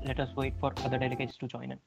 let us wait for other delegates to join in.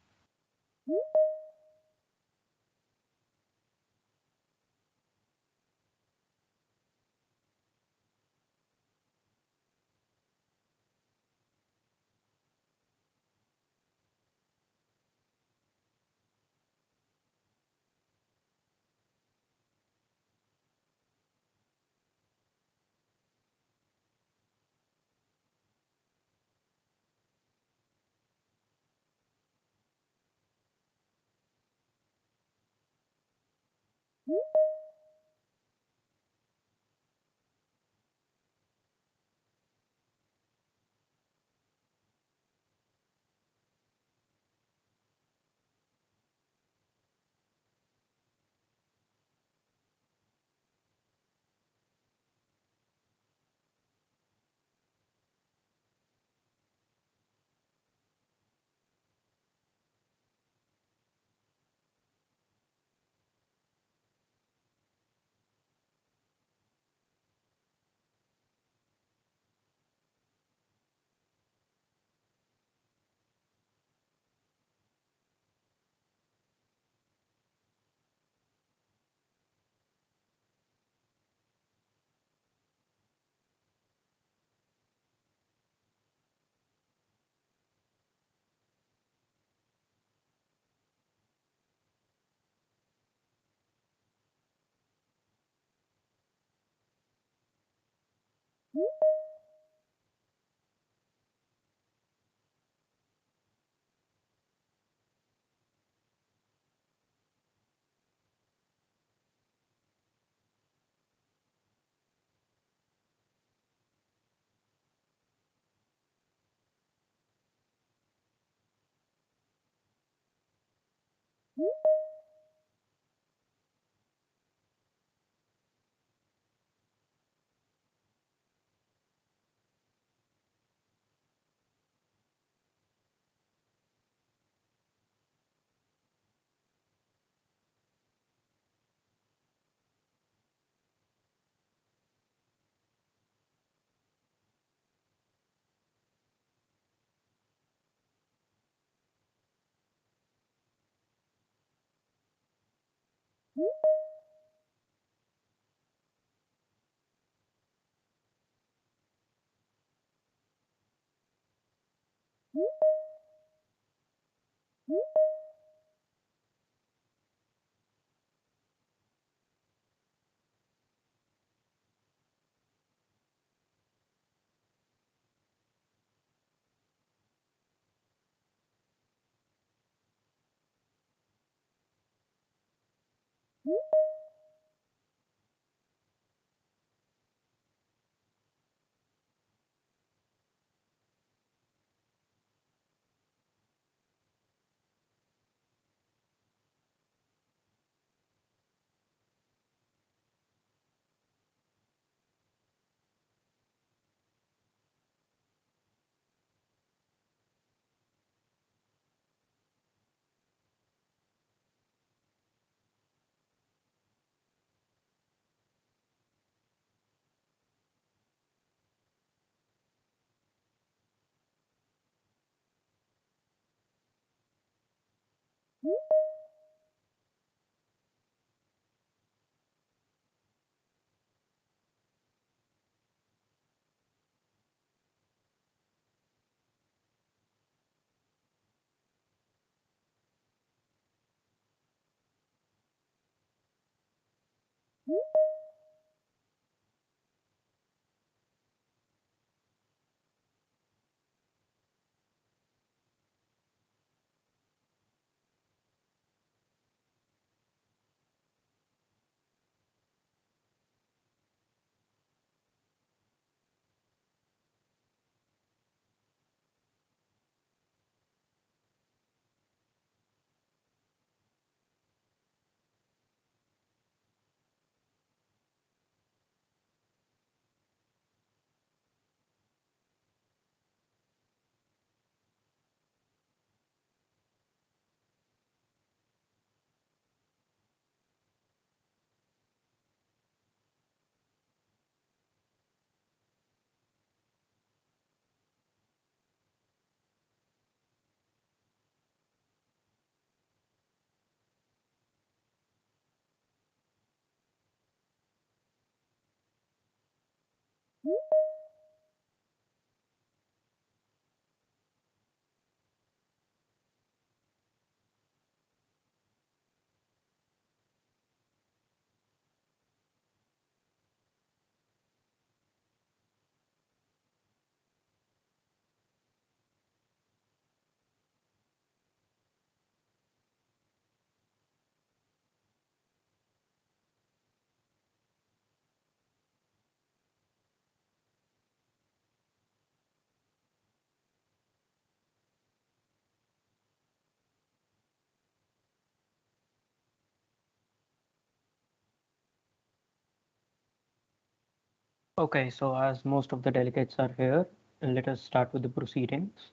Okay, so as most of the delegates are here, let us start with the proceedings.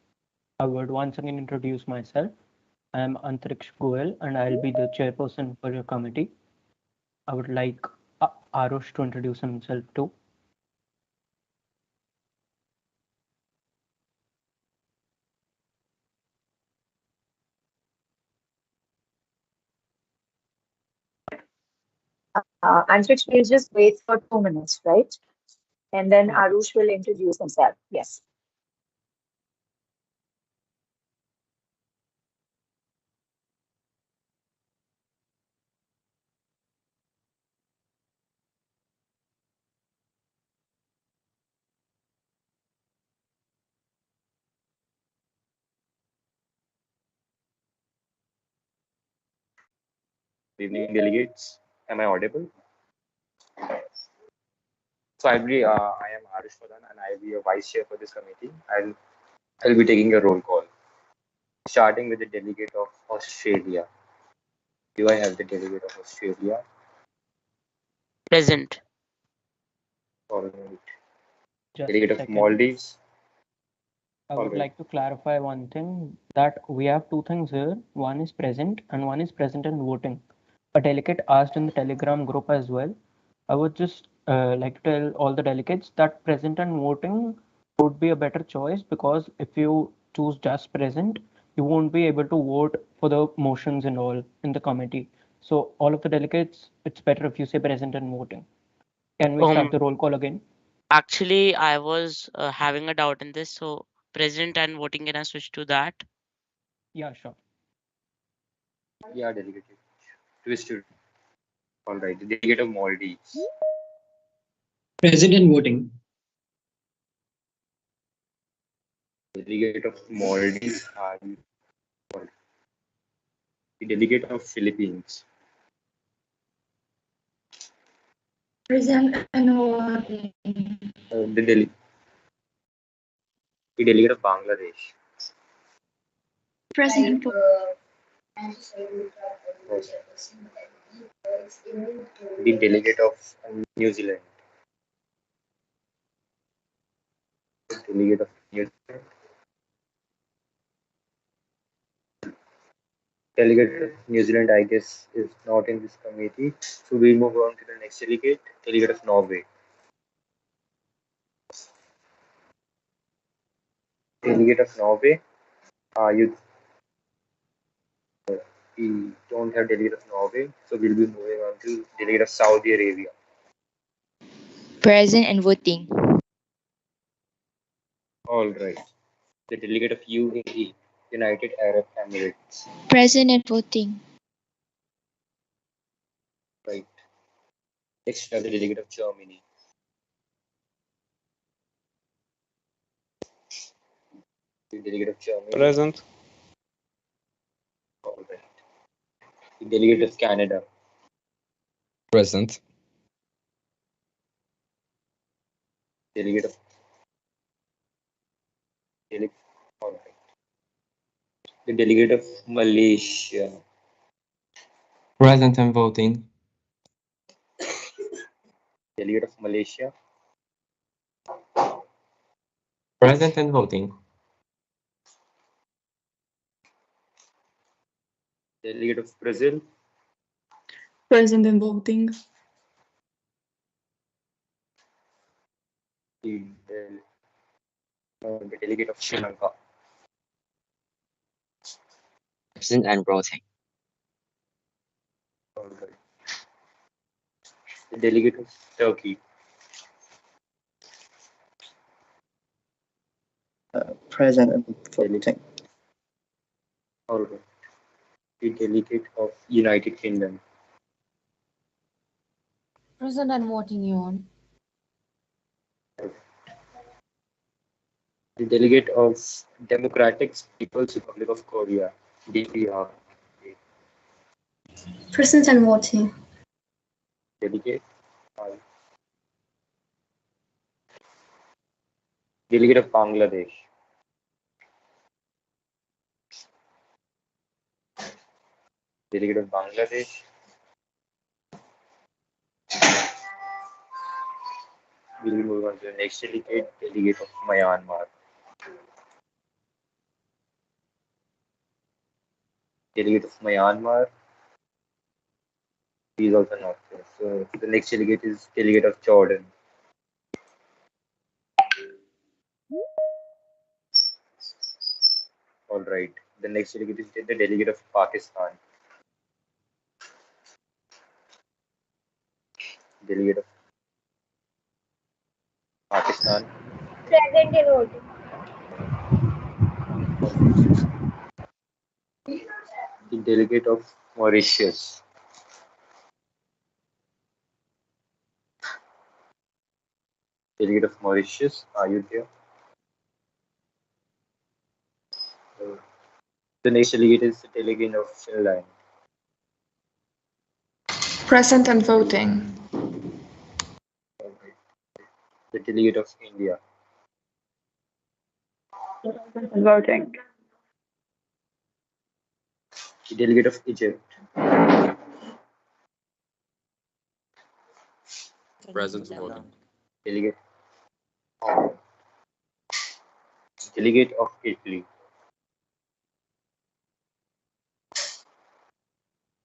I would once again introduce myself. I am Antariksh Goel and I'll be the chairperson for your committee. I would like Arush to introduce himself too. Antrich will just wait for 2 minutes, right? And then Yeah. Arush will introduce himself. Yes. Good evening, delegates. Am I audible? So I am Arish Pradhan and I'll be a vice chair for this committee. I'll be taking a roll call, starting with the delegate of Australia. Do I have the delegate of Australia? Present. All right. Just a Delegate of second. Maldives? I All would right. like to clarify one thing that we have two things here. One is present and one is present and voting. A delegate asked in the Telegram group as well. I would just like to tell all the delegates that present and voting would be a better choice because if you choose just present, you won't be able to vote for the motions and all in the committee. So all of the delegates, it's better if you say present and voting. Can we start Um, the roll call again? Actually, I was having a doubt in this, so present and voting, can I switch to that? Yeah, sure. Yeah, delegate. Twisted. All right. The delegate of Maldives. Present and voting. Delegate of Maldives. Are you? The delegate of Philippines. Present and voting. Uh, the, dele- the delegate of Bangladesh. Present and Right. The delegate of New Zealand. The delegate of New Zealand. Delegate of New Zealand, I guess, is not in this committee. So we move on to the next delegate, delegate of Norway. Delegate of Norway, you we don't have delegate of Norway, so we'll be moving on to delegate of Saudi Arabia. Present and voting. All right. The delegate of UAE, United Arab Emirates. Present and voting. Right. Next, we have the delegate of Germany. The delegate of Germany. Present. All right. The delegate of Canada. Present. Delegate of delegate. All right. The delegate of Malaysia. Present and voting. Delegate of Malaysia. Present and voting. Delegate of Brazil. Present and voting. The, the delegate of Sri Lanka. Present and voting. All right. The delegate of Turkey. Present and voting. All right. The delegate of United Kingdom. Present and voting, Yuan. The delegate of Democratic People's Republic of Korea. DPR. Present and voting. Delegate. Delegate of Bangladesh. Delegate of Bangladesh. We'll move on to the next delegate. Delegate of Myanmar. Delegate of Myanmar. He is also not there. So the next delegate is delegate of Jordan. All right. The next delegate is the delegate of Pakistan. Delegate of Pakistan. Present and voting. The delegate of Mauritius. Delegate of Mauritius. Are you there? The next delegate is the delegate of Finland. Present and voting. The delegate of India. Voting. The delegate of Egypt. Present voting. Delegate. Delegate of Italy.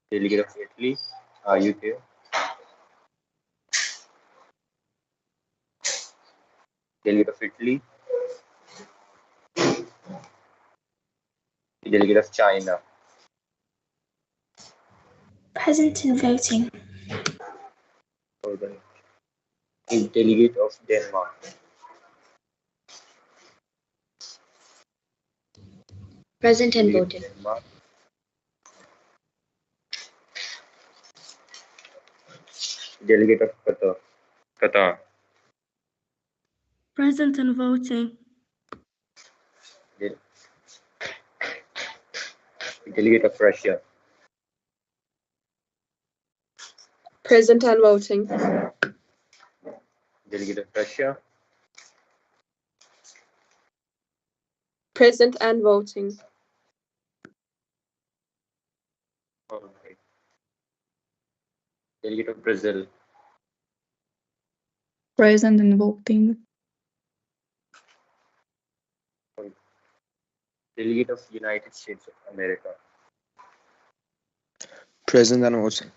Delegate of Italy. Are you there? Delegate of Italy. The delegate of China. Present and voting. Hold on. The delegate of Denmark. Present and Delegate voting. of Denmark. Delegate of Qatar. Qatar. Present and voting. The delegate of Russia. Present and voting. Delegate of Russia. Present and voting. All right. Delegate of Brazil. Present and voting. Delegate of United States of America. Present and voting.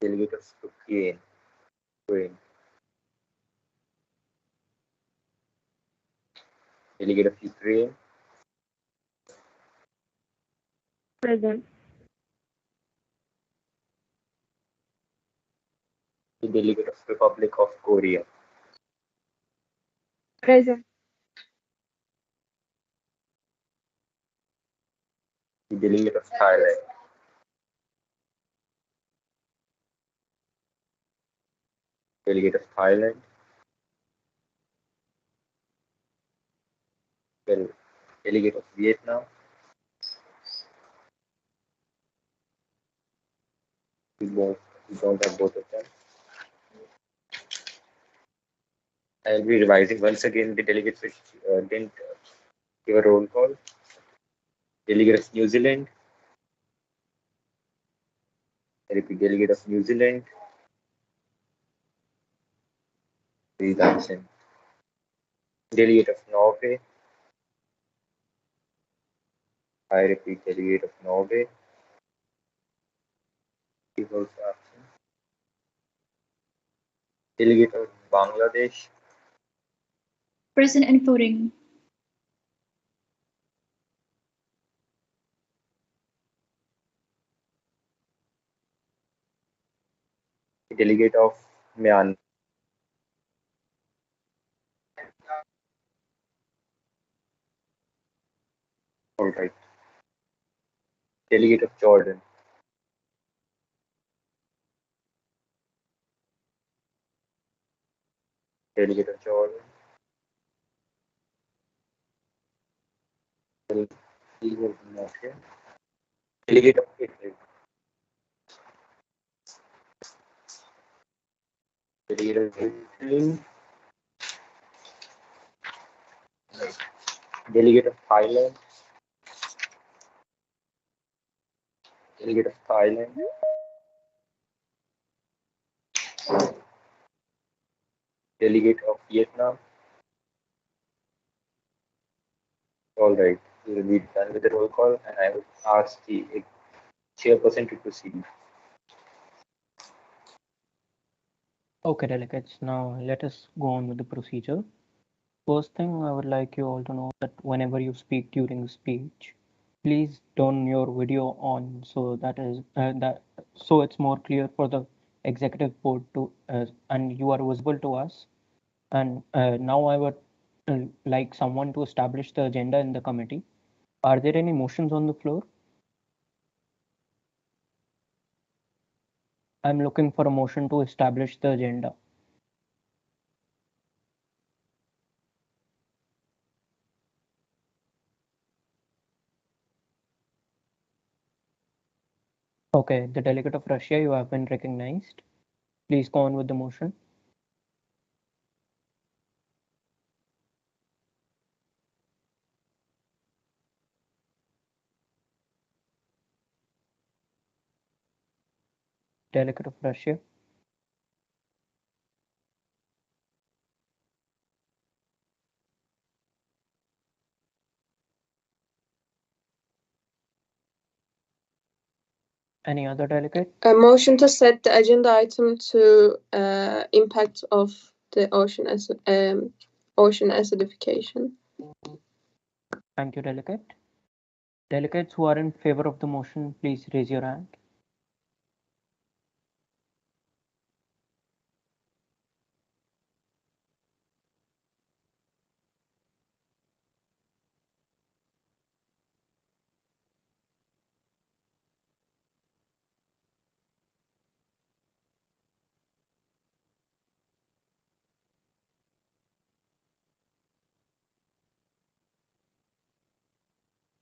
Delegate of Ukraine. Ukraine. Delegate of Ukraine. Present. The delegate of Republic of Korea. Present. The delegate of Thailand. Delegate of Thailand. Well, delegate of Vietnam. We don't have both of them. I'll be revising once again the delegates which didn't give a roll call. Delegate of New Zealand. I repeat, delegate of New Zealand. Please absent. Delegate of Norway. I repeat, delegate of Norway. He was absent. Delegate of Bangladesh. Present and voting. Delegate of Myanmar. All right. Delegate of Jordan. Delegate of Jordan. Delegate of Russia. Delegate of Italy. Delegate of Italy. Right. Delegate of Thailand. Delegate of Thailand. Delegate of Vietnam. All right. We will be done with the roll call, and I will ask the chairperson to proceed. Okay, delegates, now let us go on with the procedure. First thing, I would like you all to know that whenever you speak during the speech, please turn your video on so so it's more clear for the executive board to and you are visible to us. And now I would like someone to establish the agenda in the committee. Are there any motions on the floor? I'm looking for a motion to establish the agenda. Okay, the delegate of Russia, you have been recognized. Please go on with the motion. Delegate of Russia. Any other delegate? A motion to set the agenda item to impact of the ocean acidification. Thank you, delegate. Delegates who are in favor of the motion, please raise your hand.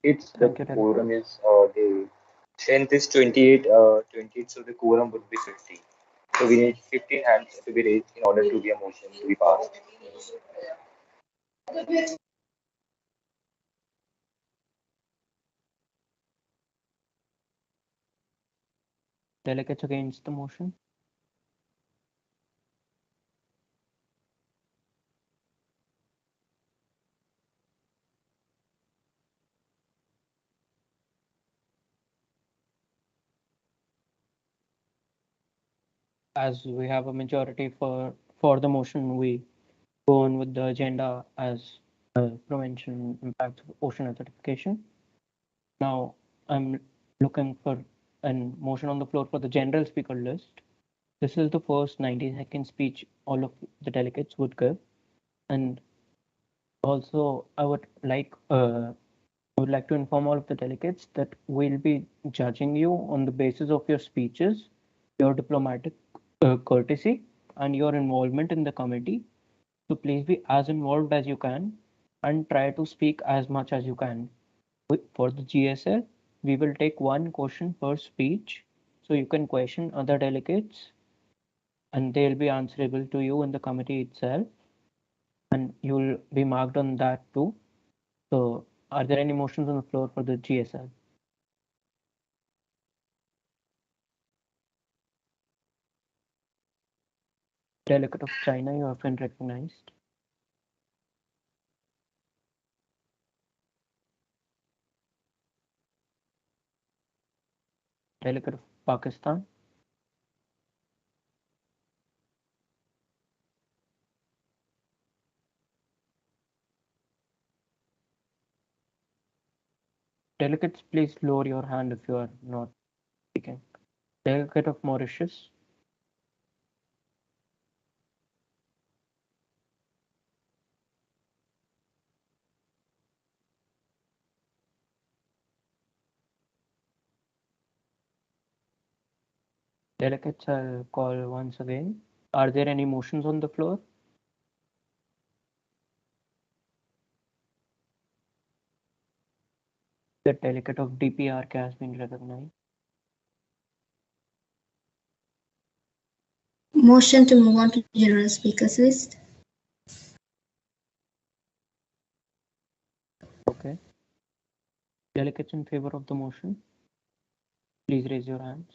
It's the Thank you, delegate. quorum is the strength is 28, so the quorum would be 50. So we need 15 hands to be raised in order to be a motion to be passed. Delegates against the motion? As we have a majority for the motion, we go on with the agenda as prevention impacts of ocean acidification. Now I'm looking for a motion on the floor for the general speaker list. This is the first 90-second speech all of the delegates would give, and also I would like to inform all of the delegates that we'll be judging you on the basis of your speeches, your diplomatic courtesy, and your involvement in the committee. So please be as involved as you can and try to speak as much as you can. For the GSL, we will take one question per speech, so you can question other delegates and they'll be answerable to you in the committee itself, and you'll be marked on that too. So are there any motions on the floor for the GSL? Delegate of China, you have been recognized. Delegate of Pakistan. Delegates, please lower your hand if you are not speaking. Delegate of Mauritius. Delegates, I'll call once again. Are there any motions on the floor? The delegate of DPRK has been recognized. Motion to move on to general speakers list. Okay. Delegates in favor of the motion, please raise your hands.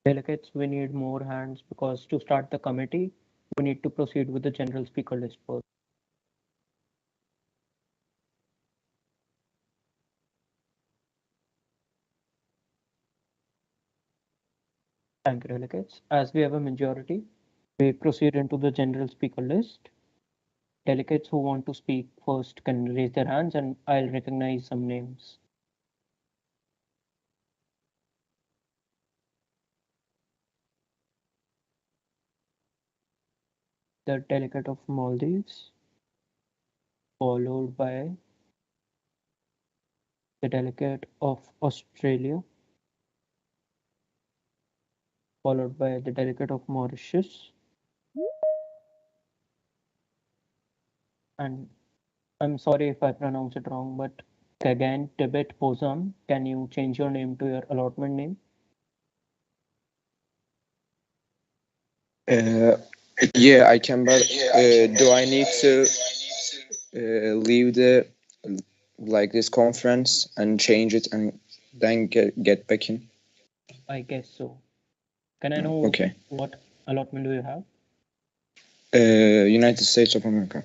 Delegates, we need more hands because to start the committee, we need to proceed with the general speaker list first. Thank you, delegates. As we have a majority, we proceed into the general speaker list. Delegates who want to speak first can raise their hands and I'll recognize some names. The delegate of Maldives, followed by the delegate of Australia, followed by the delegate of Mauritius, and I'm sorry if I pronounce it wrong, but Kagan Tibet Pozam, can you change your name to your allotment name? Yeah, I can, but do I need to leave the like this conference and change it and then get back in? I guess so. Can I know Okay. what allotment do you have? United States of America.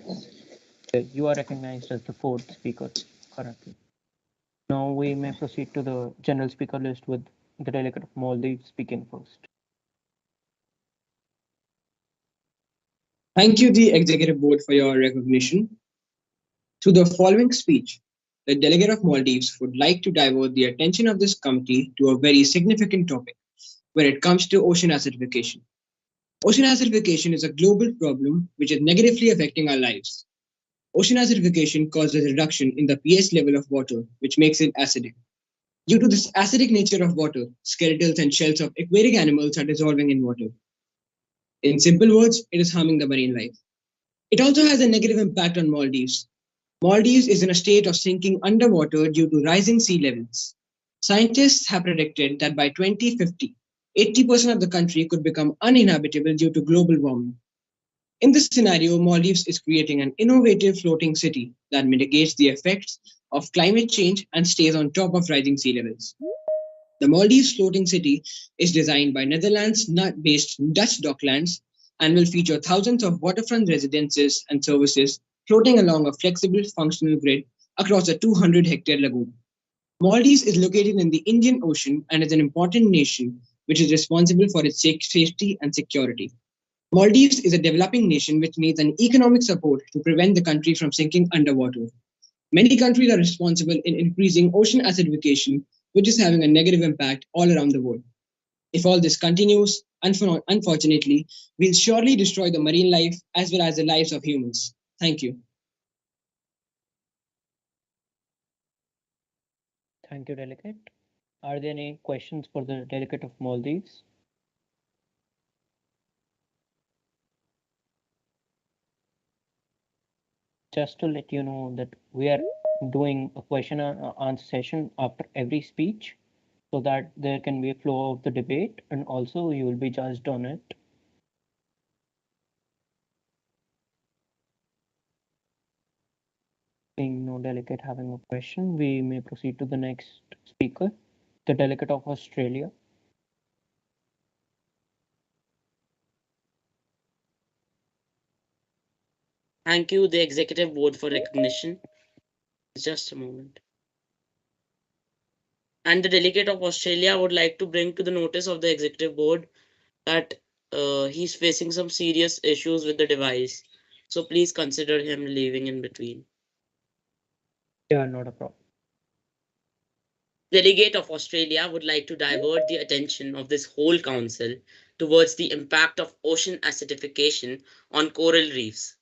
You are recognized as the fourth speaker, correctly. Now we may proceed to the general speaker list with the delegate of Maldives speaking first. Thank you, the Executive Board, for your recognition. Through the following speech, the delegate of Maldives would like to divert the attention of this committee to a very significant topic when it comes to ocean acidification. Ocean acidification is a global problem which is negatively affecting our lives. Ocean acidification causes a reduction in the pH level of water, which makes it acidic. Due to this acidic nature of water, skeletals and shells of aquatic animals are dissolving in water. In simple words, it is harming the marine life. It also has a negative impact on Maldives. Maldives is in a state of sinking underwater due to rising sea levels. Scientists have predicted that by 2050, 80% of the country could become uninhabitable due to global warming. In this scenario, Maldives is creating an innovative floating city that mitigates the effects of climate change and stays on top of rising sea levels. The Maldives floating city is designed by Netherlands-based Dutch Docklands and will feature thousands of waterfront residences and services floating along a flexible, functional grid across a 200-hectare lagoon. Maldives is located in the Indian Ocean and is an important nation which is responsible for its safety and security. Maldives is a developing nation which needs an economic support to prevent the country from sinking underwater. Many countries are responsible in increasing ocean acidification, which is having a negative impact all around the world. If all this continues, unfortunately, we'll surely destroy the marine life as well as the lives of humans. Thank you. Thank you, delegate. Are there any questions for the delegate of Maldives? Just to let you know that we are doing a question and answer session after every speech so that there can be a flow of the debate and also you will be judged on it. Being no delegate having a question, we may proceed to the next speaker, the delegate of Australia. Thank you, the Executive Board, for recognition. Just a moment. And the delegate of Australia would like to bring to the notice of the Executive Board that he's facing some serious issues with the device. So please consider him leaving in between. Yeah, not a problem. Delegate of Australia would like to divert the attention of this whole council towards the impact of ocean acidification on coral reefs.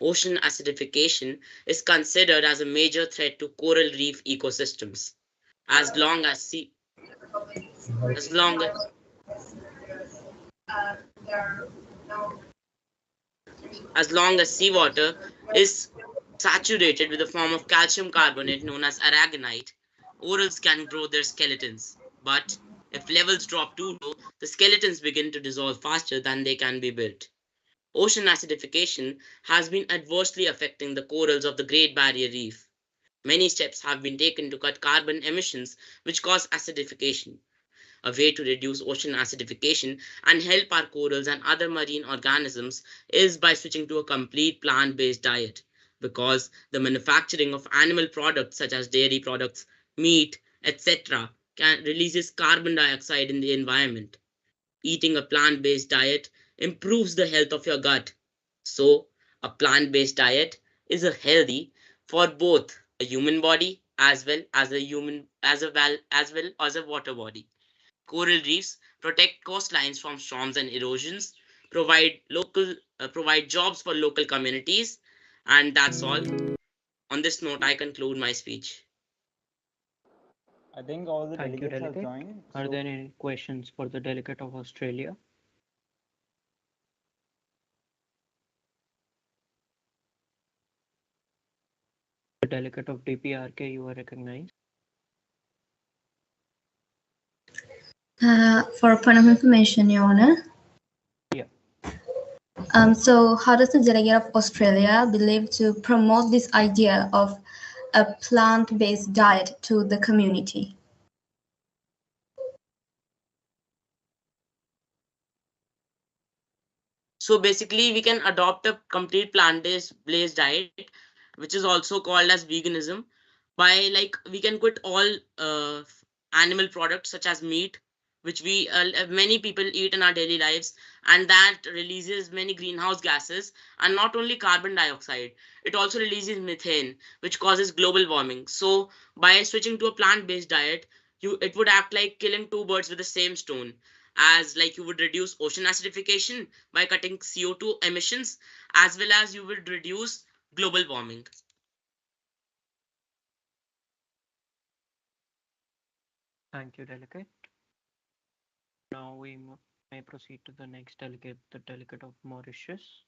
Ocean acidification is considered as a major threat to coral reef ecosystems. As long as sea, as long as long as seawater is saturated with a form of calcium carbonate known as aragonite, corals can grow their skeletons. But if levels drop too low, the skeletons begin to dissolve faster than they can be built. Ocean acidification has been adversely affecting the corals of the Great Barrier Reef. Many steps have been taken to cut carbon emissions which cause acidification. A way to reduce ocean acidification and help our corals and other marine organisms is by switching to a complete plant based diet. Because the manufacturing of animal products such as dairy products, meat, etc., can releases carbon dioxide in the environment. Eating a plant based diet improves the health of your gut. So, a plant based diet is a healthy for both a human body as well as a water body. Coral reefs protect coastlines from storms and erosions, provide jobs for local communities, and that's all. On this note, I conclude my speech. I think all the Thank you, delegates have delegate. joined. Are so- there any questions for the delegate of Australia? The delegate of DPRK, you are recognized. For a point of information, Your Honor. Yeah. So how does the delegate of Australia believe to promote this idea of a plant-based diet to the community? So basically, we can adopt a complete plant-based diet, which is also called as veganism, by like we can quit all animal products such as meat, which we many people eat in our daily lives, and that releases many greenhouse gases and not only carbon dioxide. It also releases methane, which causes global warming. So by switching to a plant-based diet, it would act like killing two birds with the same stone, as like you would reduce ocean acidification by cutting CO2 emissions, as well as you would reduce global warming. Thank you, delegate. Now we may proceed to the next delegate, the delegate of Mauritius.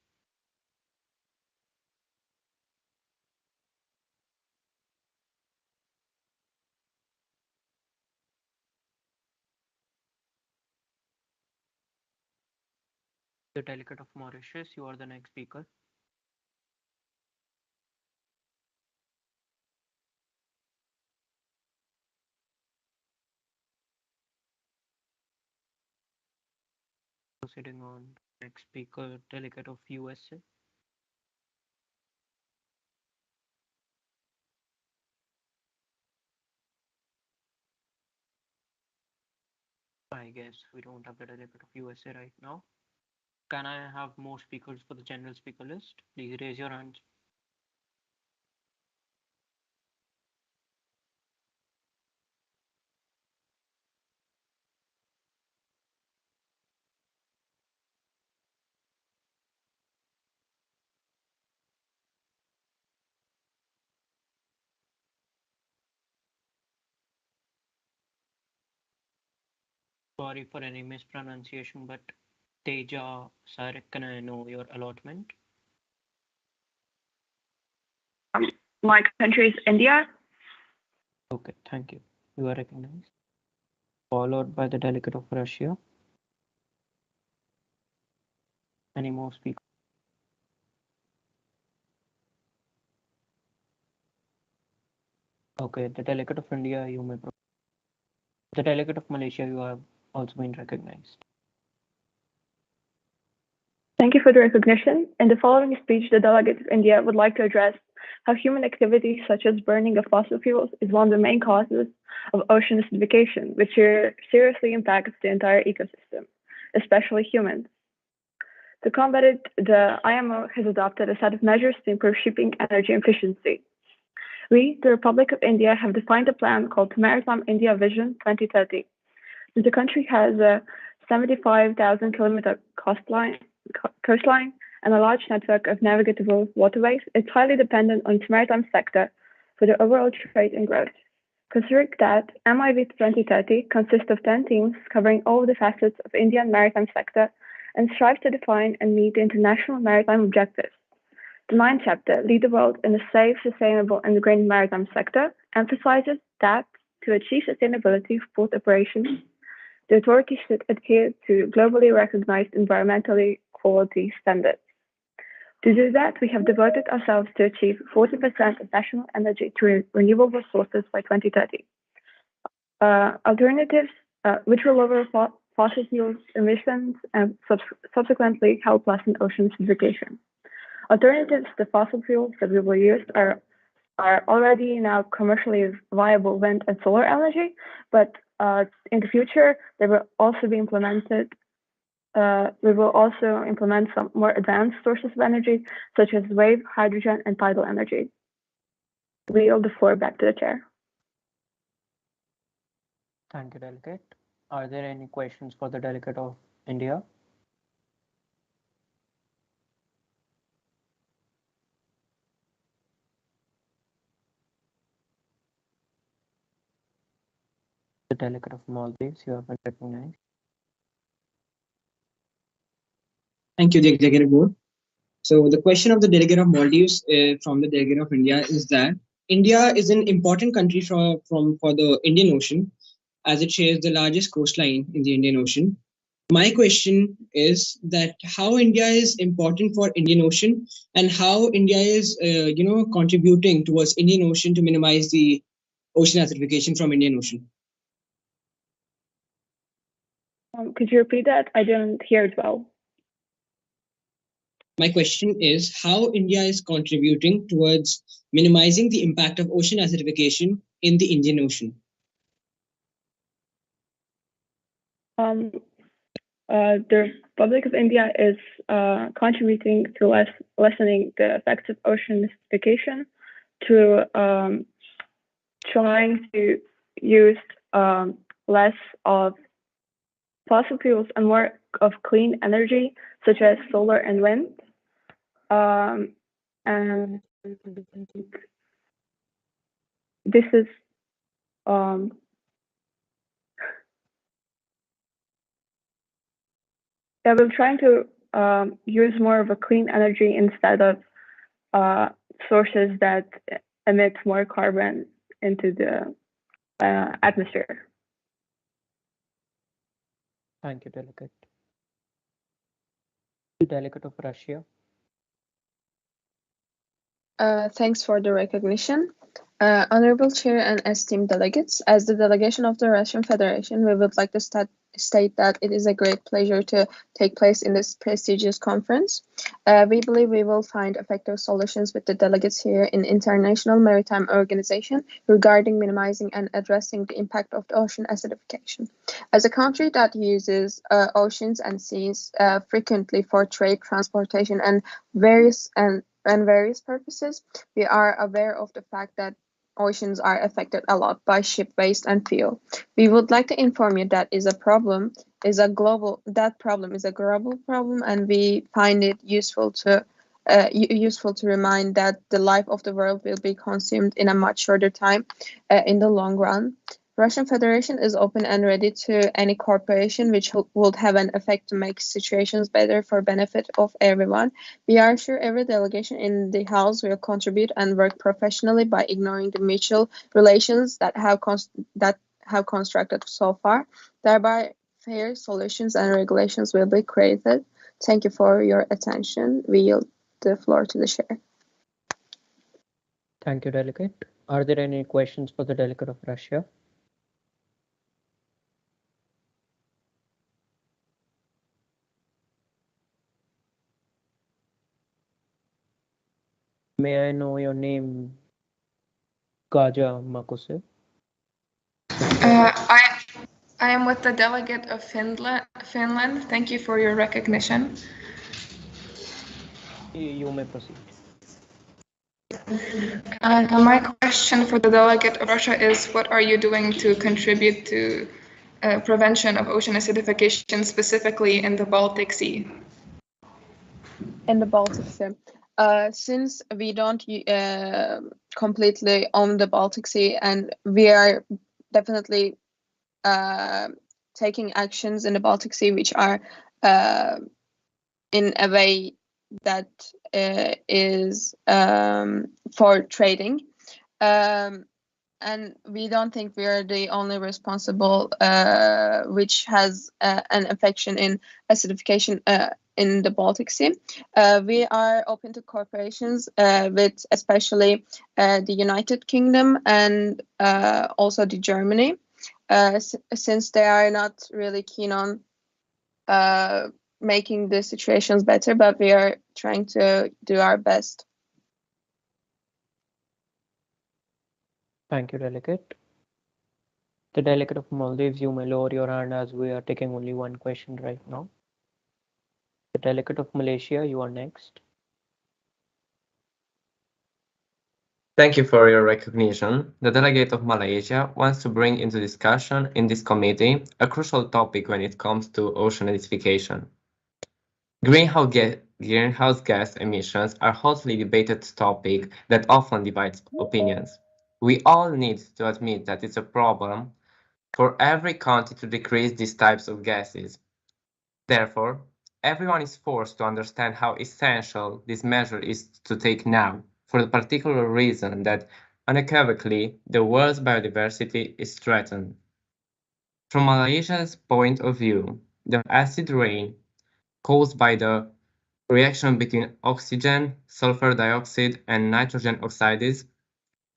The delegate of Mauritius, you are the next speaker. Proceeding on, next speaker, delegate of USA. I guess we don't have the delegate of USA right now. Can I have more speakers for the general speaker list? Please raise your hands. Sorry for any mispronunciation, but Teja Sarek, can I know your allotment? My country is India. Okay, thank you. You are recognized. Followed by the delegate of Russia. Any more speakers? Okay, the delegate of India, you may. The delegate of Malaysia, you have also been recognized. Thank you for the recognition. In the following speech, the delegate of India would like to address how human activity such as burning of fossil fuels is one of the main causes of ocean acidification, which seriously impacts the entire ecosystem, especially humans. To combat it, the IMO has adopted a set of measures to improve shipping energy efficiency. We, the Republic of India, have defined a plan called Maritime India Vision 2030. The country has a 75,000-kilometer coastline and a large network of navigable waterways. It's highly dependent on its maritime sector for the overall trade and growth. Considering that MIV 2030 consists of 10 teams covering all the facets of Indian maritime sector and strives to define and meet the international maritime objectives. The 9th chapter, Lead the World in a Safe, Sustainable and Green Maritime Sector, emphasizes that to achieve sustainability for port operations, the authorities should adhere to globally recognized environmentally quality standards. To do that, we have devoted ourselves to achieve 40% of national energy through renewable sources by 2030. Alternatives which will lower fossil fuels emissions and subsequently help lessen ocean acidification. Alternatives to fossil fuels that we will use are already now commercially viable wind and solar energy, but in the future, they will also be implemented. We will also implement some more advanced sources of energy, such as wave, hydrogen, and tidal energy. We yield the floor back to the chair. Thank you, Delegate. Are there any questions for the Delegate of India? The Delegate of Maldives, you have been recognized. Thank you, the Executive Board. So the question of the Delegate of Maldives from the Delegate of India is that India is an important country for the Indian Ocean, as it shares the largest coastline in the Indian Ocean. My question is that how India is important for Indian Ocean and how India is, contributing towards Indian Ocean to minimize the ocean acidification from Indian Ocean. Could you repeat that? I didn't hear it well. My question is how India is contributing towards minimizing the impact of ocean acidification in the Indian Ocean. The Republic of India is contributing to lessening the effects of ocean acidification through trying to use less of fossil fuels and more of clean energy, such as solar and wind. And this is we're trying to use more of a clean energy instead of sources that emit more carbon into the atmosphere. Thank you, Delegate. The Delegate of Russia. Thanks for the recognition. Honorable Chair and esteemed delegates, as the delegation of the Russian Federation, we would like to state that it is a great pleasure to take place in this prestigious conference. We believe we will find effective solutions with the delegates here in International Maritime Organization regarding minimizing and addressing the impact of the ocean acidification. As a country that uses oceans and seas frequently for trade, transportation, and various purposes, we are aware of the fact that oceans are affected a lot by ship waste and fuel. We would like to inform you that that problem is a global problem, and we find it useful to remind that the life of the world will be consumed in a much shorter time in the long run. Russian Federation is open and ready to any cooperation which would have an effect to make situations better for benefit of everyone. We are sure every delegation in the House will contribute and work professionally by ignoring the mutual relations that have constructed so far. Thereby, fair solutions and regulations will be created. Thank you for your attention. We yield the floor to the chair. Thank you, Delegate. Are there any questions for the Delegate of Russia? May I know your name, Gaja Makuse? I am with the delegate of Finland. Thank you for your recognition. You may proceed. My question for the delegate of Russia is, what are you doing to contribute to prevention of ocean acidification, specifically in the Baltic Sea? In the Baltic Sea. Since we don't completely own the Baltic Sea, and we are definitely taking actions in the Baltic Sea which are in a way that is for trading. And we don't think we are the only responsible which has an affection in acidification in the Baltic Sea. We are open to corporations with especially the United Kingdom and also the Germany, since they are not really keen on making the situations better, but we are trying to do our best. Thank you, delegate. The delegate of Maldives, you may lower your hand as we are taking only one question right now. The delegate of Malaysia, you are next. Thank you for your recognition. The delegate of Malaysia wants to bring into discussion in this committee a crucial topic when it comes to ocean acidification. Greenhouse gas emissions are a hotly debated topic that often divides opinions. We all need to admit that it's a problem for every country to decrease these types of gases. Therefore, everyone is forced to understand how essential this measure is to take now, for the particular reason that unequivocally the world's biodiversity is threatened. From Malaysia's point of view, the acid rain caused by the reaction between oxygen, sulfur dioxide, and nitrogen oxides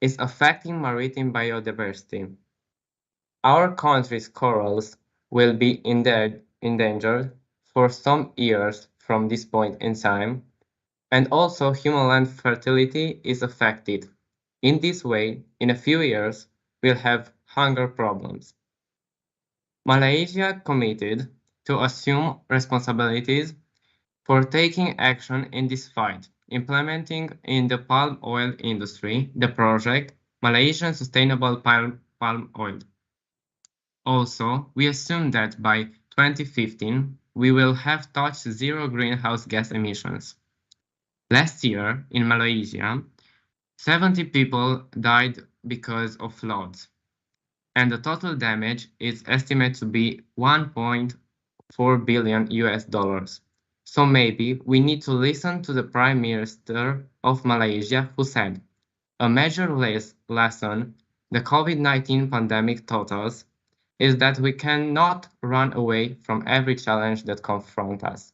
is affecting maritime biodiversity. Our country's corals will be endangered for some years from this point in time, and also human land fertility is affected. In this way, in a few years, we'll have hunger problems. Malaysia committed to assume responsibilities for taking action in this fight, implementing in the palm oil industry the project Malaysian Sustainable Palm Oil. Also, we assume that by 2015, we will have touched zero greenhouse gas emissions. Last year, in Malaysia, 70 people died because of floods, and the total damage is estimated to be 1.4 billion US dollars. So maybe we need to listen to the Prime Minister of Malaysia who said, a major lesson the COVID-19 pandemic taught us is that we cannot run away from every challenge that confronts us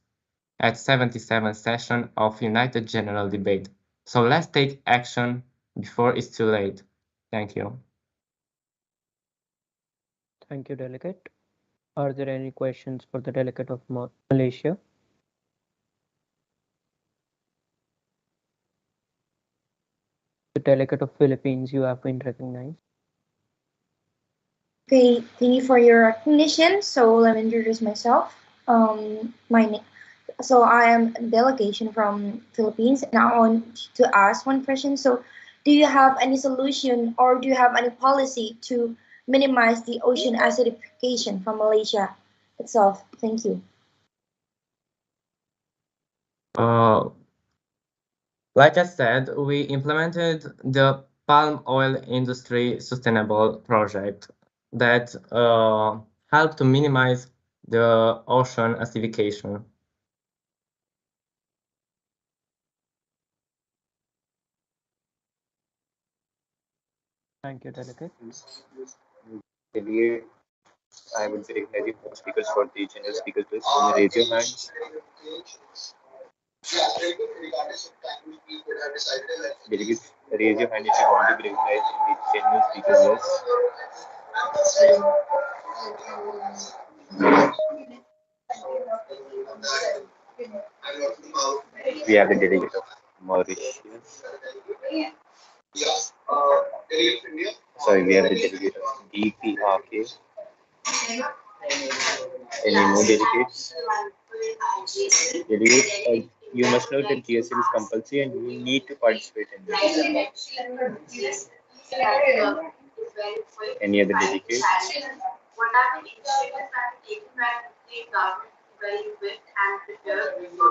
at 77th session of United General Debate. So let's take action before it's too late. Thank you. Thank you, delegate. Are there any questions for the delegate of Malaysia? The delegate of Philippines, you have been recognized. Okay, thank you for your recognition. So let me introduce myself. So I am a delegation from Philippines, and I want to ask one question. So, do you have any solution or do you have any policy to minimize the ocean acidification from Malaysia itself? Thank you. Like I said, we implemented the palm oil industry sustainable project that helped to minimize the ocean acidification. Thank you, delegate. Delegate, I would be recognizing more speakers for the general speakers list. Raise your hands. Delegates, raise your hand if you want to be recognized in the general speakers list. We have the delegate of Mauritius. Sorry, we have the delegate of DPRK. Any more delegates? Delegates, You must know that GSL is compulsory and you need to participate in this. Any other dedicates?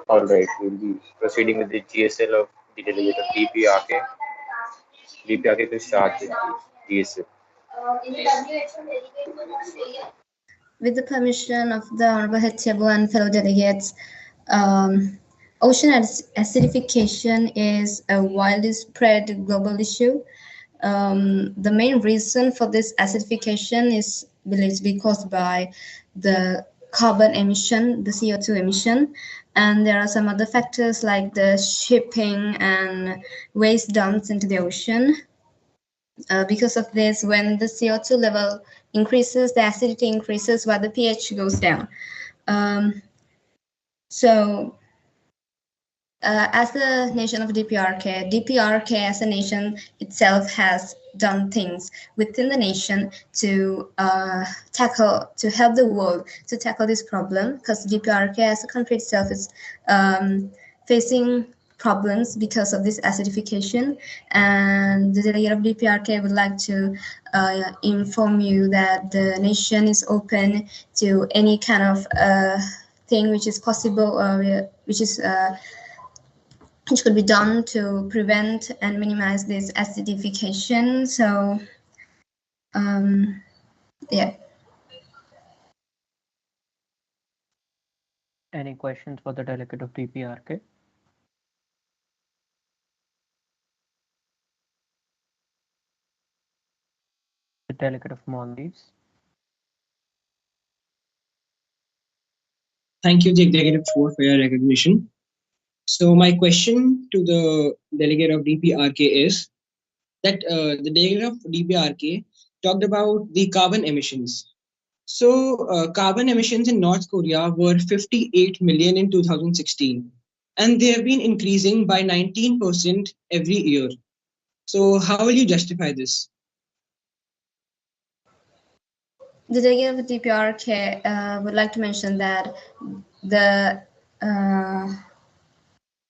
All right, we'll be proceeding with the GSL of the delegate of DPRK. DPRK to start with the GSL. With the permission of the Honorable Head Table and fellow delegates, ocean acidification is a widely spread global issue. The main reason for this acidification is believed to be caused by the carbon emission, the CO2 emission, and there are some other factors like the shipping and waste dumps into the ocean. Because of this, when the CO2 level increases, the acidity increases while the pH goes down. As the nation of DPRK as a nation itself has done things within the nation to help the world to tackle this problem, because DPRK as a country itself is facing problems because of this acidification. And the delegate of DPRK would like to inform you that the nation is open to any kind of thing which is possible, which could be done to prevent and minimize this acidification. So, yeah. Any questions for the delegate of DPRK? The delegate of Maldives. Thank you, the Executive Board, for your recognition. So my question to the delegate of DPRK is that the delegate of DPRK talked about the carbon emissions. So carbon emissions in North Korea were 58 million in 2016, and they have been increasing by 19% every year. So how will you justify this? The delegate of DPRK would like to mention that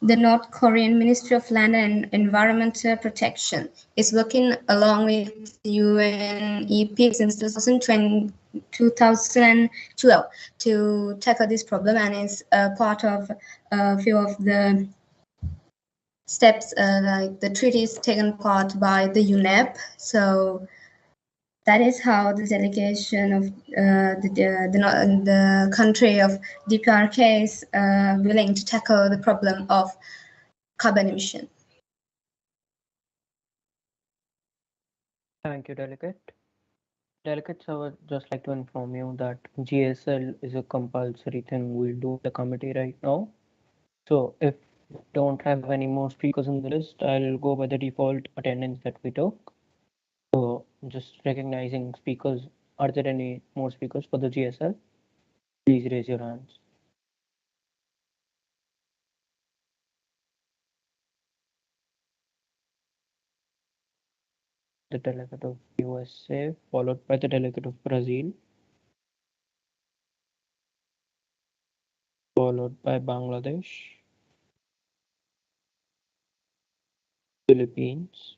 the North Korean Ministry of Land and Environmental Protection is working along with UNEP since 2012 to tackle this problem, and is part of a few of the steps like the treaties taken part by the UNEP. So that is how the delegation of the country of DPRK is willing to tackle the problem of carbon emission. Thank you, delegate. Delegates, I would just like to inform you that GSL is a compulsory thing we'll do the committee right now. So if we don't have any more speakers on the list, I'll go by the default attendance that we took. So just recognizing speakers, are there any more speakers for the GSL? Please raise your hands. The delegate of USA, followed by the delegate of Brazil, followed by Bangladesh, Philippines,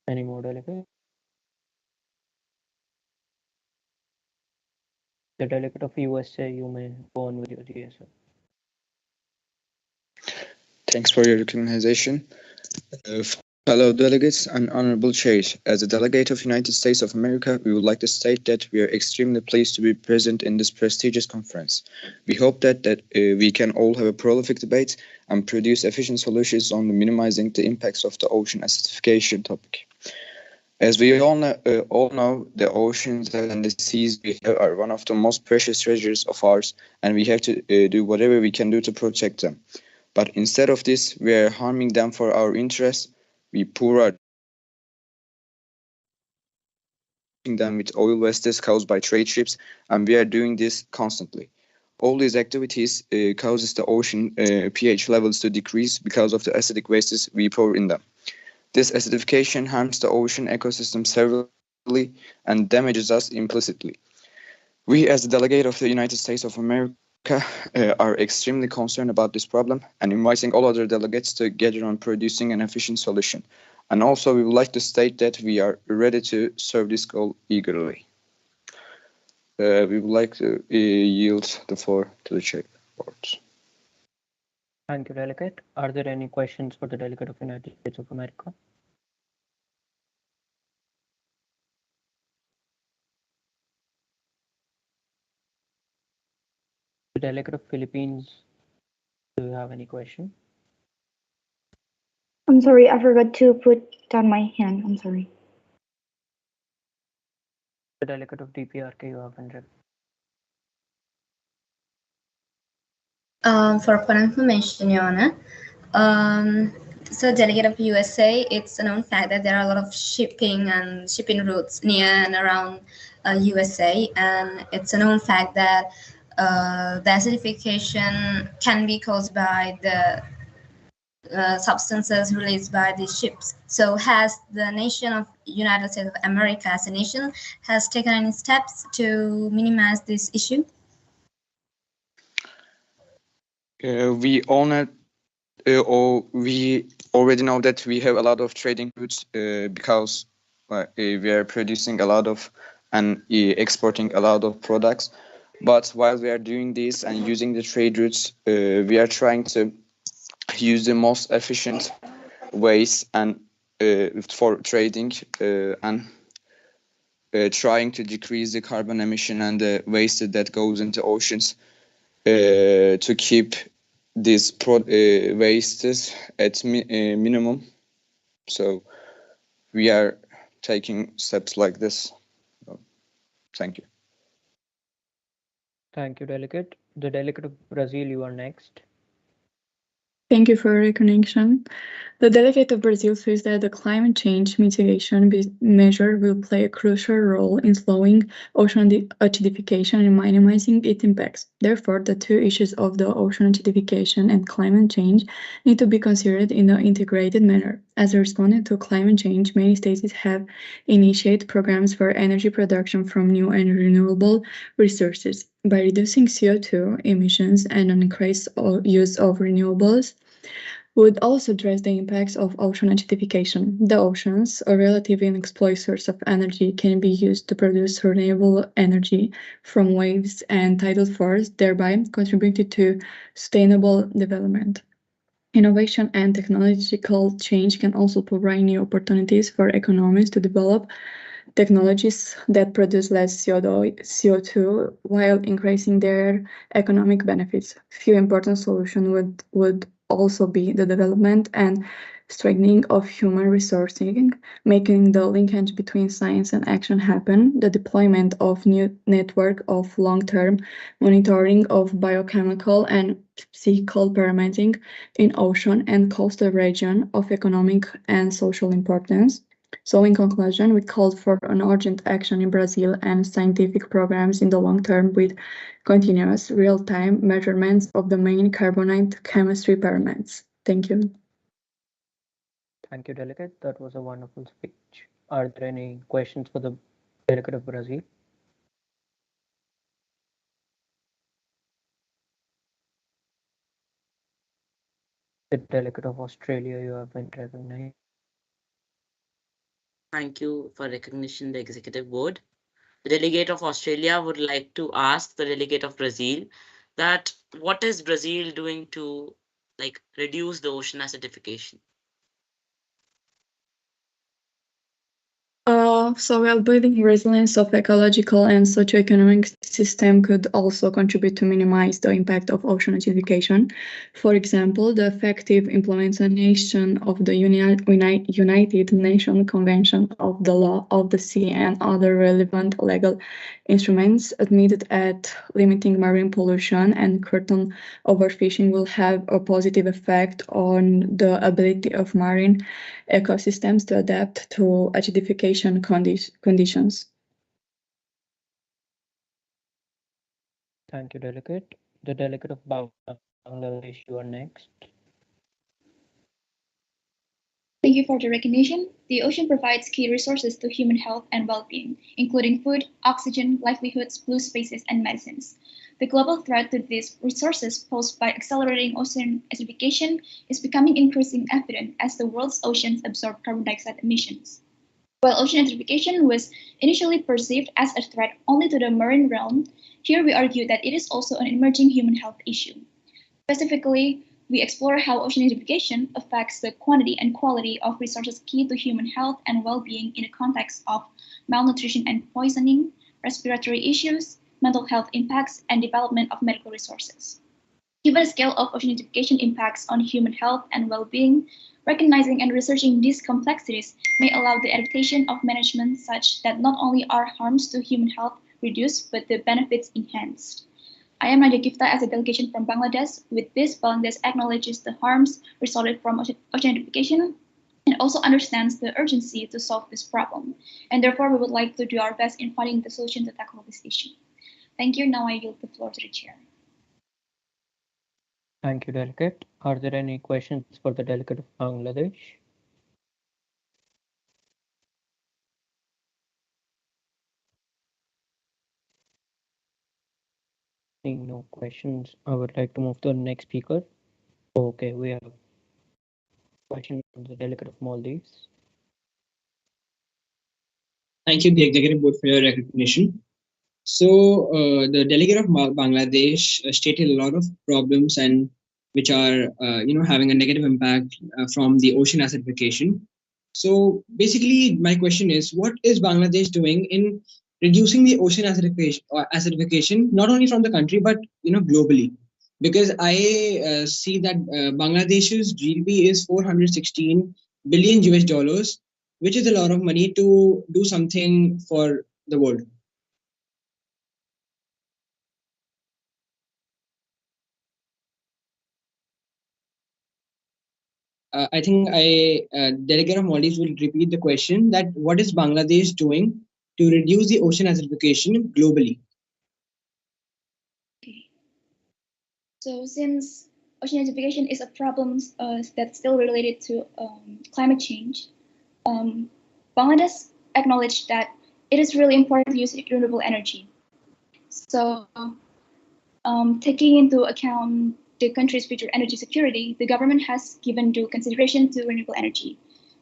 any more delegates? The delegate of USA, you may go on with your GSL. Thanks for your recognition. Fellow delegates and honorable chairs, as a delegate of United States of America, we would like to state that we are extremely pleased to be present in this prestigious conference. We hope that we can all have a prolific debate and produce efficient solutions on minimizing the impacts of the ocean acidification topic. As we all know, the oceans and the seas we have are one of the most precious treasures of ours, and we have to do whatever we can do to protect them. But instead of this, we are harming them for our interests. We pour our them with oil wastes caused by trade ships, and we are doing this constantly. All these activities causes the ocean pH levels to decrease because of the acidic wastes we pour in them. This acidification harms the ocean ecosystem severely and damages us implicitly. We, as the delegate of the United States of America, are extremely concerned about this problem and inviting all other delegates to gather on producing an efficient solution. And also, we would like to state that we are ready to serve this goal eagerly. We would like to yield the floor to the chair. Thank you, Delegate. Are there any questions for the Delegate of the United States of America? The Delegate of Philippines, do you have any question? I'm sorry, I forgot to put down my hand. I'm sorry. The Delegate of DPRK, you have 100. For further information, Your Honor, so delegate of USA, it's a known fact that there are a lot of shipping routes near and around USA, and it's a known fact that the acidification can be caused by the substances released by these ships. So has the nation of United States of America as a nation has taken any steps to minimize this issue? We already know that we have a lot of trading routes because we are producing a lot of and exporting a lot of products. But while we are doing this and using the trade routes, we are trying to use the most efficient ways and for trading and trying to decrease the carbon emission and the waste that goes into oceans to keep these wastes at minimum. So we are taking steps like this. Thank you. Thank you, Delegate. The Delegate of Brazil, you are next. Thank you for your recognition. The delegate of Brazil says that the climate change mitigation measure will play a crucial role in slowing ocean acidification and minimizing its impacts. Therefore, the two issues of the ocean acidification and climate change need to be considered in an integrated manner. As a response to climate change, many states have initiated programs for energy production from new and renewable resources. By reducing CO2 emissions and an increased use of renewables, would also address the impacts of ocean acidification. The oceans, a relatively unexploited source of energy, can be used to produce renewable energy from waves and tidal force, thereby contributing to sustainable development. Innovation and technological change can also provide new opportunities for economies to develop technologies that produce less CO2 while increasing their economic benefits. Few important solutions would also be the development and strengthening of human resourcing, making the linkage between science and action happen, the deployment of new network of long-term monitoring of biochemical and physical parameters in ocean and coastal region of economic and social importance. So in conclusion, we called for an urgent action in Brazil and scientific programs in the long term with continuous real-time measurements of the main carbonate chemistry parameters. Thank you. Thank you, Delegate. That was a wonderful speech. Are there any questions for the Delegate of Brazil? The Delegate of Australia, you have been recognized. Thank you for recognition, the Executive Board. The Delegate of Australia would like to ask the Delegate of Brazil that what is Brazil doing to reduce the ocean acidification? So while building resilience of ecological and socioeconomic system could also contribute to minimize the impact of ocean acidification. For example, the effective implementation of the United Nations Convention of the Law of the Sea and other relevant legal instruments admitted at limiting marine pollution and curtain overfishing will have a positive effect on the ability of marine ecosystems to adapt to acidification conditions. Thank you, Delegate. The Delegate of Bangladesh, you are next. Thank you for the recognition. The ocean provides key resources to human health and well-being, including food, oxygen, livelihoods, blue spaces, and medicines. The global threat to these resources posed by accelerating ocean acidification is becoming increasingly evident as the world's oceans absorb carbon dioxide emissions. While ocean acidification was initially perceived as a threat only to the marine realm, here we argue that it is also an emerging human health issue. Specifically, we explore how ocean acidification affects the quantity and quality of resources key to human health and well-being in the context of malnutrition and poisoning, respiratory issues, mental health impacts, and development of medical resources. Given the scale of ocean acidification impacts on human health and well-being, recognizing and researching these complexities may allow the adaptation of management such that not only are harms to human health reduced, but the benefits enhanced. I am Nadia Gifta as a delegation from Bangladesh. With this, Bangladesh acknowledges the harms resulted from ocean acidification and also understands the urgency to solve this problem. And therefore, we would like to do our best in finding the solution to tackle this issue. Thank you. Now I yield the floor to the chair. Thank you, Delegate. Are there any questions for the Delegate of Bangladesh? Seeing no questions, I would like to move to the next speaker. Okay, we have a question from the Delegate of Maldives. Thank you, the Executive Board, for your recognition. So, the delegate of Bangladesh stated a lot of problems and which are, having a negative impact from the ocean acidification. So, basically, my question is, what is Bangladesh doing in reducing the ocean acidification, not only from the country but globally? Because I see that Bangladesh's GDP is 416 billion US dollars, which is a lot of money to do something for the world. I think Delegate of Maldives will repeat the question that what is Bangladesh doing to reduce the ocean acidification globally? Okay. So since ocean acidification is a problem that's still related to climate change, Bangladesh acknowledged that it is really important to use renewable energy. So taking into account the country's future energy security, the government has given due consideration to renewable energy.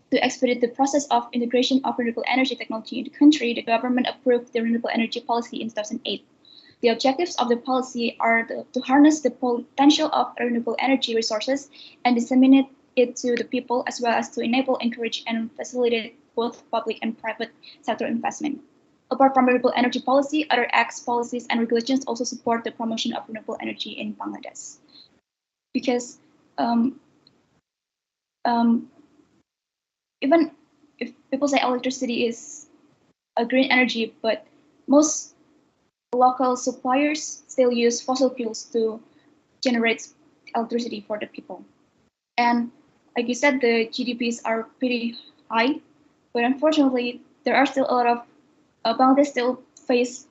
To expedite the process of integration of renewable energy technology in the country, the government approved the renewable energy policy in 2008. The objectives of the policy are to harness the potential of renewable energy resources and disseminate it to the people, as well as to enable, encourage, and facilitate both public and private sector investment. Apart from renewable energy policy, other acts, policies, and regulations also support the promotion of renewable energy in Bangladesh. Because even if people say electricity is a green energy, but most local suppliers still use fossil fuels to generate electricity for the people. And like you said, the GDPs are pretty high, but unfortunately, there are still a lot of Bangladesh still face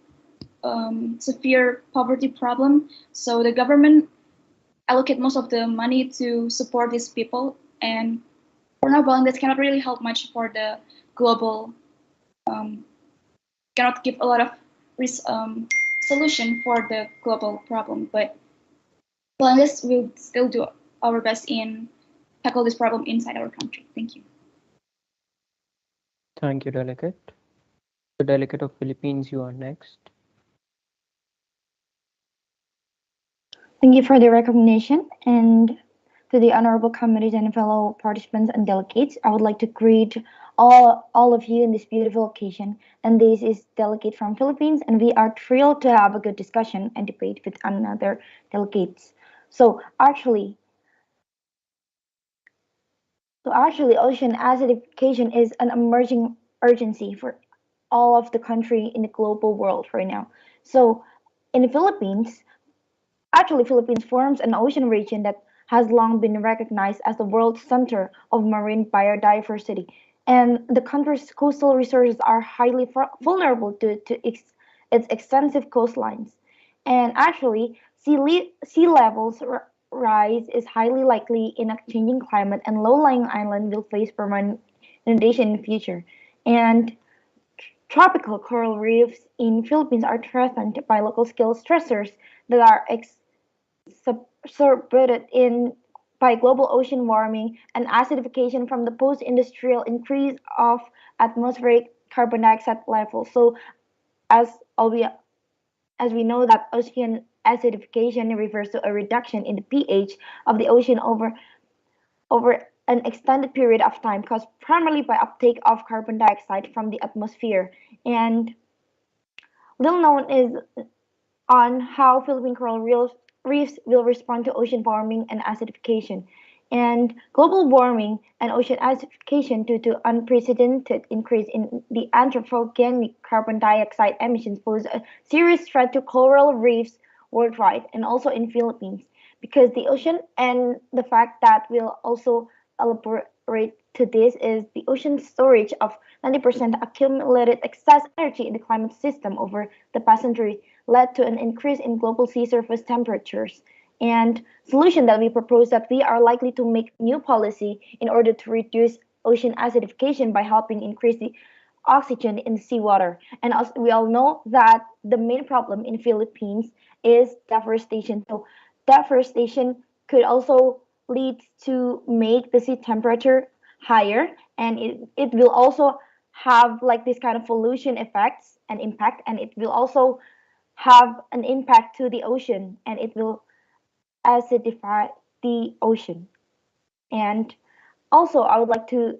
severe poverty problem. So the government allocate most of the money to support these people, and for now, Bangladesh cannot really help much for the global. Cannot give a lot of solution for the global problem, but Bangladesh will still do our best in tackle this problem inside our country. Thank you. Thank you, Delegate. The Delegate of Philippines, you are next. Thank you for the recognition, and to the honorable committees and fellow participants and delegates, I would like to greet all of you in this beautiful occasion. And this is Delegate from Philippines, and we are thrilled to have a good discussion and debate with another delegates. So actually, ocean acidification is an emerging urgency for all of the country in the global world right now. So in the Philippines, Philippines forms an ocean region that has long been recognized as the world's center of marine biodiversity. And the country's coastal resources are highly vulnerable to its extensive coastlines. And actually, sea levels rise is highly likely in a changing climate, and low-lying island will face permanent inundation in the future. And tropical coral reefs in Philippines are threatened by local-scale stressors that are exacerbated by global ocean warming and acidification from the post-industrial increase of atmospheric carbon dioxide levels. So, as all we as we know that ocean acidification refers to a reduction in the pH of the ocean over an extended period of time caused primarily by uptake of carbon dioxide from the atmosphere. And little known is on how Philippine coral reefs will respond to ocean warming and acidification. And global warming and ocean acidification due to unprecedented increase in the anthropogenic carbon dioxide emissions pose a serious threat to coral reefs worldwide and also in Philippines because the ocean and the fact that we'll also elaborate to this is the ocean storage of 90% accumulated excess energy in the climate system over the past century led to an increase in global sea surface temperatures. And solution that we propose that we are likely to make new policy in order to reduce ocean acidification by helping increase the oxygen in the seawater. And as we all know that the main problem in Philippines is deforestation. So deforestation could also lead to make the sea temperature higher, and it will also have like this kind of pollution effects and impact, and it will also have an impact to the ocean, and it will acidify the ocean. And also, I would like to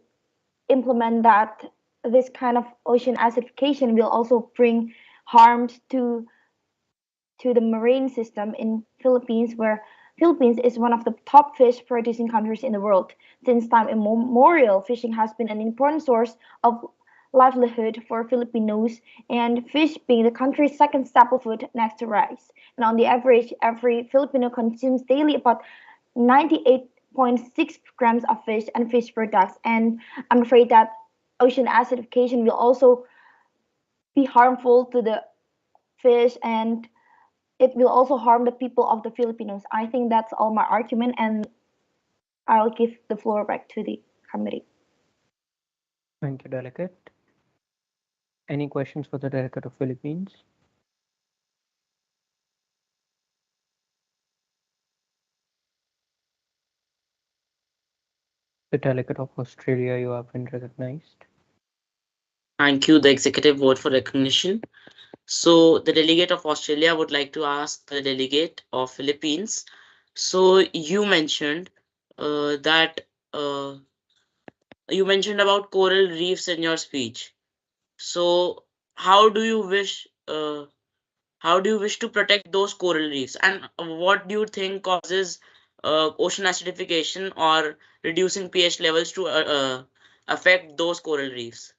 implement that this kind of ocean acidification will also bring harms to the marine system in Philippines, where Philippines is one of the top fish producing countries in the world. Since time immemorial, fishing has been an important source of livelihood for Filipinos, and fish being the country's second staple food next to rice. And on the average, every Filipino consumes daily about 98.6 grams of fish and fish products. And I'm afraid that ocean acidification will also be harmful to the fish, and it will also harm the people of the Filipinos. I think that's all my argument, and I'll give the floor back to the committee. Thank you, Delegate. Any questions for the Delegate of Philippines? The Delegate of Australia, you have been recognized. Thank you, the executive vote for recognition. So the delegate of Australia would like to ask the delegate of Philippines. So that you mentioned about coral reefs in your speech. So how do you wish to protect those coral reefs, and what do you think causes ocean acidification or reducing pH levels to affect those coral reefs?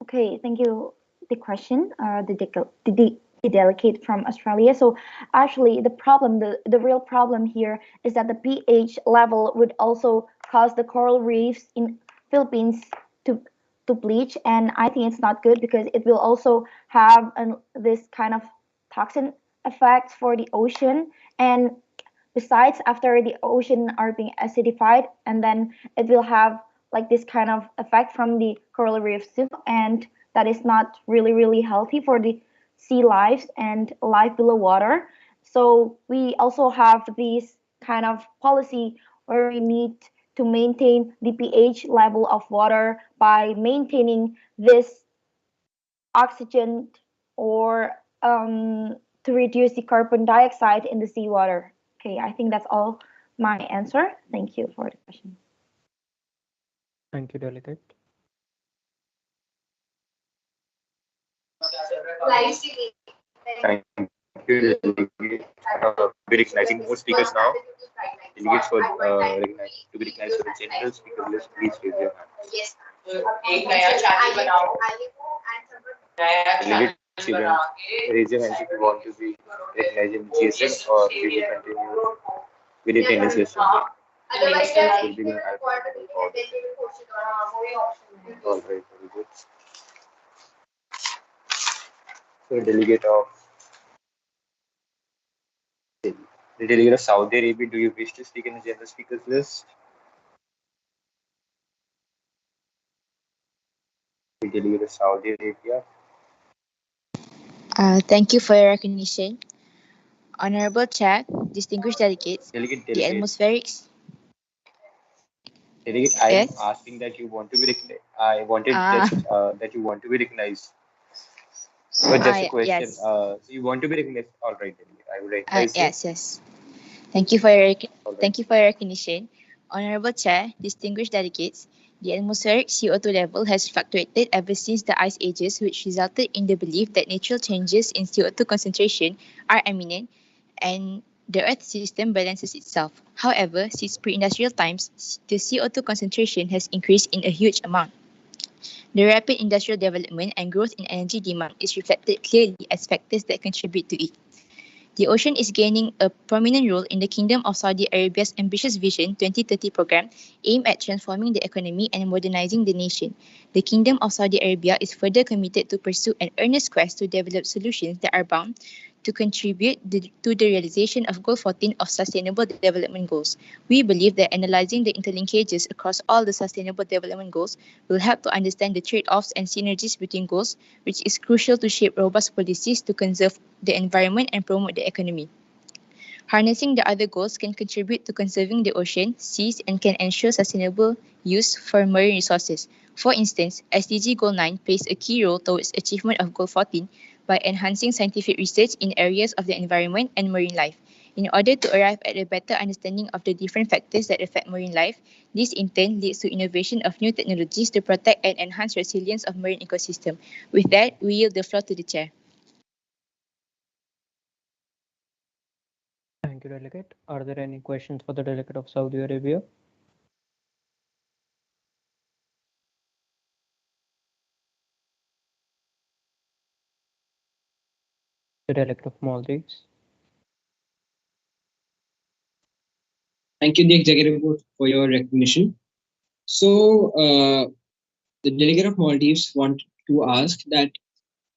Okay, thank you. The question, the delegate from Australia. So actually, the real problem here is that the pH level would also cause the coral reefs in Philippines to to bleach, and I think it's not good because it will also have this kind of toxin effect for the ocean. And besides, after the ocean are being acidified, and then it will have like this kind of effect from the coral reefs too, and that is not really healthy for the sea lives and life below water. So we also have this kind of policy where we need to maintain the pH level of water by maintaining this oxygen, or to reduce the carbon dioxide in the seawater. Okay, I think that's all my answer. Thank you for the question. Thank you, Delegate. Thank you, delegate. We're recognizing more speakers now. Delegates for to be recognized for the general speaker list, please raise your hand. Delegates, you can raise your hands if you want to be recognized in GSM, or we will continue with the attendance session. Will be in alphabetical order. All right, very good. So, delegate of The delegate of Saudi Arabia, do you wish to speak in the general speakers list? The delegate of Saudi Arabia. Thank you for your recognition. Honorable Chair, distinguished delegates, the Delegate. atmospheric... Delegate, I am Yes? asking that you want to be recognized. I wanted Ah. just that you want to be recognized. So just a question. Yes. You want to be recognized? All right, delegate. I will recognize you. Yes. Thank you for your All right. thank you for your recognition. Honorable Chair, distinguished delegates, the atmospheric CO2 level has fluctuated ever since the ice ages, which resulted in the belief that natural changes in CO2 concentration are imminent and the Earth system balances itself. However, since pre-industrial times, the CO2 concentration has increased in a huge amount. The rapid industrial development and growth in energy demand is reflected clearly as factors that contribute to it. The ocean is gaining a prominent role in the Kingdom of Saudi Arabia's ambitious Vision 2030 program aimed at transforming the economy and modernizing the nation. The Kingdom of Saudi Arabia is further committed to pursue an earnest quest to develop solutions that are bound to contribute to the realization of Goal 14 of Sustainable Development Goals. We believe that analyzing the interlinkages across all the Sustainable Development Goals will help to understand the trade-offs and synergies between goals, which is crucial to shape robust policies to conserve the environment and promote the economy. Harnessing the other goals can contribute to conserving the ocean, seas, and can ensure sustainable use for marine resources. For instance, SDG Goal 9 plays a key role towards achievement of Goal 14 by enhancing scientific research in areas of the environment and marine life. In order to arrive at a better understanding of the different factors that affect marine life, this in turn leads to innovation of new technologies to protect and enhance resilience of marine ecosystem. With that, we yield the floor to the chair. Thank you, delegate. Are there any questions for the delegate of Saudi Arabia? The delegate of Maldives. Thank you, the executive board, for your recognition. So, the delegate of Maldives want to ask that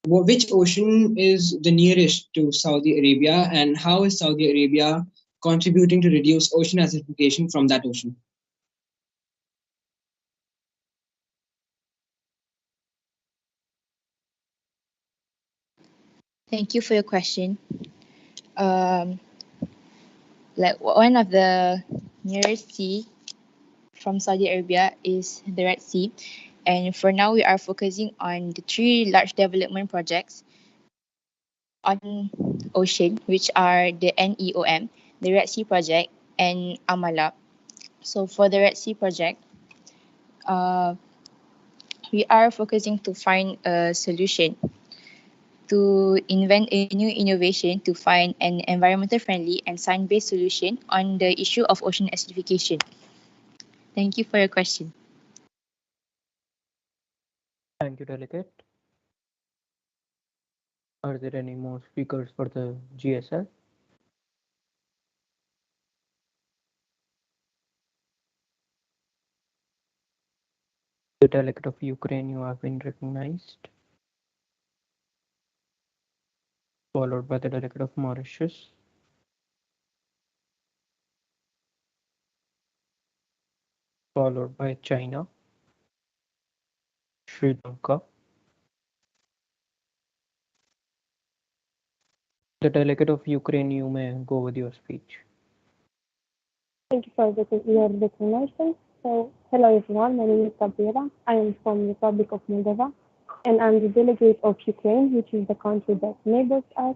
which ocean is the nearest to Saudi Arabia, and how is Saudi Arabia contributing to reduce ocean acidification from that ocean? Thank you for your question. Like one of the nearest sea from Saudi Arabia is the Red Sea, and for now we are focusing on the three large development projects on ocean, which are the NEOM, the Red Sea Project, and Amala. So for the Red Sea Project, we are focusing to find a solution to invent a new innovation to find an environmental friendly and science-based solution on the issue of ocean acidification. Thank you for your question. Thank you, delegate. Are there any more speakers for the GSL? The delegate of Ukraine, you have been recognized. Followed by the delegate of Mauritius. Followed by China. Sri Lanka. The delegate of Ukraine, you may go with your speech. Thank you for your recognition. So, hello everyone, my name is Gabriela. I am from Republic of Moldova, and I'm the delegate of Ukraine, which is the country that neighbors us.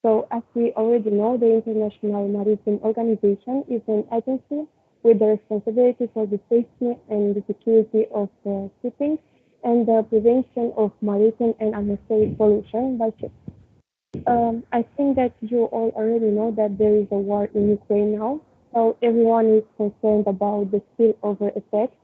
So, as we already know, the International Maritime Organization is an agency with the responsibility for the safety and the security of shipping and the prevention of maritime and atmospheric pollution by ships. I think that you all already know that there is a war in Ukraine now, so everyone is concerned about the spillover effect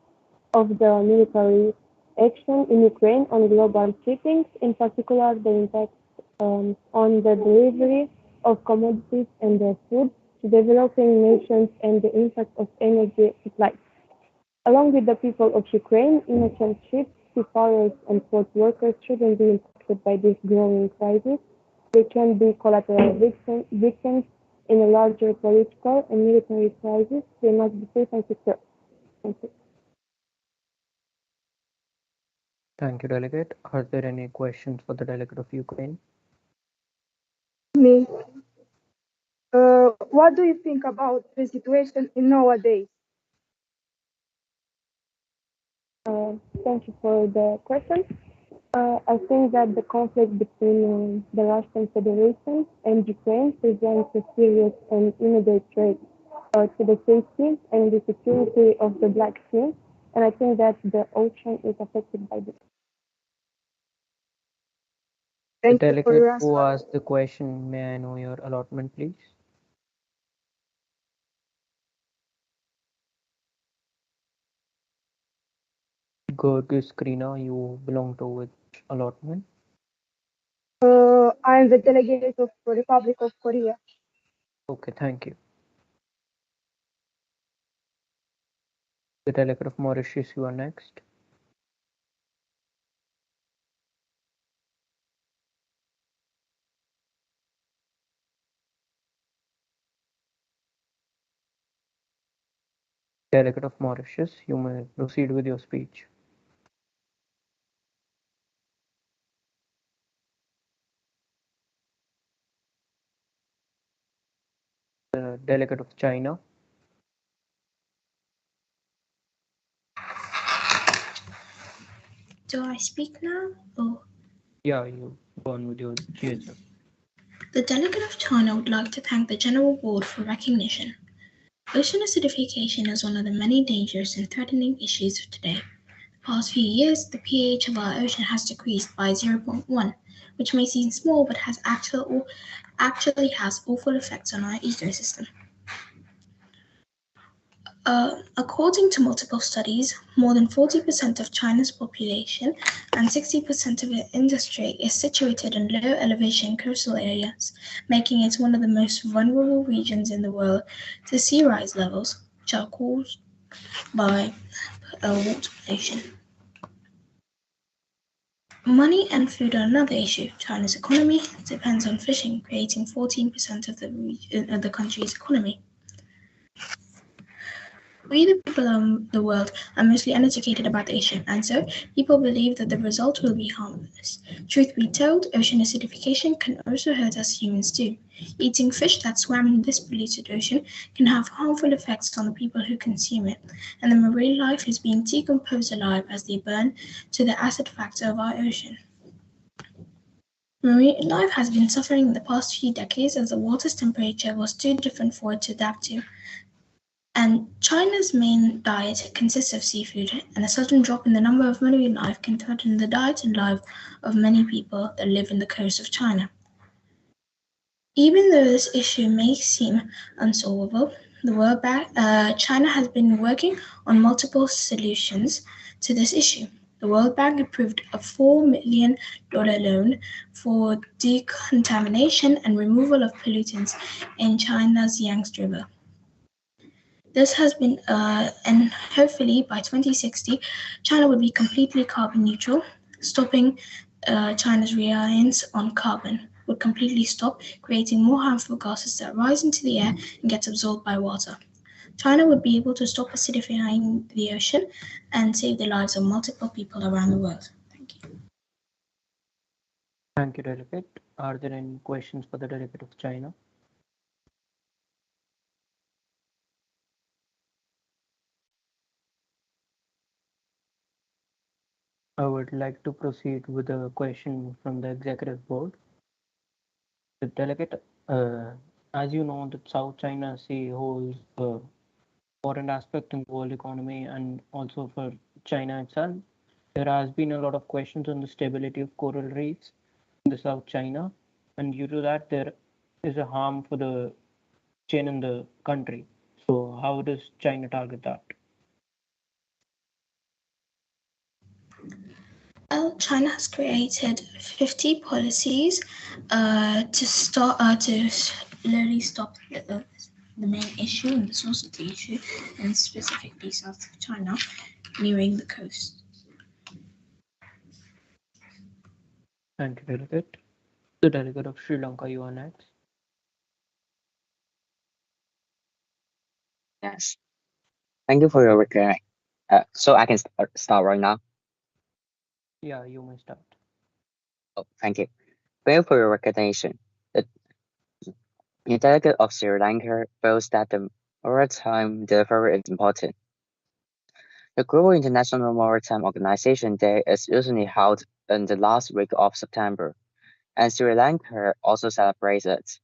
of the military action in Ukraine on global shipping, in particular the impact on the delivery of commodities and their food to developing nations and the impact of energy supply. Along with the people of Ukraine, innocent ships, seafarers, and port workers shouldn't be impacted by this growing crisis. They can be collateral victims In a larger political and military crisis, they must be safe and secure. Thank you. Thank you, Delegate. Are there any questions for the Delegate of Ukraine? Me. What do you think about the situation in nowadays? Thank you for the question. I think that the conflict between the Russian Federation and Ukraine presents a serious and immediate threat to the safety and the security of the Black Sea, and I think that the ocean is affected by this. The Thank you for delegate your who answer. asked the question, may I know your allotment, please? Gorgis Krina, you belong to which allotment? I am the delegate of the Republic of Korea. Okay, thank you. The delegate of Mauritius, you are next. Delegate of Mauritius, you may proceed with your speech. The delegate of China. Do I speak now? Oh. Yeah, you go on with your GHF. The delegate of China would like to thank the General Board for recognition. Ocean acidification is one of the many dangerous and threatening issues of today. The past few years, the pH of our ocean has decreased by 0.1, which may seem small but actually has awful effects on our ecosystem. According to multiple studies, more than 40% of China's population and 60% of its industry is situated in low elevation coastal areas, making it one of the most vulnerable regions in the world to sea rise levels, which are caused by water pollution. Money and food are another issue. China's economy depends on fishing, creating 14% of the country's economy. We, the people of the world, are mostly uneducated about the issue, and so people believe that the result will be harmless. Truth be told, ocean acidification can also hurt us humans too. Eating fish that swam in this polluted ocean can have harmful effects on the people who consume it, and the marine life is being decomposed alive as they burn to the acid factor of our ocean. Marine life has been suffering in the past few decades as the water's temperature was too different for it to adapt to. And China's main diet consists of seafood, and a sudden drop in the number of marine life can threaten the diet and life of many people that live in the coast of China. Even though this issue may seem unsolvable, the World Bank, China has been working on multiple solutions to this issue. The World Bank approved a $4 million loan for decontamination and removal of pollutants in China's Yangtze River. This has been, and hopefully by 2060, China will be completely carbon neutral, stopping China's reliance on carbon would completely stop creating more harmful gases that rise into the air and get absorbed by water. China would be able to stop acidifying the ocean and save the lives of multiple people around the world. Thank you. Thank you, Delegate. Are there any questions for the Delegate of China? I would like to proceed with a question from the Executive Board. The Delegate, as you know, the South China Sea holds an important aspect in the world economy and also for China itself. There has been a lot of questions on the stability of coral reefs in the South China, and due to that, there is a harm for the chain in the country. So, how does China target that? Well, China has created 50 policies to slowly stop the main issue and the source of the issue, and specifically South China, nearing the coast. Thank you, Delegate. The Delegate of Sri Lanka, you are next. Yes. Thank you for your recognition. So I can start right now. Yeah, you may start. Oh, thank you. Thank you for your recognition. The delegate of Sri Lanka feels that the maritime delivery is important. The Global International Maritime Organization Day is usually held in the last week of September, and Sri Lanka also celebrates it.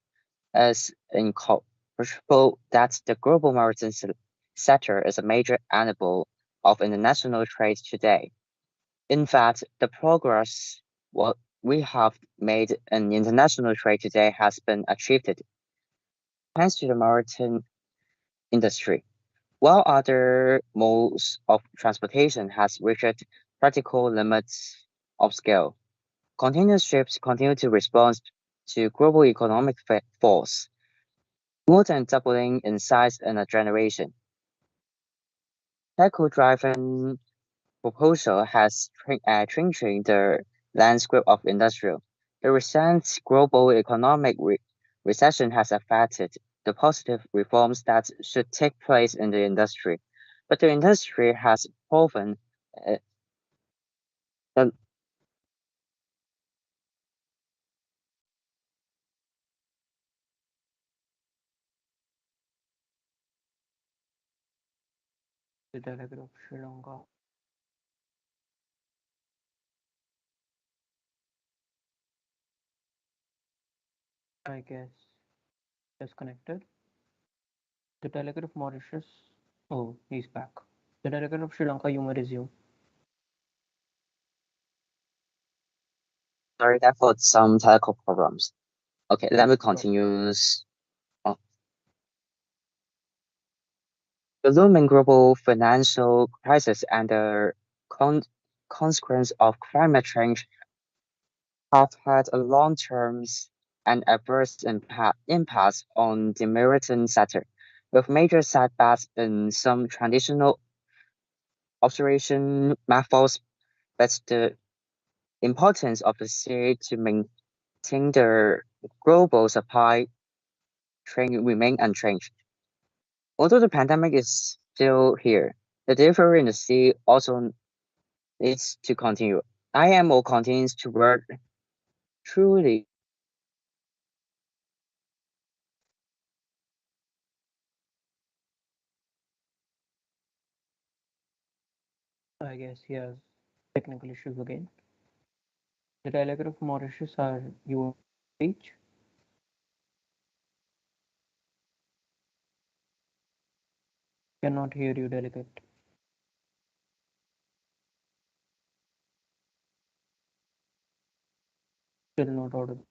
As incorporeable that the global maritime sector is a major enabler of international trade today. In fact, the progress what we have made in international trade today has been achieved thanks to the maritime industry. While other modes of transportation has reached practical limits of scale, container ships continue to respond to global economic force, more than doubling in size in a generation. Eco-driven proposal has changed the landscape of industrial. The recent global economic recession has affected the positive reforms that should take place in the industry, but the industry has proven uh, that The delegate of Sri Lanka. I guess disconnected. The delegate of Mauritius. Oh, he's back. The delegate of Sri Lanka, you may resume. sorry that for some technical problems. Okay, let me continue. Oh, the looming global financial crisis and the consequence of climate change have had a long-term and adverse impact on the maritime sector, with major setbacks in some traditional observation methods, but the importance of the sea to maintain the global supply chain remain unchanged. Although the pandemic is still here, the delivery in the sea also needs to continue. IMO continues to work truly. I guess he has technical issues again. The delegate of Mauritius, are you speech? Cannot hear you, delegate. Still not audible.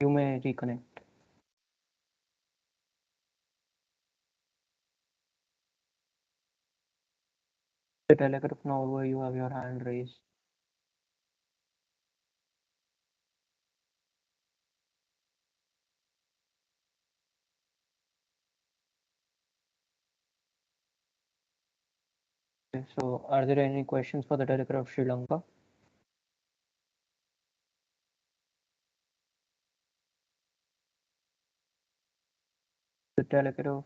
You may reconnect. The delegate of Norway, you have your hand raised. Okay, so, are there any questions for the delegate of Sri Lanka? The delegate of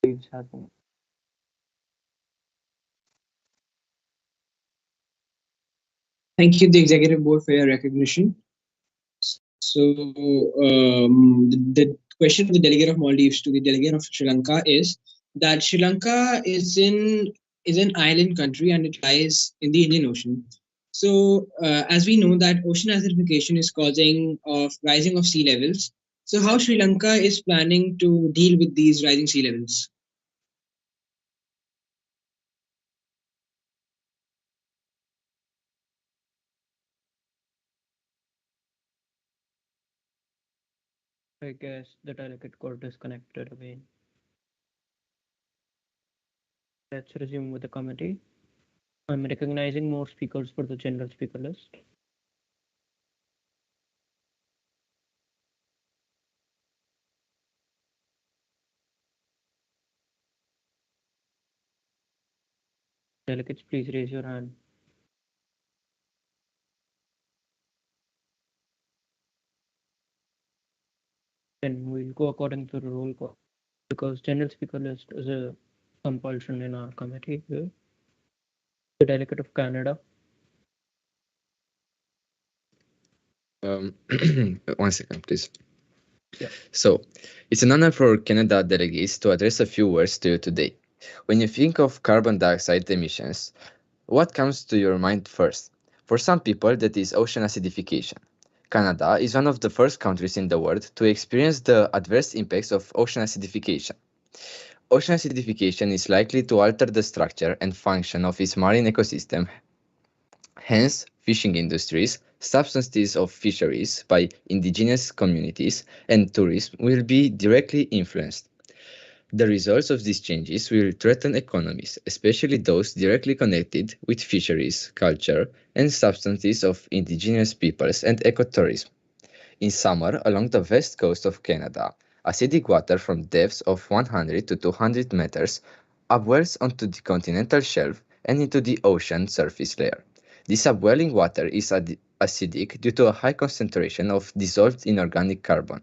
Leaves has been. Thank you, the executive board, for your recognition. So, the question of the delegate of Maldives to the delegate of Sri Lanka is that Sri Lanka is an island country and it lies in the Indian Ocean. So, as we know that ocean acidification is causing of rising of sea levels. So, how Sri Lanka is planning to deal with these rising sea levels? I guess the delegate got disconnected again. Let's resume with the committee. I'm recognizing more speakers for the general speaker list. Delegates, please raise your hand. Then we'll go according to the roll call. because general speaker list is a compulsion in our committee here. The delegate of Canada. One second, please. Yeah. So, it's an honor for Canada delegates to address a few words to you today. When you think of carbon dioxide emissions, what comes to your mind first? For some people, that is ocean acidification. Canada is one of the first countries in the world to experience the adverse impacts of ocean acidification. Ocean acidification is likely to alter the structure and function of its marine ecosystem. Hence, fishing industries, substances of fisheries by indigenous communities, and tourism will be directly influenced. The results of these changes will threaten economies, especially those directly connected with fisheries, culture, and substances of indigenous peoples and ecotourism. In summer, along the west coast of Canada, acidic water from depths of 100 to 200 meters upwells onto the continental shelf and into the ocean surface layer. This upwelling water is acidic due to a high concentration of dissolved inorganic carbon.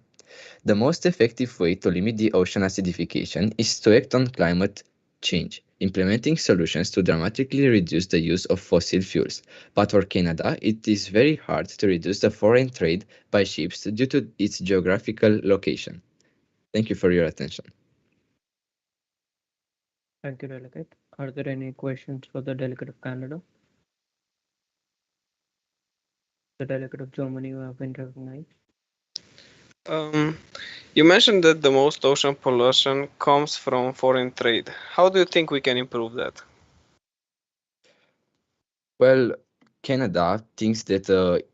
The most effective way to limit the ocean acidification is to act on climate change, implementing solutions to dramatically reduce the use of fossil fuels. But for Canada, it is very hard to reduce the foreign trade by ships due to its geographical location. Thank you for your attention. Thank you, delegate. Are there any questions for the delegate of Canada? The delegate of Germany, you have been recognized. You mentioned that the most ocean pollution comes from foreign trade. How do you think we can improve that? Well, Canada thinks that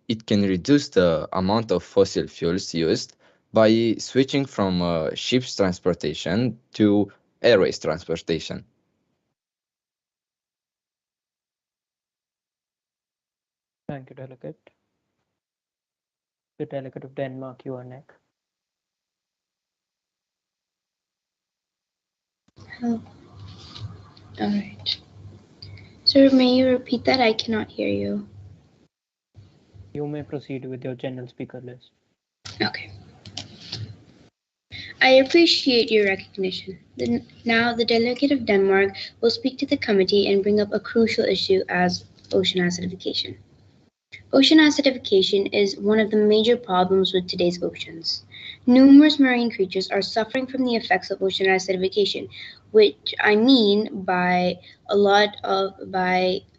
it can reduce the amount of fossil fuels used by switching from ships transportation to airways transportation. Thank you, delegate. The delegate of Denmark, you are next. Oh. All right. Sir, may you repeat that? I cannot hear you. You may proceed with your general speaker list. Okay. I appreciate your recognition. Now, the delegate of Denmark will speak to the committee and bring up a crucial issue as ocean acidification. Ocean acidification is one of the major problems with today's oceans. Numerous marine creatures are suffering from the effects of ocean acidification, which I mean by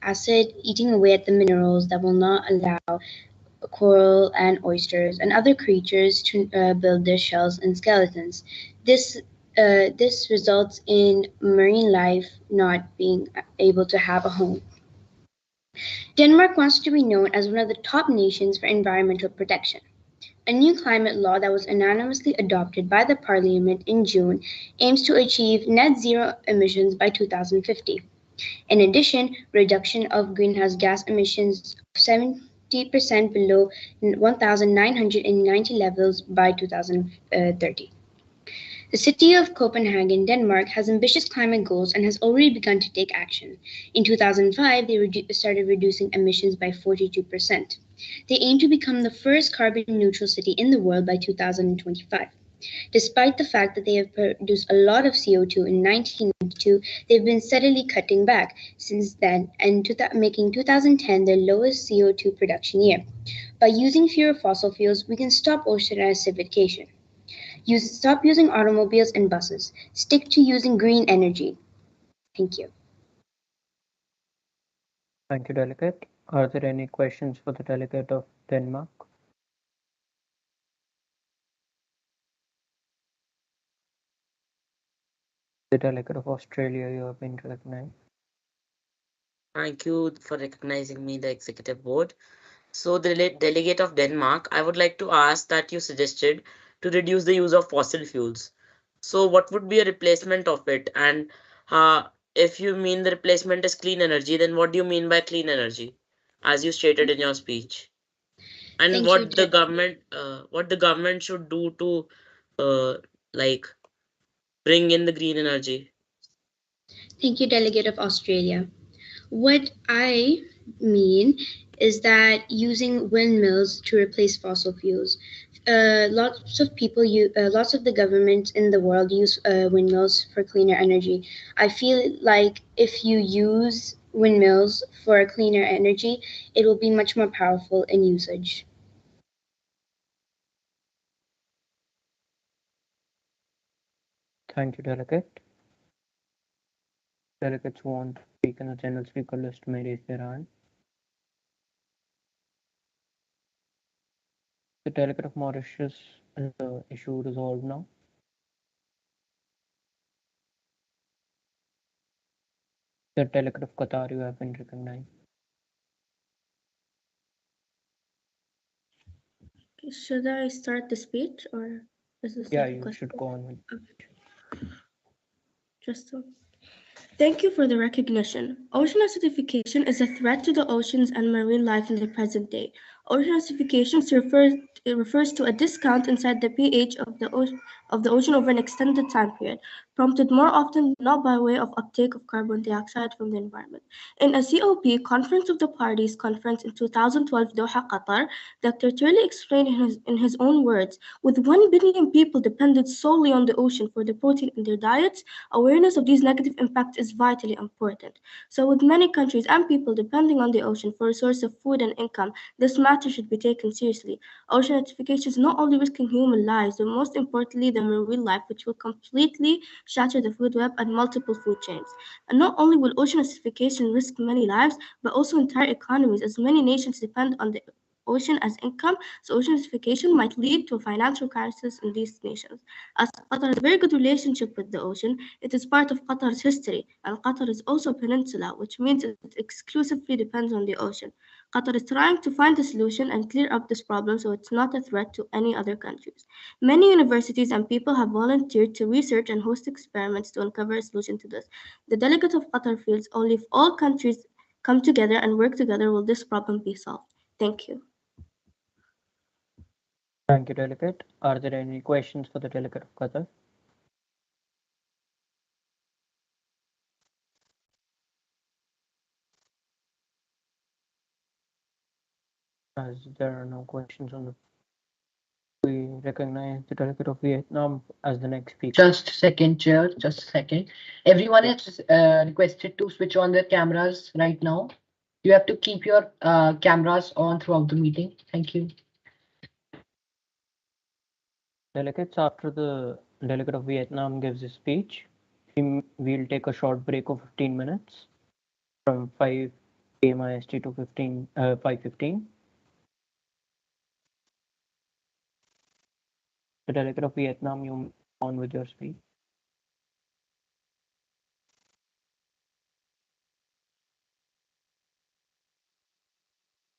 acid eating away at the minerals that will not allow coral and oysters and other creatures to build their shells and skeletons. This results in marine life not being able to have a home. Denmark wants to be known as one of the top nations for environmental protection. A new climate law that was unanimously adopted by the Parliament in June aims to achieve net zero emissions by 2050. In addition, reduction of greenhouse gas emissions of 70% below 1,990 levels by 2030. The city of Copenhagen, Denmark, has ambitious climate goals and has already begun to take action. In 2005, they started reducing emissions by 42%. They aim to become the first carbon-neutral city in the world by 2025. Despite the fact that they have produced a lot of CO2 in 1992, they've been steadily cutting back since then and making 2010 their lowest CO2 production year. By using fewer fossil fuels, we can stop ocean acidification. Stop using automobiles and buses. Stick to using green energy. Thank you. Thank you, delegate. Are there any questions for the delegate of Denmark? The delegate of Australia, you have been recognized. Thank you for recognizing me, the executive board. So, the delegate of Denmark, I would like to ask that you suggested to reduce the use of fossil fuels. So, what would be a replacement of it? And if you mean the replacement is clean energy, then what do you mean by clean energy, as you stated in your speech? And Thank what you, the government should do to like bring in the green energy? Thank you, Delegate of Australia. What I mean is that using windmills to replace fossil fuels. lots of lots of the governments in the world use windmills for cleaner energy. I feel like if you use windmills for cleaner energy, it will be much more powerful in usage. Thank you, Delegate. Delegates who want to speak in the general speaker list may raise their hand. The delegate of Mauritius is the issue resolved now. The delegate of Qatar, you have been recognized. Should I start the speech or is this Yeah, like a you question? should go on with. Just so. Thank you for the recognition. Ocean acidification is a threat to the oceans and marine life in the present day. Ocean acidification refers to a discount inside the pH of the ocean over an extended time period, prompted more often not by way of uptake of carbon dioxide from the environment. In a COP, Conference of the Parties conference in 2012 Doha, Qatar, Dr. Turley explained in his own words, with 1 billion people dependent solely on the ocean for the protein in their diets, awareness of these negative impacts is vitally important. So, with many countries and people depending on the ocean for a source of food and income, this matter should be taken seriously. Ocean acidification is not only risking human lives, but most importantly, the marine life, which will completely shatter the food web and multiple food chains. And not only will ocean acidification risk many lives, but also entire economies, as many nations depend on the ocean as income, so ocean acidification might lead to a financial crisis in these nations. As Qatar has a very good relationship with the ocean, it is part of Qatar's history, and Qatar is also a peninsula, which means it exclusively depends on the ocean. Qatar is trying to find a solution and clear up this problem so it's not a threat to any other countries. Many universities and people have volunteered to research and host experiments to uncover a solution to this. The delegate of Qatar feels only if all countries come together and work together will this problem be solved. Thank you. Thank you, Delegate. Are there any questions for the Delegate of Qatar? As there are no questions on the, we recognize the Delegate of Vietnam as the next speaker. Just a second, Chair. Just a second. Everyone is requested to switch on their cameras right now. You have to keep your cameras on throughout the meeting. Thank you. Delegates, after the Delegate of Vietnam gives his speech, we'll take a short break of 15 minutes from 5 p.m. IST to 5:15. The Delegate of Vietnam, you move on with your speech.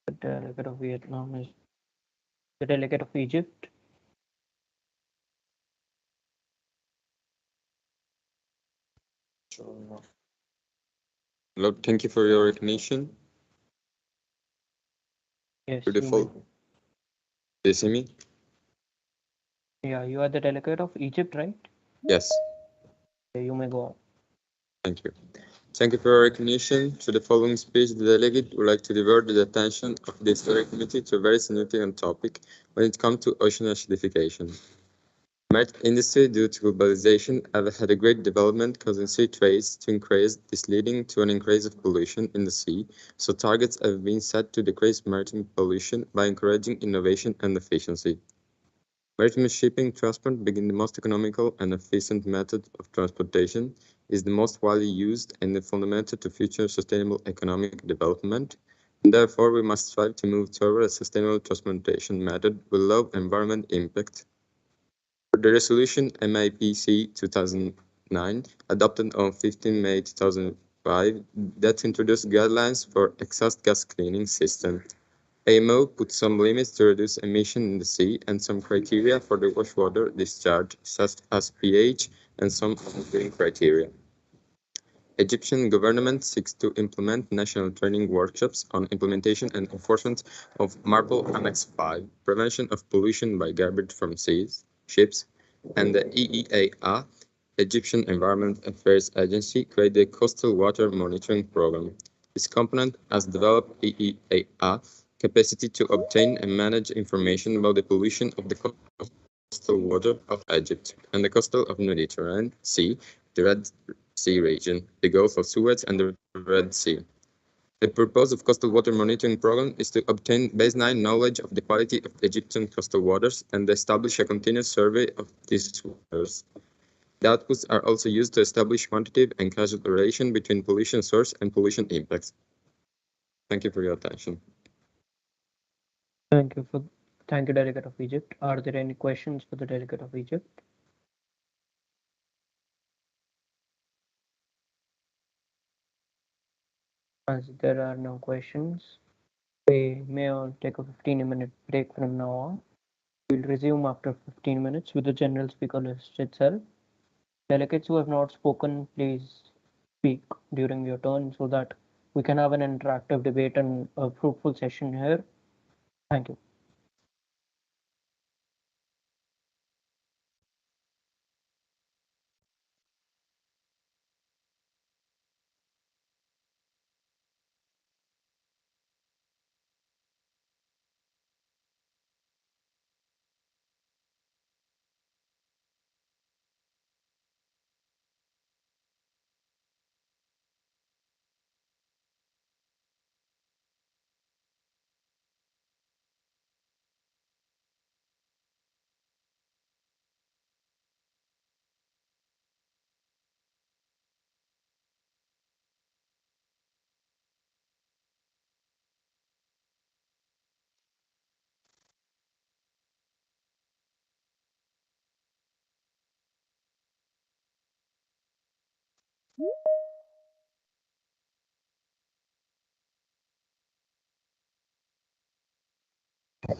The Delegate of Vietnam is the Delegate of Egypt. Hello, thank you for your recognition. Yes. Beautiful. Do you see me? Yeah, you are the Delegate of Egypt, right? Yes. You may go on. Thank you. Thank you for your recognition. To the following speech, the delegate would like to divert the attention of the Historic Committee to a very significant topic when it comes to ocean acidification. Maritime industry, due to globalization, have had a great development causing sea trades to increase, this leading to an increase of pollution in the sea, so targets have been set to decrease maritime pollution by encouraging innovation and efficiency. Maritime shipping transport, being the most economical and efficient method of transportation, is the most widely used and the fundamental to future sustainable economic development. And therefore, we must strive to move toward a sustainable transportation method with low environment impact. The resolution MIPC 2009, adopted on 15 May 2005, that introduced guidelines for exhaust gas cleaning system. IMO put some limits to reduce emission in the sea and some criteria for the wastewater discharge, such as pH and some monitoring criteria. Egyptian government seeks to implement national training workshops on implementation and enforcement of MARPOL Annex 5, prevention of pollution by garbage from ships, and the EEAA, Egyptian Environment Affairs Agency, created the Coastal Water Monitoring Program. This component has developed EEAA capacity to obtain and manage information about the pollution of the coastal water of Egypt and the coastal of Mediterranean Sea, the Red Sea region, the Gulf of Suez, and the Red Sea. The purpose of coastal water monitoring program is to obtain baseline knowledge of the quality of Egyptian coastal waters and establish a continuous survey of these waters. The outputs are also used to establish quantitative and causal relation between pollution source and pollution impacts. Thank you for your attention. Thank you for thank you, Delegate of Egypt. Are there any questions for the Delegate of Egypt? As there are no questions, we may all take a 15-minute break from now on. We'll resume after 15 minutes with the general speaker list itself. Delegates who have not spoken, please speak during your turn so that we can have an interactive debate and a fruitful session here. Thank you.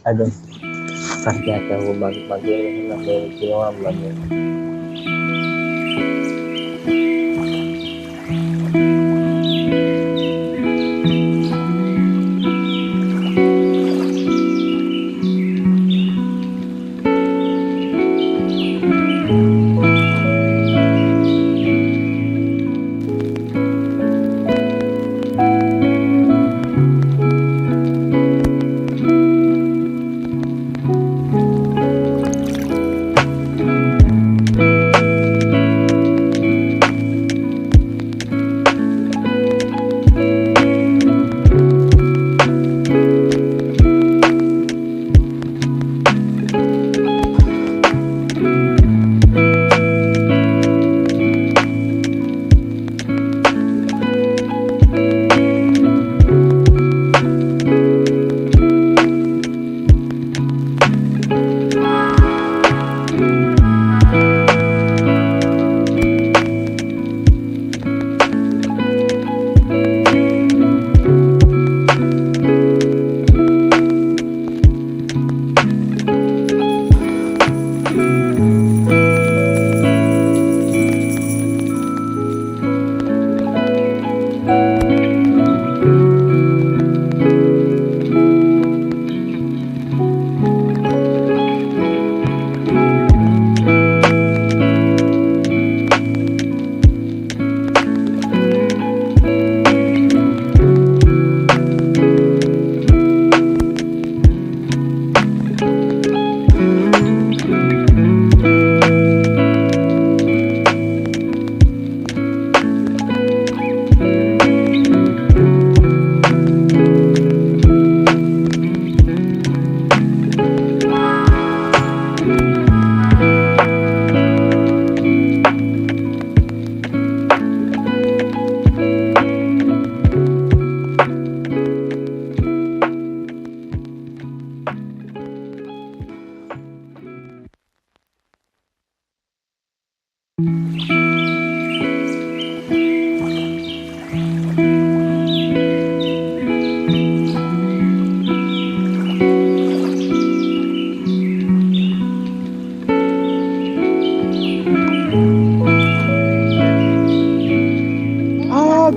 Aduh, kasih aku bagi ini lagi.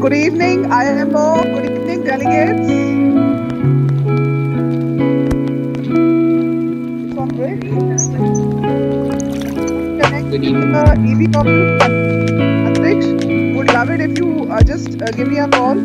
Good evening, IMO. Good evening, delegates. It's on break. Good evening. EBW Antriksh, would love it if you just give me a call.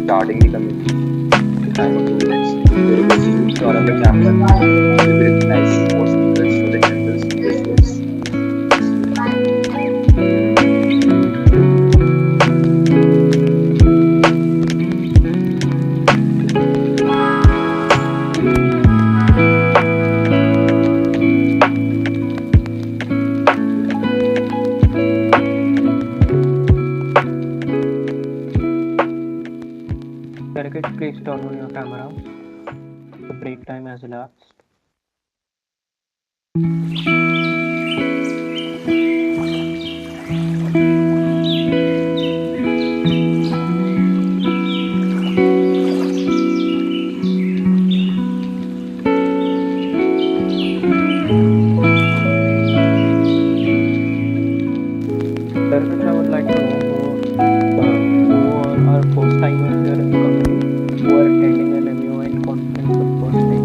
starting the committee. The timer begins. We request you to turn on the camera. You'll be recognizing more speakers for the general visuals. Delegates, please turn on your camera. The break time has elapsed. Delegates, I would like to know who all are first timers here in the committee, who are attending an MUN conference for the first time.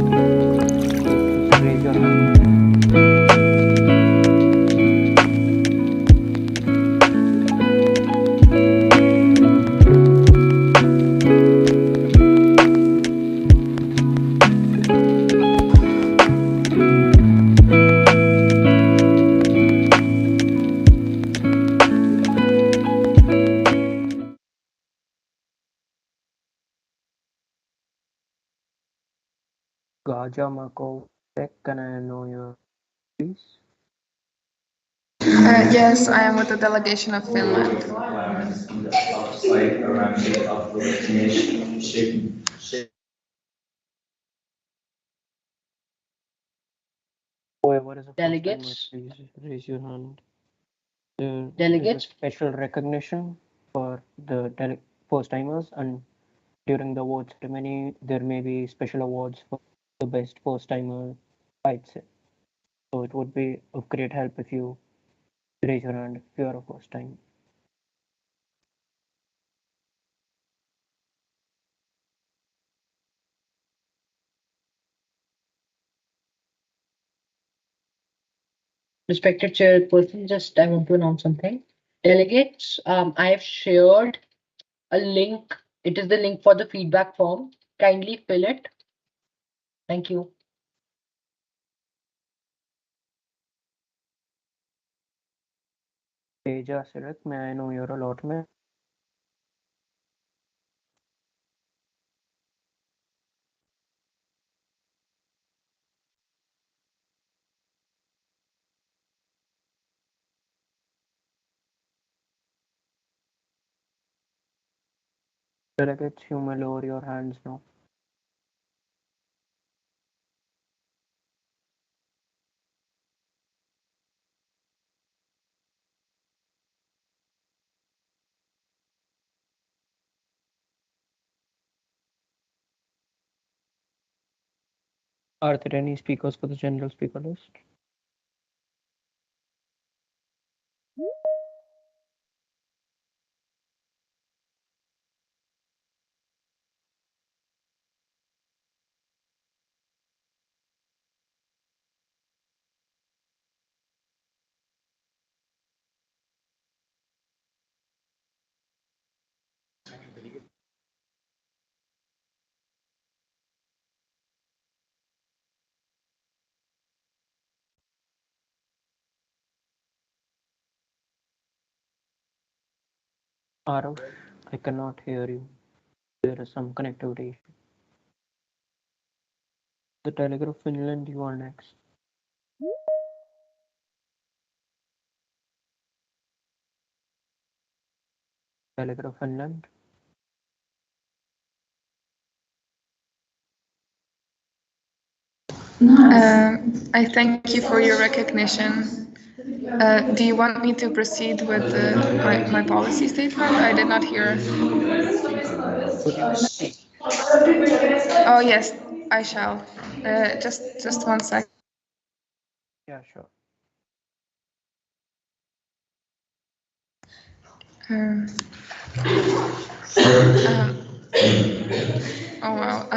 Please just raise your hand. Gaja Markov, can I know your please? Yes, I am with the delegation of Finland. Whoever is a first timer, Delegates, please raise your hand. There is a delegates, special recognition for the first timers, and during the award ceremony, there may be special awards for the best first timer, I'd say. So it would be of great help if you raise your hand if you are a first time. respected chairperson, just I want to announce something. Delegates, I have shared a link. It is the link for the feedback form. Kindly fill it. Thank you. Teja Sirak, may I know your allotment? Delegates, you may lower your hands now. Are there any speakers for the general speaker list? Arav, I cannot hear you. There is some connectivity issue. The Telegraph Finland, you are next. Telegraph Finland. I thank you for your recognition. Do you want me to proceed with my policy statement? I did not hear. Could you speak? Oh yes, I shall. Just 1 sec. Yeah, sure. Um, oh wow.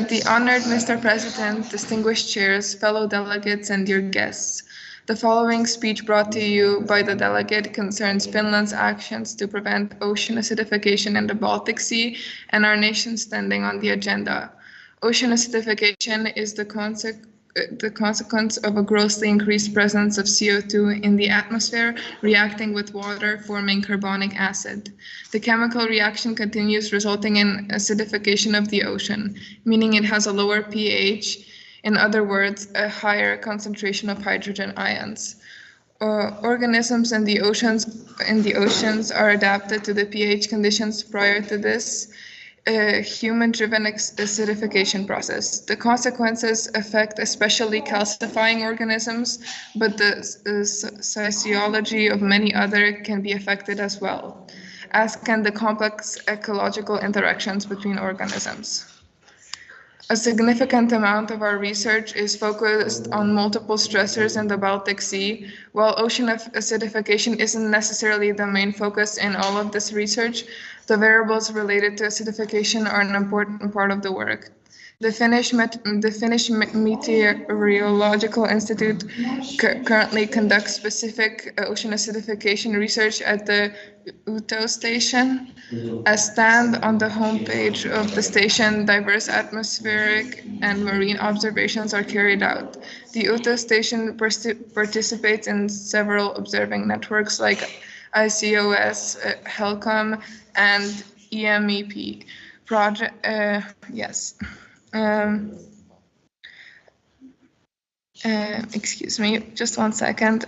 The honored Mr. President, distinguished chairs, fellow delegates, and dear guests. The following speech brought to you by the delegate concerns Finland's actions to prevent ocean acidification in the Baltic Sea and our nation's standing on the agenda. Ocean acidification is the consequence of a grossly increased presence of CO2 in the atmosphere reacting with water, forming carbonic acid. The chemical reaction continues, resulting in acidification of the ocean, meaning it has a lower pH. In other words, a higher concentration of hydrogen ions. Organisms in the oceans are adapted to the pH conditions prior to this human-driven acidification process. The consequences affect especially calcifying organisms, but the physiology of many other can be affected as well, as can the complex ecological interactions between organisms. A significant amount of our research is focused on multiple stressors in the Baltic Sea. While ocean acidification isn't necessarily the main focus in all of this research, the variables related to acidification are an important part of the work. The Finnish Meteorological Institute currently conducts specific ocean acidification research at the IMO station. As stand on the homepage of the station, diverse atmospheric and marine observations are carried out. The IMO station participates in several observing networks like ICOS, HELCOM, and EMEP project. Yes. Excuse me, just 1 second.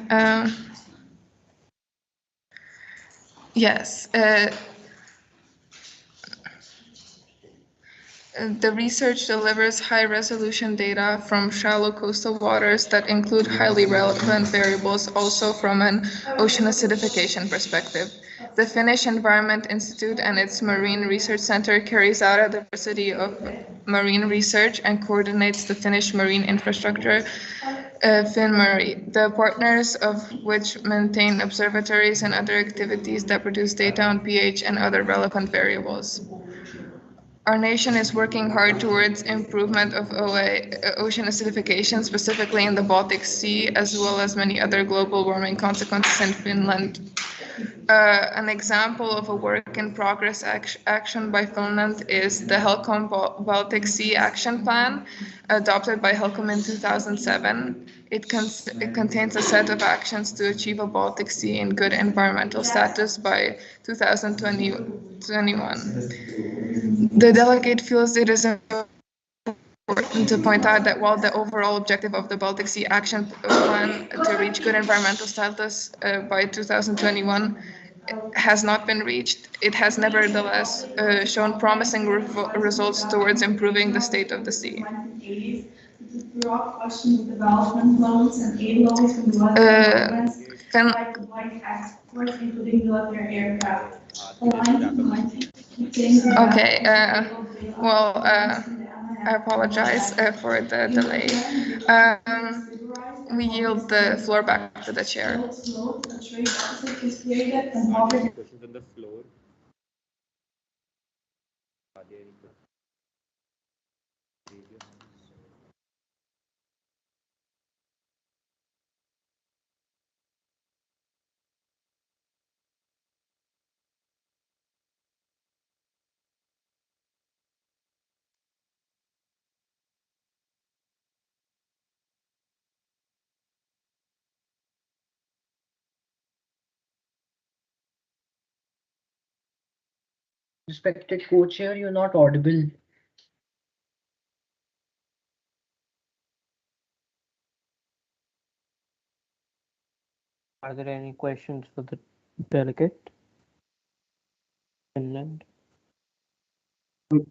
Yes. The research delivers high-resolution data from shallow coastal waters that include highly relevant variables also from an ocean acidification perspective. The Finnish Environment Institute and its Marine Research Center carries out a diversity of marine research and coordinates the Finnish marine infrastructure, FinMari, the partners of which maintain observatories and other activities that produce data on pH and other relevant variables. Our nation is working hard towards improvement of ocean acidification, specifically in the Baltic Sea, as well as many other global warming consequences in Finland. An example of a work in progress action by Finland is the HELCOM Baltic Sea Action Plan, adopted by HELCOM in 2007. It contains a set of actions to achieve a Baltic Sea in good environmental status by 2021. The delegate feels it is important to point out that while the overall objective of the Baltic Sea Action Plan to reach good environmental status by 2021 has not been reached, it has nevertheless shown promising results towards improving the state of the sea. Okay, I apologize for the delay. We yield the floor back to the chair. Questions on the floor? Are there any questions? Respected co-chair, you're not audible. Are there any questions for the delegate? Finland.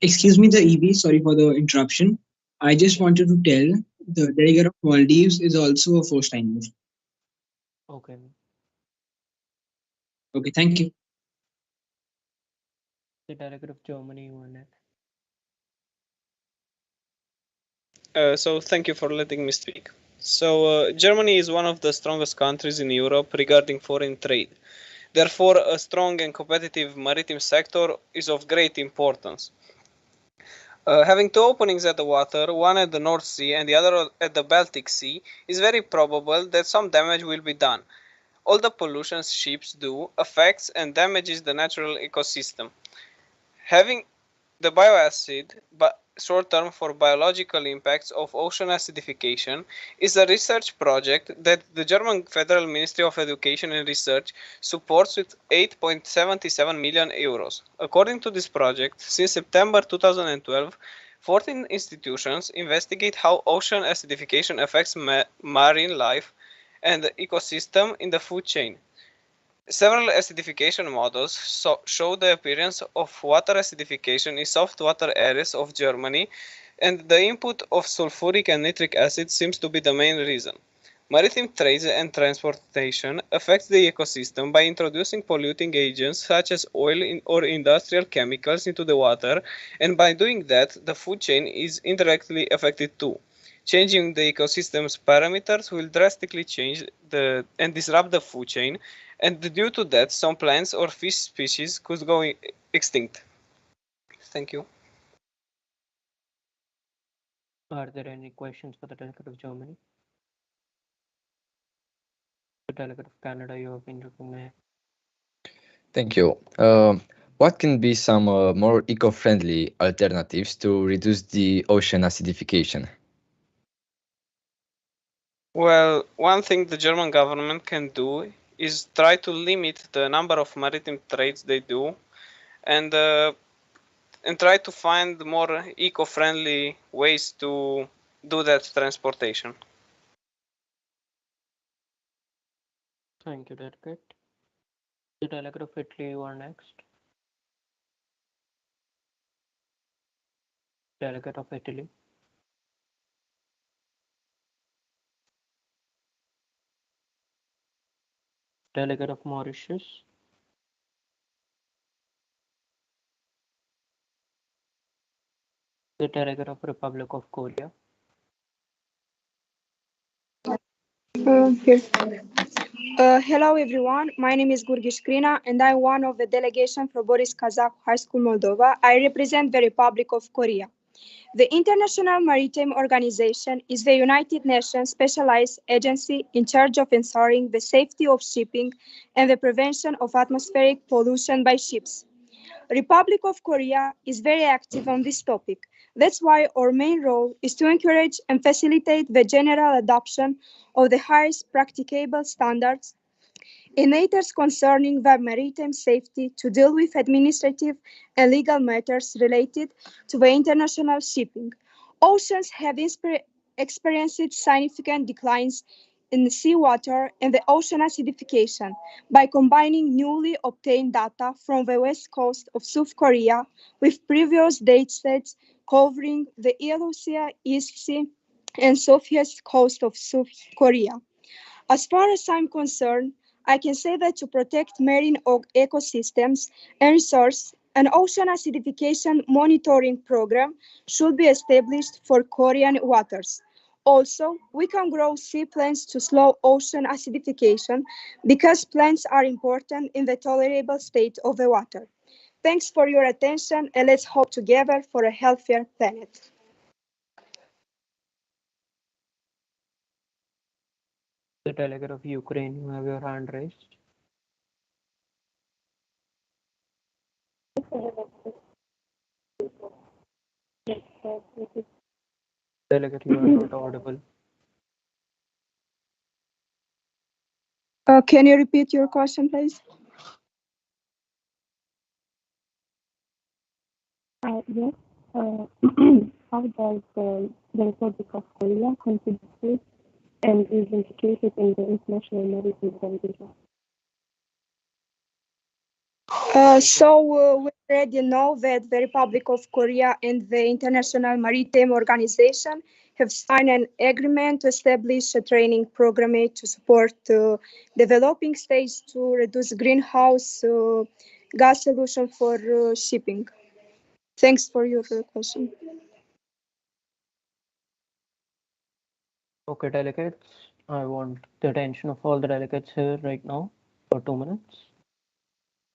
Excuse me, the EB, sorry for the interruption. I just wanted to tell the delegate of Maldives is also a first-timer. Okay. Okay, thank you. The delegate of Germany won it. So thank you for letting me speak. So Germany is one of the strongest countries in Europe regarding foreign trade. Therefore, a strong and competitive maritime sector is of great importance. Having two openings at the water, one at the North Sea and the other at the Baltic Sea, is very probable that some damage will be done. All the pollution ships do affects and damages the natural ecosystem. Having the bioacid, but short term for biological impacts of ocean acidification, is a research project that the German Federal Ministry of Education and Research supports with 8.77 million euros. According to this project, since September 2012, 14 institutions investigate how ocean acidification affects marine life and the ecosystem in the food chain. Several acidification models show the appearance of water acidification in soft water areas of Germany, and the input of sulfuric and nitric acid seems to be the main reason. Maritime trade and transportation affects the ecosystem by introducing polluting agents such as oil or industrial chemicals into the water, and by doing that, the food chain is indirectly affected too. Changing the ecosystem's parameters will drastically change and disrupt the food chain, and due to that, some plants or fish species could go extinct. Thank you. Are there any questions for the delegate of Germany? The delegate of Canada, you have been recognized. Thank you. What can be some more eco-friendly alternatives to reduce the ocean acidification? Well, one thing the German government can do is try to limit the number of maritime trades they do, and try to find more eco-friendly ways to do that transportation. Thank you, delegate. The delegate of Italy, you are next. Delegate of Italy. Delegate of Mauritius. The delegate of Republic of Korea. Here. Hello everyone, my name is Gurgish Krina and I'm one of the delegation for Boris Kazakh High School Moldova. I represent the Republic of Korea. The International Maritime Organization is the United Nations specialized agency in charge of ensuring the safety of shipping and the prevention of atmospheric pollution by ships. Republic of Korea is very active on this topic. That's why our main role is to encourage and facilitate the general adoption of the highest practicable standards in matters concerning the maritime safety to deal with administrative and legal matters related to the international shipping. Oceans have experienced significant declines in seawater and the ocean acidification. By combining newly obtained data from the west coast of South Korea with previous datasets covering the Yellow Sea, East Sea, and southeast coast of South Korea. As far as I'm concerned, I can say that to protect marine ecosystems and resources, an ocean acidification monitoring program should be established for Korean waters. Also, we can grow sea plants to slow ocean acidification because plants are important in the tolerable state of the water. Thanks for your attention and let's hope together for a healthier planet. The delegate of Ukraine, you have your hand raised. Delegate, you are not audible. Can you repeat your question, please? Yes. How does the Republic of Korea consider this and is implicated in the international maritime organization? We already know that the Republic of Korea and the International Maritime Organization have signed an agreement to establish a training program to support developing states to reduce greenhouse gas pollution for shipping. Thanks for your question. Okay, delegates, I want the attention of all the delegates here right now for 2 minutes.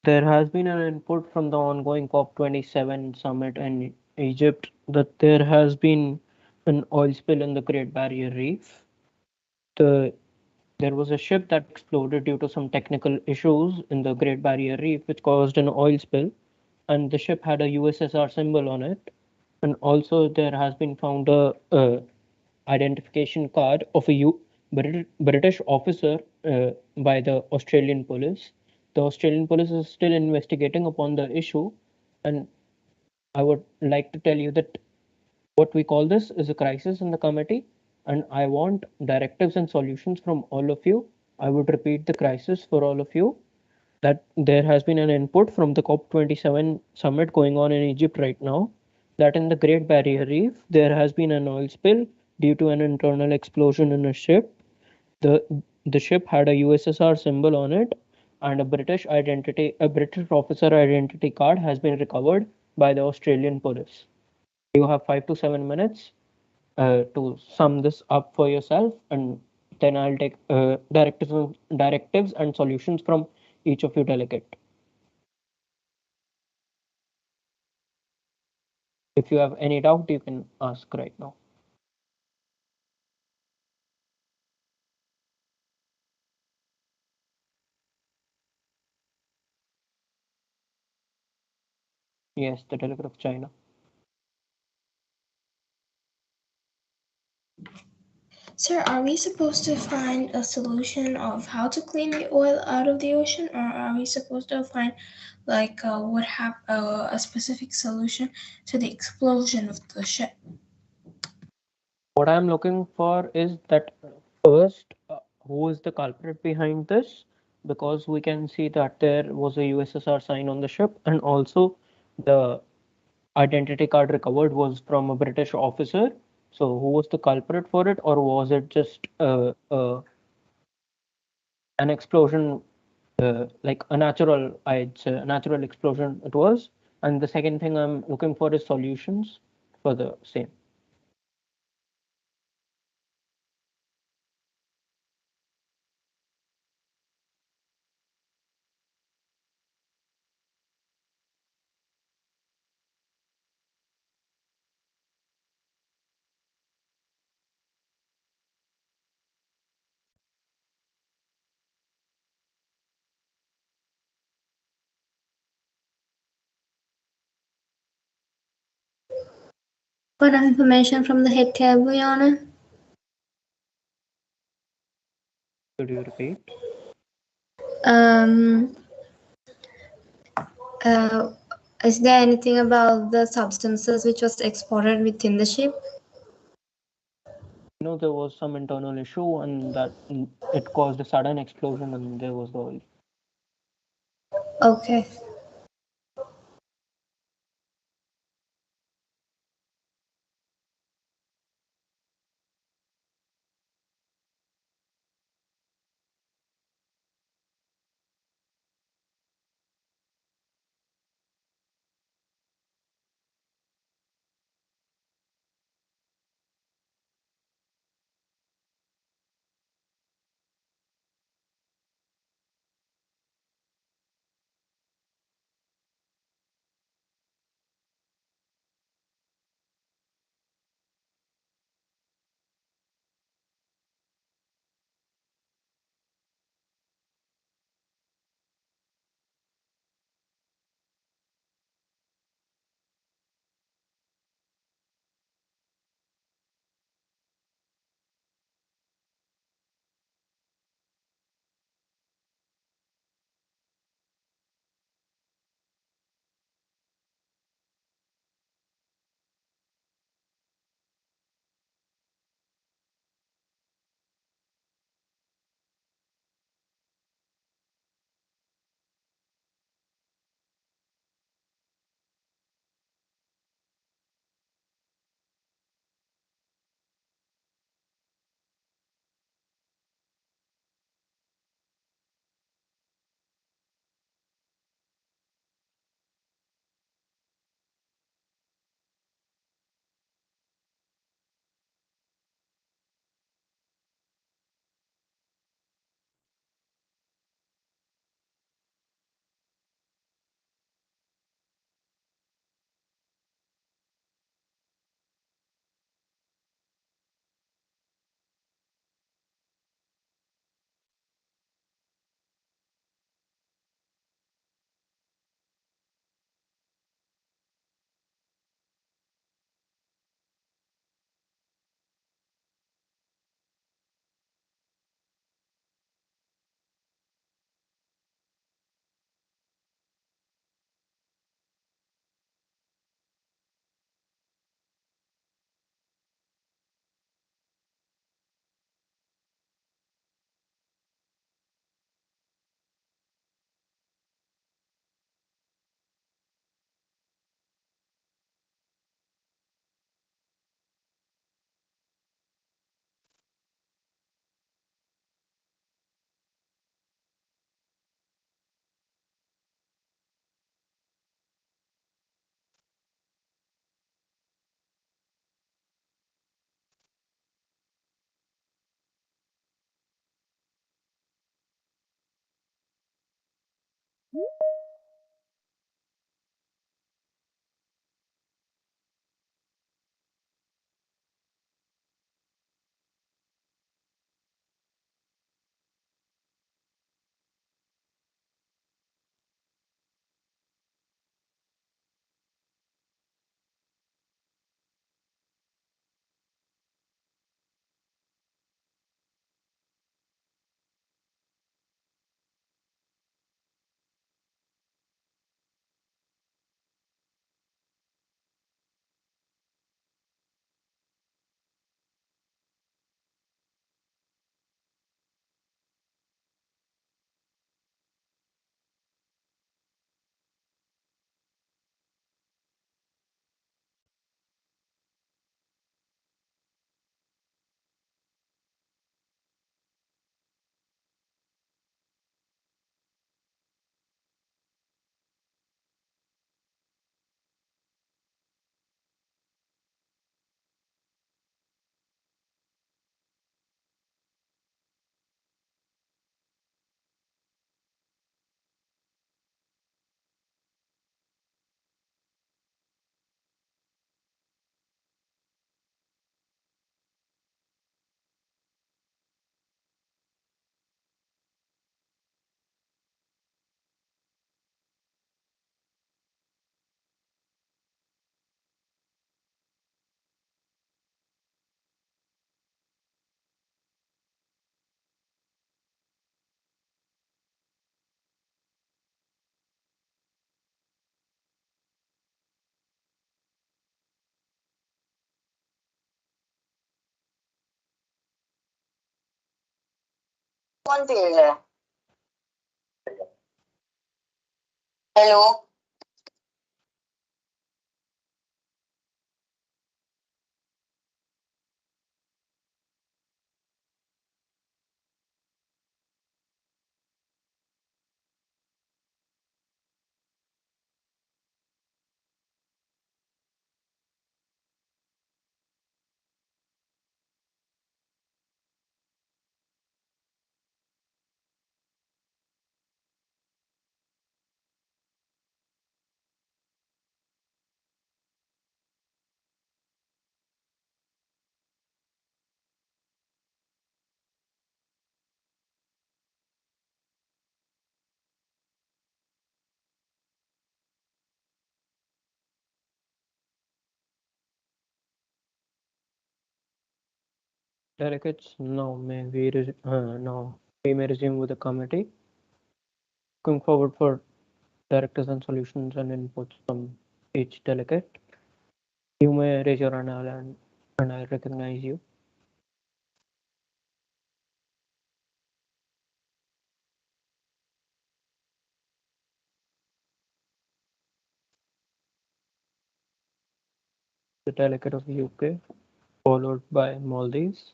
There has been an input from the ongoing COP27 summit in Egypt that there has been an oil spill in the Great Barrier Reef. The There was a ship that exploded due to some technical issues in the Great Barrier Reef, which caused an oil spill, and the ship had a USSR symbol on it. And also, there has been found a identification card of a British officer by the Australian police. The Australian police is still investigating upon the issue, and I would like to tell you that what we call this is a crisis in the committee, and I want directives and solutions from all of you. I would repeat the crisis for all of you that there has been an input from the COP27 summit going on in Egypt right now that in the Great Barrier Reef there has been an oil spill due to an internal explosion in a ship. The the ship had a USSR symbol on it, and a British officer identity card has been recovered by the Australian police. You have 5 to 7 minutes to sum this up for yourself, and then I'll take directives and solutions from each of you delegate. If you have any doubt, you can ask right now. Yes, the delegate of China. Sir, are we supposed to find a solution of how to clean the oil out of the ocean, or are we supposed to find a specific solution to the explosion of the ship? What I'm looking for is that first, who is the culprit behind this? Because we can see that there was a USSR sign on the ship, and also the identity card recovered was from a British officer. So, who was the culprit for it, or was it just an explosion, like a natural, I'd say, a natural explosion it was? And the second thing I'm looking for is solutions for the same. Point of information from the head table, Your Honor. Could you repeat? Um, is there anything about the substances which was exported within the ship? There was some internal issue, and that it caused a sudden explosion, and there was the oil. Okay. Hello. Delegates, now we may resume with the committee. Going forward for directives and solutions and inputs from each delegate. You may raise your hand and I'll recognize you. The delegate of UK, followed by Maldives.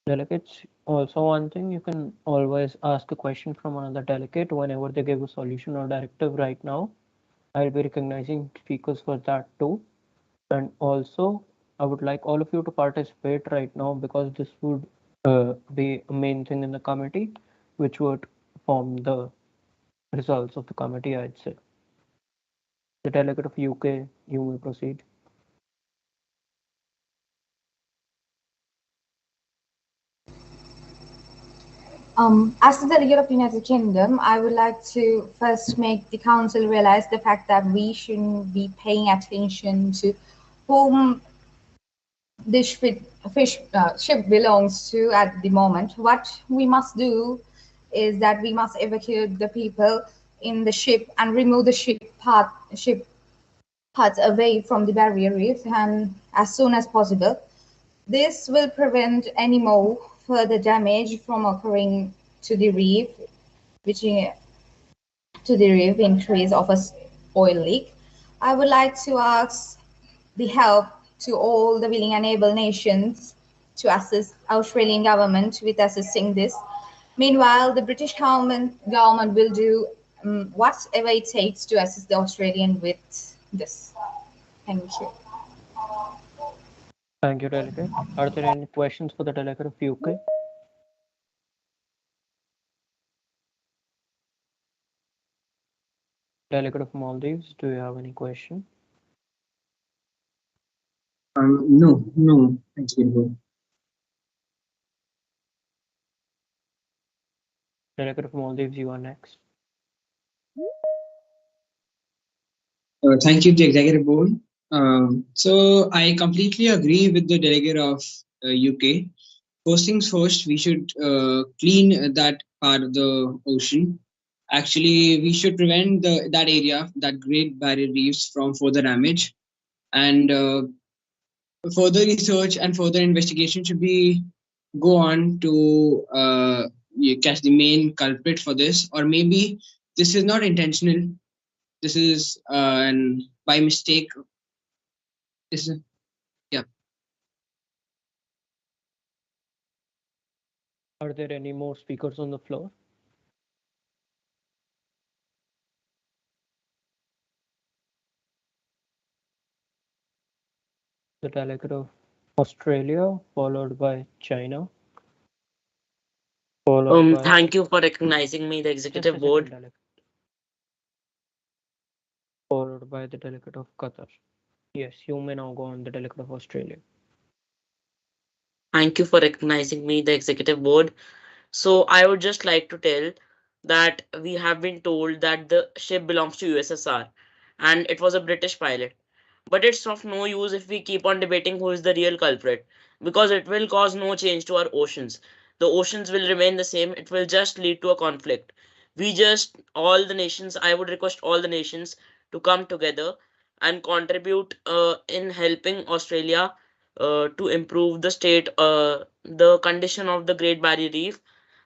Delegates, also one thing, you can always ask a question from another delegate whenever they give a solution or directive right now. I'll be recognizing speakers for that too. And also, I would like all of you to participate right now because this would be a main thing in the committee, which would form the results of the committee, I'd say. The delegate of UK, you may proceed. As the delegate of United Kingdom, I would like to first make the Council realize the fact that we shouldn't be paying attention to whom this ship belongs to at the moment. What we must do is that we must evacuate the people in the ship and remove the ship parts away from the barrier reef and as soon as possible. This will prevent any more further damage from occurring to the reef, which to the reef in case of a oil leak. I would like to ask the help to all the willing and able nations to assist Australian government with assisting this. Meanwhile, the British government will do whatever it takes to assist the Australian with this. Thank you. Thank you, delegate. Are there any questions for the delegate of UK? Delegate of Maldives, do you have any question? No, thank you. Delegate of Maldives, you are next. Thank you, the executive board. So I completely agree with the delegate of UK. First things first, we should clean that part of the ocean. Actually, we should prevent that area, that Great Barrier Reefs, from further damage. And further research and further investigation should be go on to catch the main culprit for this, or maybe this is not intentional. This is and by mistake. This is yeah. Are there any more speakers on the floor? The delegate of Australia, followed by China, followed by Thank you for recognizing me, the just a executive second, board. delegate, followed by the delegate of Qatar. Yes, you may now go on, the delegate of Australia. Thank you for recognizing me, the executive board. So I would just like to tell that we have been told that the ship belongs to USSR and it was a British pilot. But it's of no use if we keep on debating who is the real culprit because it will cause no change to our oceans. The oceans will remain the same, it will just lead to a conflict. All the nations, I would request all the nations to come together and contribute in helping Australia to improve the condition of the Great Barrier Reef,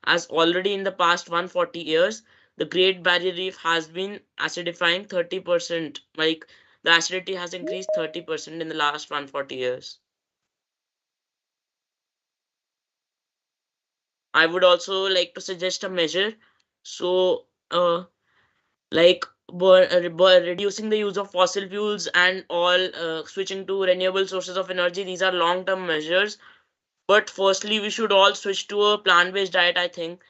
as already in the past 140 years, the Great Barrier Reef has been acidifying 30%. Like the acidity has increased 30% in the last 140 years. I would also like to suggest a measure. So, like reducing the use of fossil fuels and all switching to renewable sources of energy. These are long term measures. But firstly, we should all switch to a plant based diet, I think,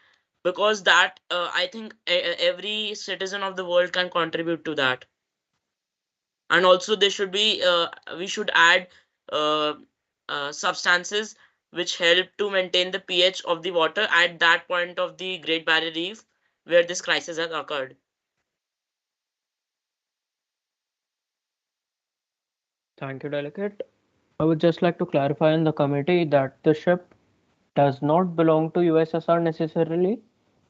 because that I think every citizen of the world can contribute to that. And also there should be we should add uh, substances which help to maintain the pH of the water at that point of the Great Barrier Reef where this crisis has occurred. Thank you, delegate. I would just like to clarify in the committee that the ship does not belong to USSR necessarily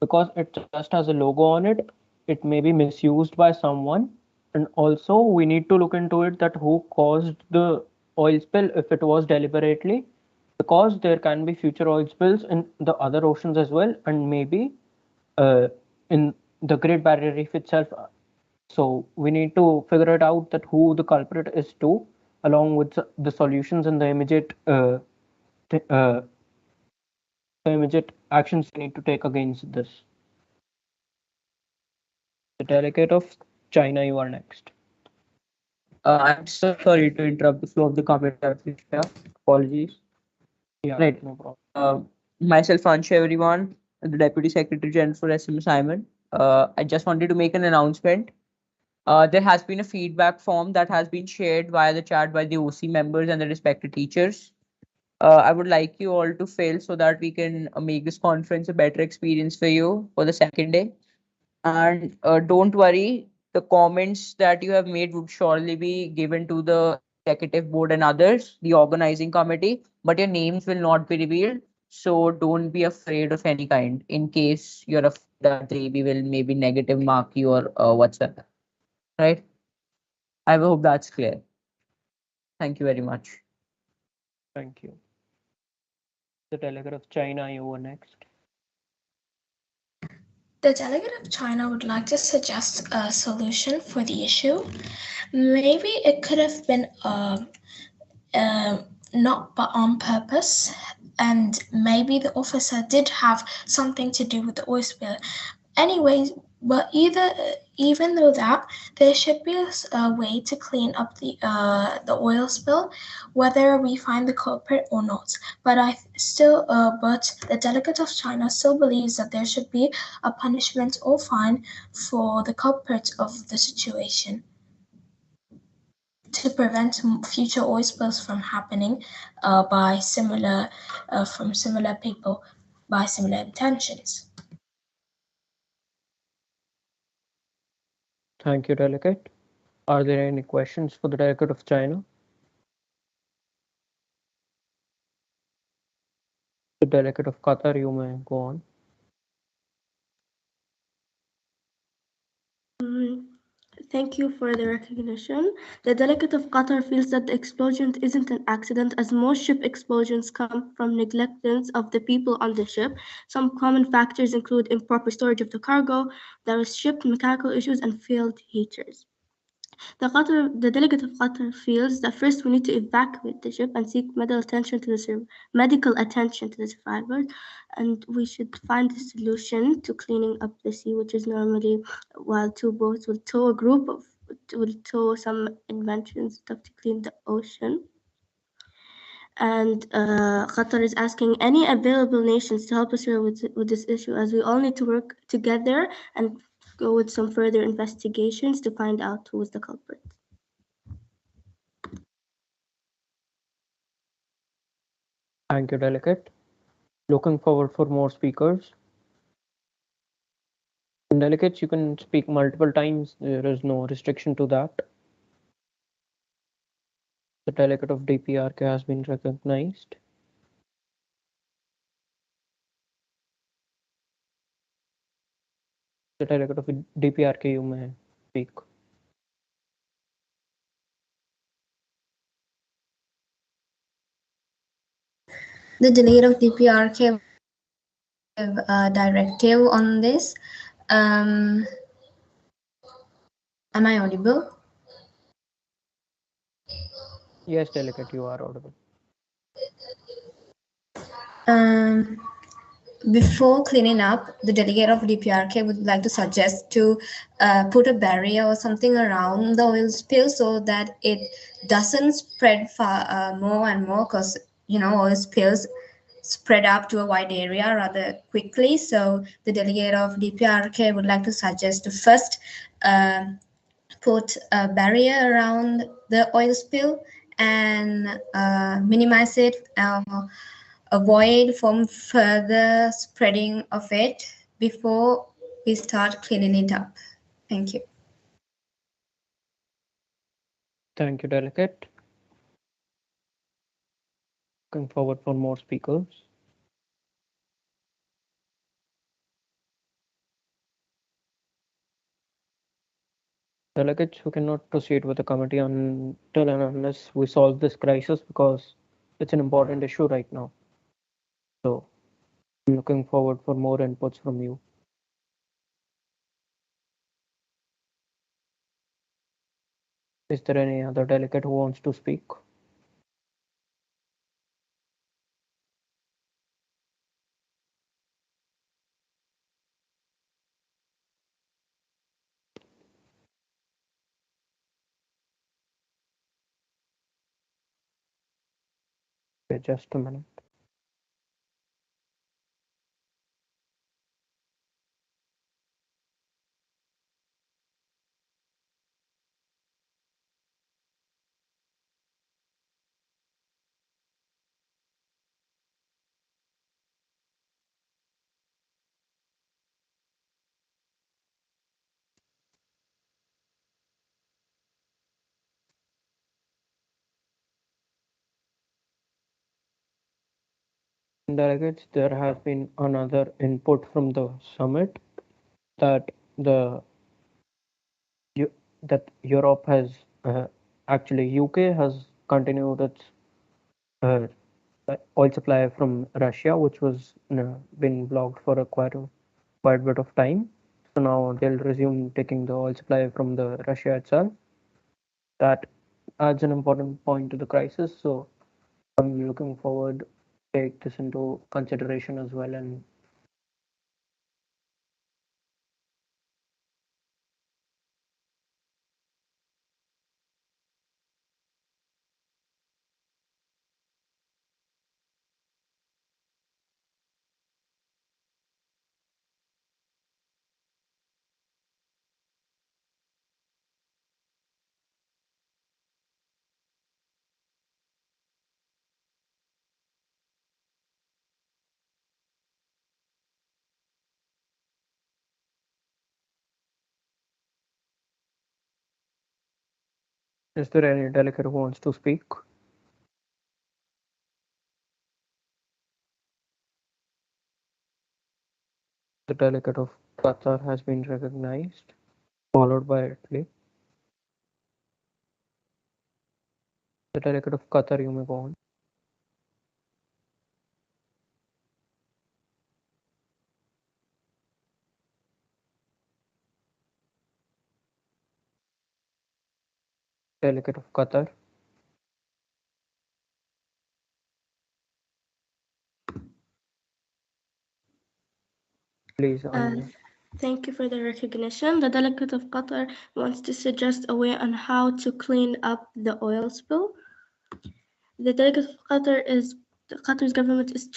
because it just has a logo on it. It may be misused by someone. And also, we need to look into it that who caused the oil spill if it was deliberately, because there can be future oil spills in the other oceans as well, and maybe uh, in the Great Barrier Reef itself. So we need to figure it out that who the culprit is to, along with the solutions and uh, the immediate actions we need to take against this. The delegate of China, you are next. I'm so sorry to interrupt the flow of the committee. Apologies. Yeah, Right. no problem. Myself, Anshu, everyone, the Deputy Secretary General for SMSIMUN. I just wanted to make an announcement. There has been a feedback form that has been shared via the chat by the OC members and the respected teachers. I would like you all to fill so that we can make this conference a better experience for you for the second day. And don't worry, the comments that you have made would surely be given to the executive board and others, the organizing committee, but your names will not be revealed. So don't be afraid of any kind in case you're afraid that the AB will maybe negative mark you or whatsoever. Right? I hope that's clear. Thank you very much. Thank you. The delegate of China, you are next. The delegate of China would like to suggest a solution for the issue. Maybe it could have been not but on purpose, and maybe the officer did have something to do with the oil spill. Anyways, but even though that, there should be a way to clean up the oil spill, whether we find the culprit or not. But the delegate of China still believes that there should be a punishment or fine for the culprit of the situation to prevent future oil spills from happening by similar from similar people by similar intentions. Thank you, delegate. Are there any questions for the delegate of China? The delegate of Qatar, you may go on. Thank you for the recognition. The delegate of Qatar feels that the explosion isn't an accident, as most ship explosions come from negligence of the people on the ship. Some common factors include improper storage of the cargo, there is ship mechanical issues, and failed heaters. The delegate of Qatar feels that first we need to evacuate the ship and seek medical attention to the survivors, and we should find a solution to cleaning up the sea, which is normally while two boats will tow some inventions stuff to clean the ocean. And Qatar is asking any available nations to help us here with this issue, as we all need to work together and go with some further investigations to find out who is the culprit. Thank you, delegate. Looking forward for more speakers. And delegates, you can speak multiple times. There is no restriction to that. The delegate of DPRK has been recognized. The delegate of DPRK, you may speak. The delegate of DPRK have a directive on this. Am I audible? Yes, delegate, you are audible. Before cleaning up, the delegate of DPRK would like to suggest to put a barrier or something around the oil spill so that it doesn't spread far more and more, because oil spills spread up to a wide area rather quickly. So the delegate of DPRK would like to suggest to first put a barrier around the oil spill and minimize it, avoid from further spreading of it before we start cleaning it up. Thank you. Thank you, delegate. Looking forward for more speakers. Delegates, we cannot proceed with the committee until and unless we solve this crisis, because it's an important issue right now. So I'm looking forward for more inputs from you. Is there any other delegate who wants to speak? Okay, just a minute. Delegates, there has been another input from the summit that that Europe has actually UK has continued its uh, oil supply from Russia, which was been blocked for quite a bit of time. So now they'll resume taking the oil supply from the Russia itself. That adds an important point to the crisis. So I'm looking forward to take this into consideration as well and Is there any delegate who wants to speak? The delegate of Qatar has been recognized, followed by Italy. The delegate of Qatar, you may go on. Delegate of Qatar. Please, Thank you for the recognition. The delegate of Qatar wants to suggest a way on how to clean up the oil spill. The delegate of Qatar's government is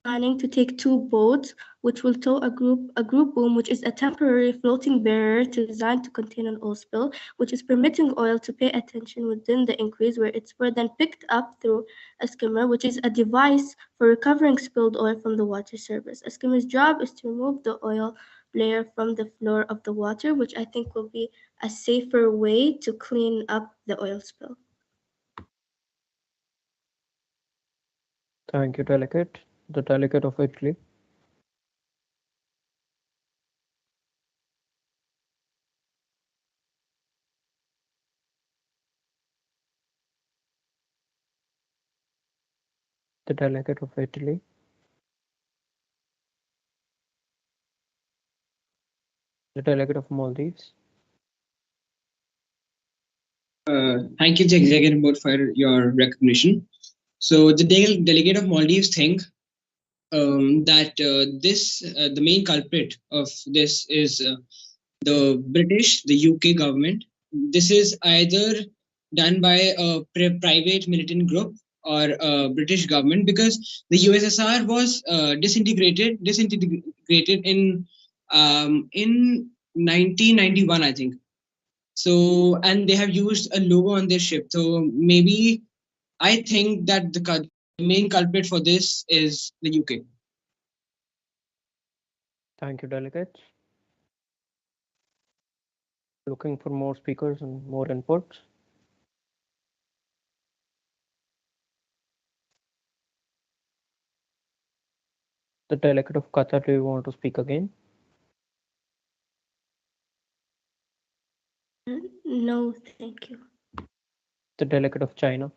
planning to take 2 boats, which will tow a group boom, which is a temporary floating barrier designed to contain an oil spill, which is permitting oil to pay attention within the increase, where it's then picked up through a skimmer, which is a device for recovering spilled oil from the water surface. A skimmer's job is to remove the oil layer from the floor of the water, which I think will be a safer way to clean up the oil spill. Thank you, delegate. The delegate of Italy. The delegate of Italy. The delegate of Maldives. Thank you, the executive board, for your recognition. So the delegate of Maldives think that the main culprit of this is the British, the UK government. This is either done by a private militant group or a British government, because the USSR was disintegrated in 1991, I think. So, and they have used a logo on their ship. So maybe I think that the main culprit for this is the UK. Thank you, delegates. Looking for more speakers and more inputs. The delegate of Qatar, do you want to speak again? No, thank you. The delegate of China.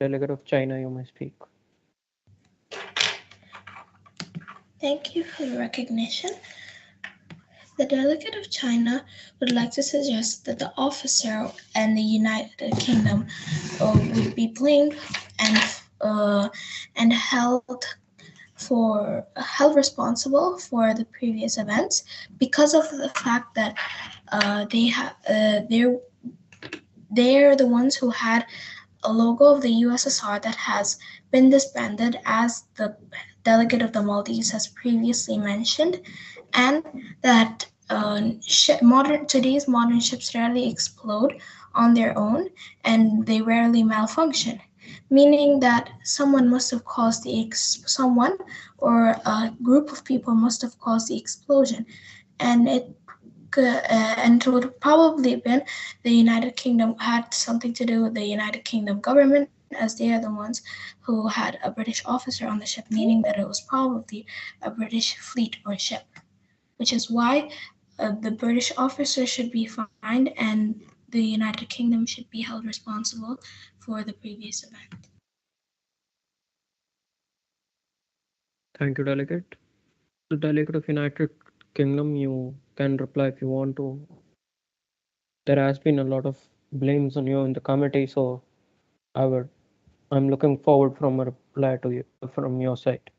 Delegate of China, you may speak. Thank you for the recognition. The delegate of China would like to suggest that the officer and the United Kingdom would be blamed and held responsible for the previous events because of the fact that they're the ones who had a logo of the USSR that has been disbanded, as the delegate of the Maldives has previously mentioned, and that today's modern ships rarely explode on their own and they rarely malfunction, meaning that someone must have caused someone or a group of people must have caused the explosion, and it would probably have been the United Kingdom had something to do with the United Kingdom government, as they are the ones who had a British officer on the ship, meaning that it was probably a British fleet or ship, which is why the British officer should be fined and the United Kingdom should be held responsible for the previous event. Thank you, delegate. The delegate of United Kingdom, you can reply if you want to. There has been a lot of blames on you in the committee, so I'm looking forward from a reply to you from your side.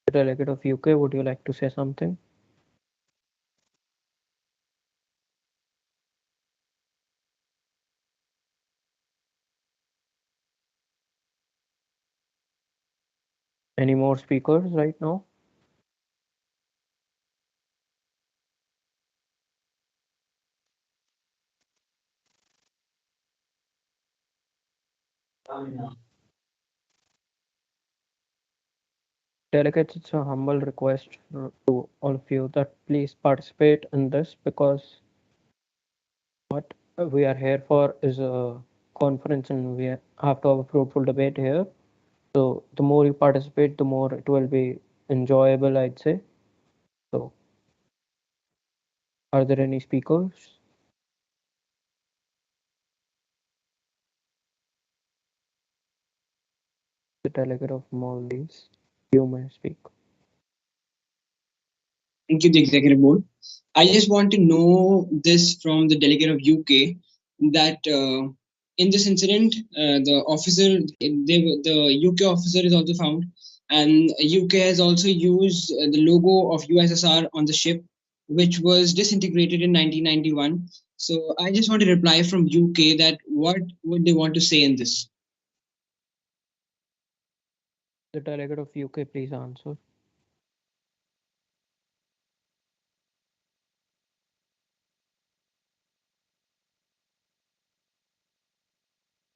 The delegate of UK, would you like to say something? Any more speakers right now? Delegates, it's a humble request to all of you that please participate in this, because what we are here for is a conference and we have to have a fruitful debate here. So the more you participate, the more it will be enjoyable, I'd say. So are there any speakers? The delegate of Maldives, you may speak. Thank you, the executive board. I just want to know this from the delegate of UK that in this incident, the officer, the UK officer is also found, and UK has also used the logo of USSR on the ship, which was disintegrated in 1991. So I just want to reply from UK that what would they want to say in this? The delegate of UK, please answer.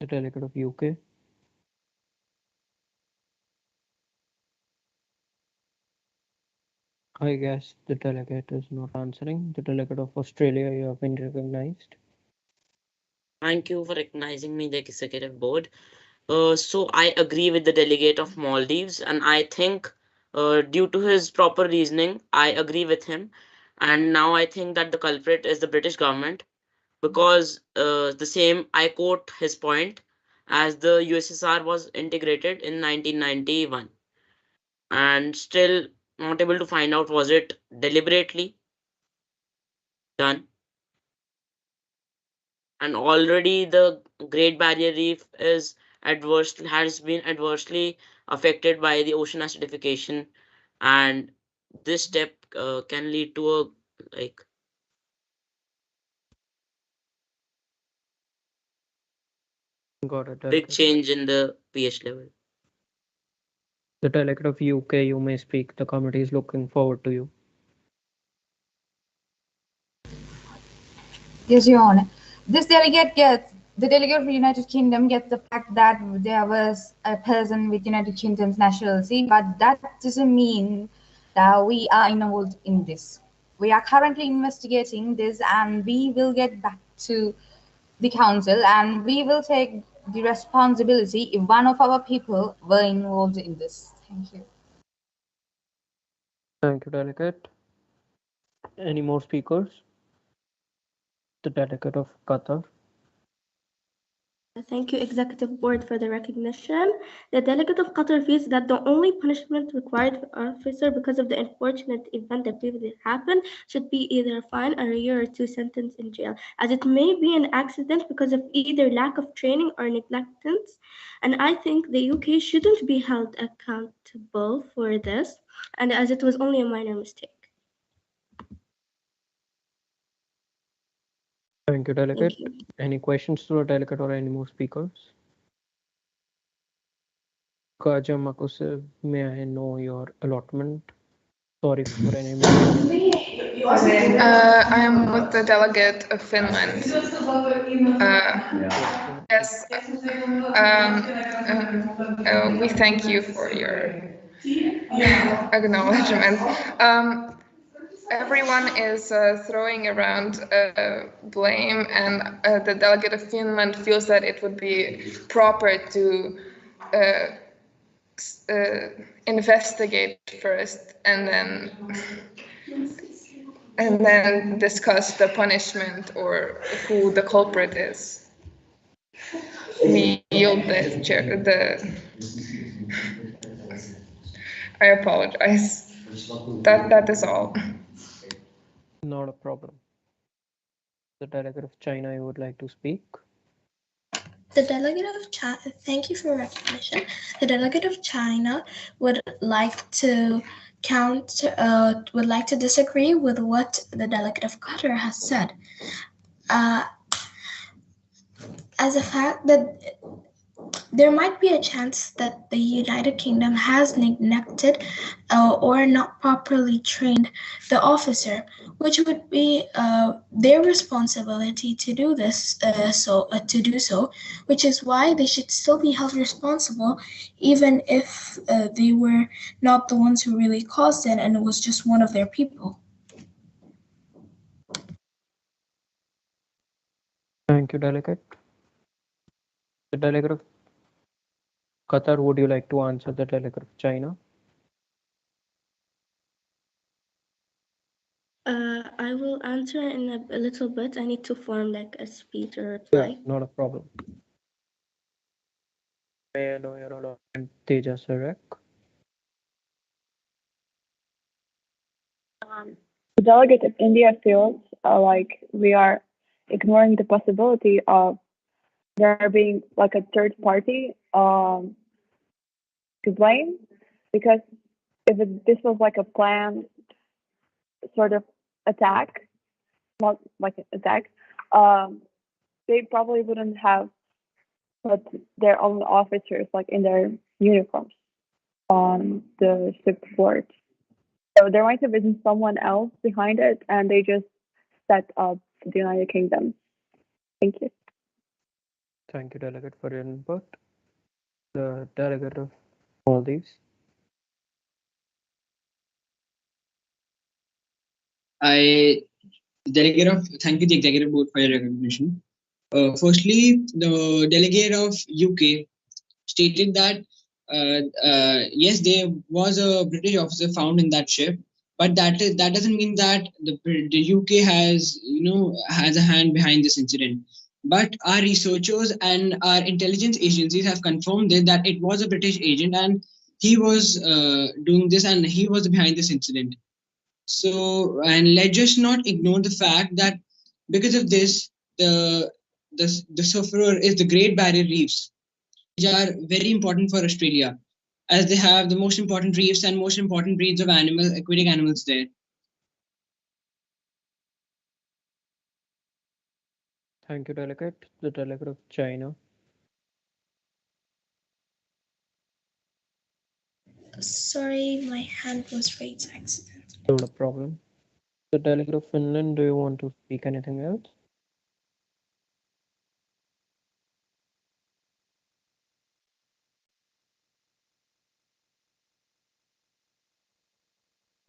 The delegate of UK. I guess the delegate is not answering. The delegate of Australia, you have been recognized. Thank you for recognizing me, the executive board. So I agree with the delegate of Maldives, and I think, due to his proper reasoning, I agree with him. And now I think that the culprit is the British government, because the same, I quote his point, as the USSR was integrated in 1991, and still not able to find out was it deliberately done. And already the Great Barrier Reef has been adversely affected by the ocean acidification, and this step can lead to a like Got it, big delegate. change in the pH level. The delegate of UK, you may speak. The committee is looking forward to you. Yes, Your Honor. The delegate of the United Kingdom gets the fact that there was a person with United Kingdom's nationality, but that doesn't mean that we are involved in this. We are currently investigating this, and we will get back to the council, and we will take the responsibility if one of our people were involved in this. Thank you. Thank you, delegate. Any more speakers? The delegate of Qatar. Thank you, Executive Board, for the recognition. The delegate of Qatar feels that the only punishment required for an officer because of the unfortunate event that previously happened should be either a fine or a year or two sentence in jail, as it may be an accident because of either lack of training or negligence. And I think the UK shouldn't be held accountable for this, and as it was only a minor mistake. Thank you, delegate. Any questions to the delegate or any more speakers? Kaja Makusev, may I know your allotment? Sorry for any mistake. I am with the delegate of Finland. Yes, we thank you for your acknowledgement. Everyone is throwing around blame, and the delegate of Finland feels that it would be proper to investigate first and then discuss the punishment or who the culprit is. We yield the chair. I apologize. That is all. Not a problem. The delegate of China, you would like to speak? The delegate of China, thank you for recognition. The delegate of China would like to disagree with what the delegate of Qatar has said. As a fact that There might be a chance that the United Kingdom has neglected or not properly trained the officer, which would be their responsibility to do this. To do so, which is why they should still be held responsible, even if they were not the ones who really caused it, and it was just one of their people. Thank you, delegate. The delegate of Qatar, would you like to answer the delegate of China? I will answer in a little bit. I need to form like a speech or Yeah, reply. not a problem. May I know your name? I'm Tejas Sarek. The delegate of India feels like we are ignoring the possibility of there being like a third party to blame, because if this was like a planned sort of attack, not like an attack, um, they probably wouldn't have put their own officers like in their uniforms on the ship board. So there might have been someone else behind it, and they just set up the United Kingdom. Thank you. Thank you, delegate, for your input. The delegate of Maldives. I delegate of thank you the executive board for your recognition. Firstly, the delegate of UK stated that yes, there was a British officer found in that ship, but that doesn't mean that the UK has has a hand behind this incident. But our researchers and our intelligence agencies have confirmed that it was a British agent and he was doing this and he was behind this incident. So, and let's just not ignore the fact that because of this, the sufferer is the Great Barrier Reefs, which are very important for Australia, as they have the most important reefs and most important breeds of aquatic animals there. Thank you, delegate. The delegate of China. Sorry, my hand was raised accidentally. Not a problem. The delegate of Finland, do you want to speak anything else?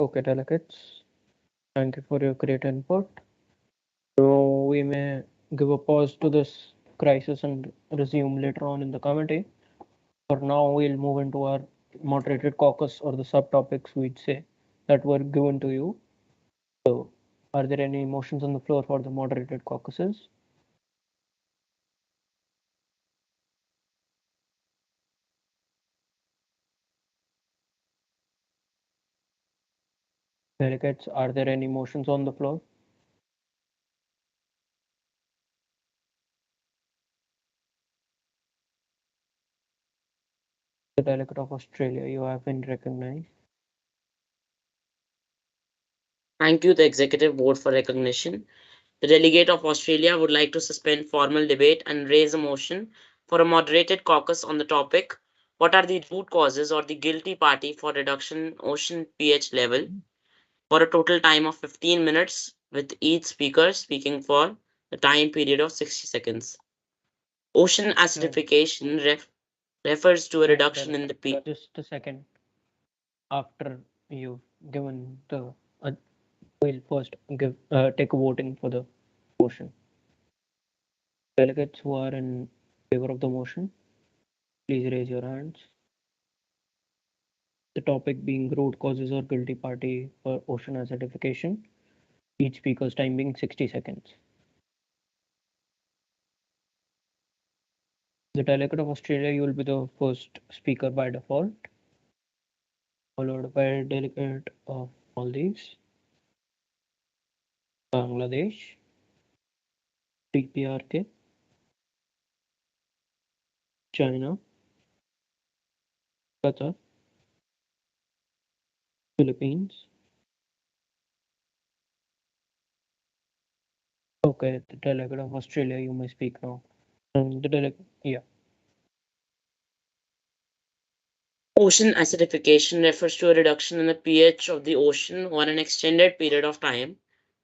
Okay, delegates. Thank you for your great input. So we may give a pause to this crisis and resume later on in the committee. For now, we'll move into our moderated caucus or the subtopics we'd say that were given to you. So, are there any motions on the floor for the moderated caucuses? Delegates, are there any motions on the floor? The delegate of Australia, you have been recognized. Thank you, the Executive Board, for recognition. The delegate of Australia would like to suspend formal debate and raise a motion for a moderated caucus on the topic: what are the root causes or the guilty party for reduction in ocean pH level, for a total time of 15 minutes, with each speaker speaking for a time period of 60 seconds. Ocean acidification refers to a reduction in the pH. Just a second. After you've given the, we'll first take a voting for the motion. Delegates who are in favor of the motion, please raise your hands. The topic being root causes or guilty party for ocean acidification. Each speaker's time being 60 seconds. The delegate of Australia, you will be the first speaker by default, followed by a delegate of Maldives, Bangladesh, DPRK, China, Qatar, Philippines. Okay, the delegate of Australia, you may speak now. The delegate, yeah. Ocean acidification refers to a reduction in the pH of the ocean over an extended period of time,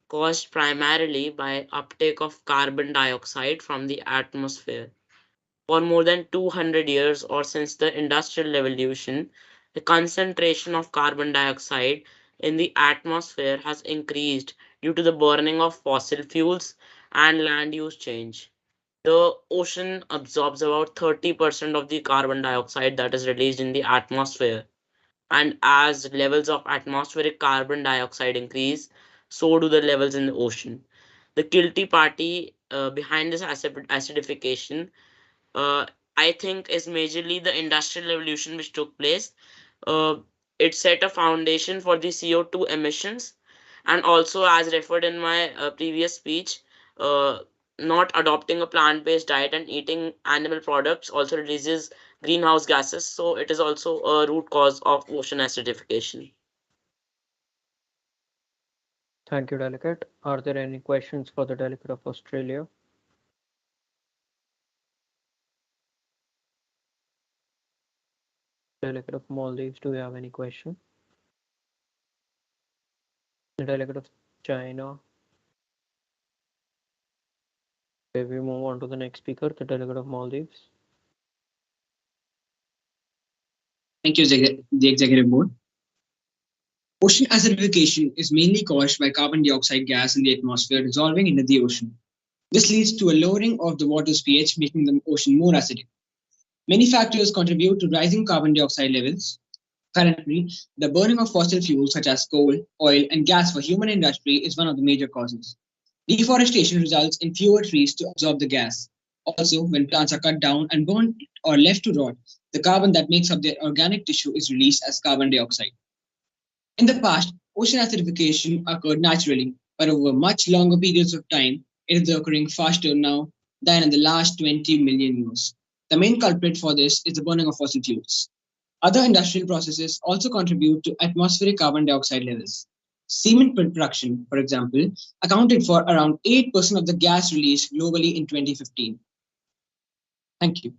caused primarily by uptake of carbon dioxide from the atmosphere. For more than 200 years or since the Industrial Revolution, the concentration of carbon dioxide in the atmosphere has increased due to the burning of fossil fuels and land use change. The ocean absorbs about 30% of the carbon dioxide that is released in the atmosphere. And as levels of atmospheric carbon dioxide increase, so do the levels in the ocean. The guilty party behind this acidification, uh, I think, is majorly the industrial revolution which took place. Uh, it set a foundation for the CO2 emissions, and also, as referred in my previous speech, uh, not adopting a plant based diet and eating animal products also releases greenhouse gases, so it is also a root cause of ocean acidification. Thank you, Delegate. Are there any questions for the Delegate of Australia? Delegate of Maldives, do you have any question? The Delegate of China. Okay, we move on to the next speaker, the Delegate of Maldives. Thank you, the Executive Board. Ocean acidification is mainly caused by carbon dioxide gas in the atmosphere dissolving into the ocean. This leads to a lowering of the water's pH, making the ocean more acidic. Many factors contribute to rising carbon dioxide levels. Currently, the burning of fossil fuels such as coal, oil, and gas for human industry is one of the major causes. Deforestation results in fewer trees to absorb the gas. Also, when plants are cut down and burned or left to rot, the carbon that makes up their organic tissue is released as carbon dioxide. In the past, ocean acidification occurred naturally, but over much longer periods of time, it is occurring faster now than in the last 20 million years. The main culprit for this is the burning of fossil fuels. Other industrial processes also contribute to atmospheric carbon dioxide levels. Cement production, for example, accounted for around 8% of the gas released globally in 2015. Thank you.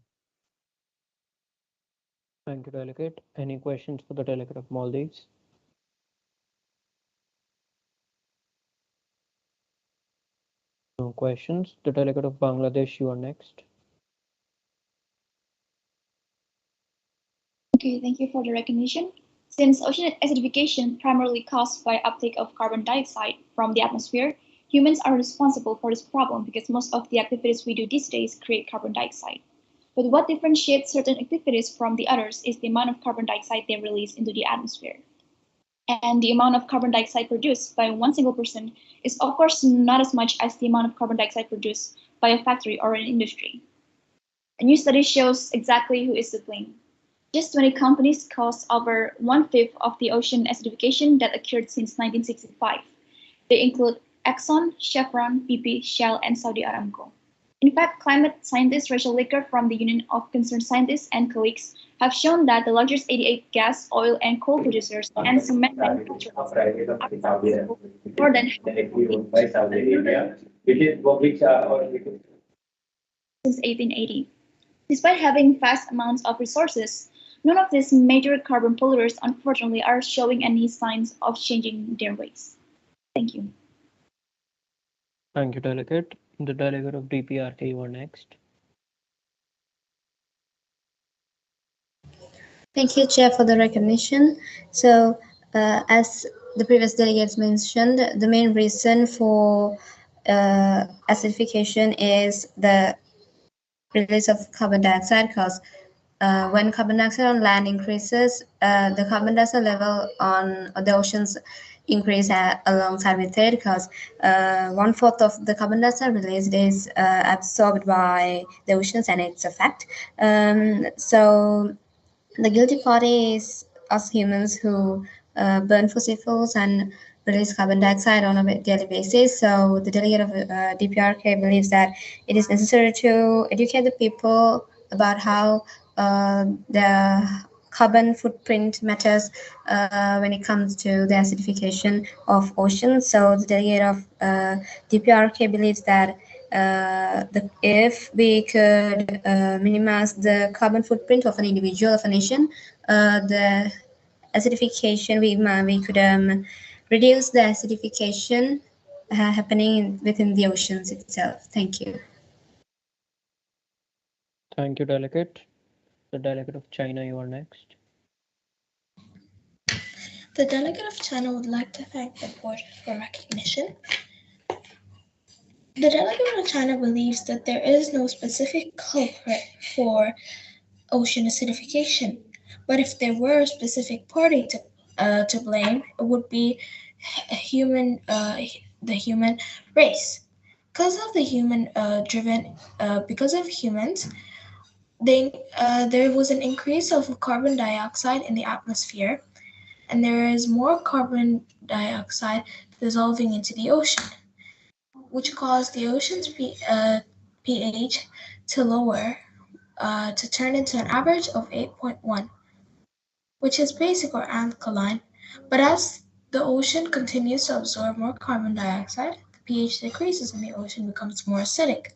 Thank you, Delegate. Any questions for the Delegate of Maldives? No questions. The Delegate of Bangladesh, you are next. Okay, thank you for the recognition. Since ocean acidification primarily caused by uptake of carbon dioxide from the atmosphere, humans are responsible for this problem because most of the activities we do these days create carbon dioxide. But what differentiates certain activities from the others is the amount of carbon dioxide they release into the atmosphere. And the amount of carbon dioxide produced by one single person is, of course, not as much as the amount of carbon dioxide produced by a factory or an industry. A new study shows exactly who is to blame. Just 20 companies caused over 1/5 of the ocean acidification that occurred since 1965. They include Exxon, Chevron, BP, Shell, and Saudi Aramco. In fact, climate scientist Rachel Licker from the Union of Concerned Scientists and colleagues have shown that the largest 88 gas, oil, and coal producers and cement manufacturers are responsible for more than half of the since 1880. Despite having vast amounts of resources, none of these major carbon polluters unfortunately are showing any signs of changing their ways. Thank you. Thank you, Delegate. The Delegate of DPRK, you are next. Thank you, Chair, for the recognition. So, as the previous delegates mentioned, the main reason for acidification is the release of carbon dioxide, because when carbon dioxide on land increases, the carbon dioxide level on the oceans increase alongside with it, because 1/4 of the carbon dioxide released is absorbed by the oceans, and it's a fact. So the guilty party is us humans who burn fossil fuels and release carbon dioxide on a daily basis. So the delegate of DPRK believes that it is necessary to educate the people about how the carbon footprint matters when it comes to the acidification of oceans. So the delegate of DPRK believes that if we could minimize the carbon footprint of an individual, of a nation, the acidification, we could reduce the acidification happening within the oceans itself. Thank you. Thank you, delegate. The delegate of China, you are next. The delegate of China would like to thank the board for recognition. The delegate of China believes that there is no specific culprit for ocean acidification, but if there were a specific party to blame, it would be the human race. Because of humans, there was an increase of carbon dioxide in the atmosphere, and there is more carbon dioxide dissolving into the ocean, which caused the ocean's pH to lower, to turn into an average of 8.1, which is basic or alkaline. But as the ocean continues to absorb more carbon dioxide, the pH decreases and the ocean becomes more acidic.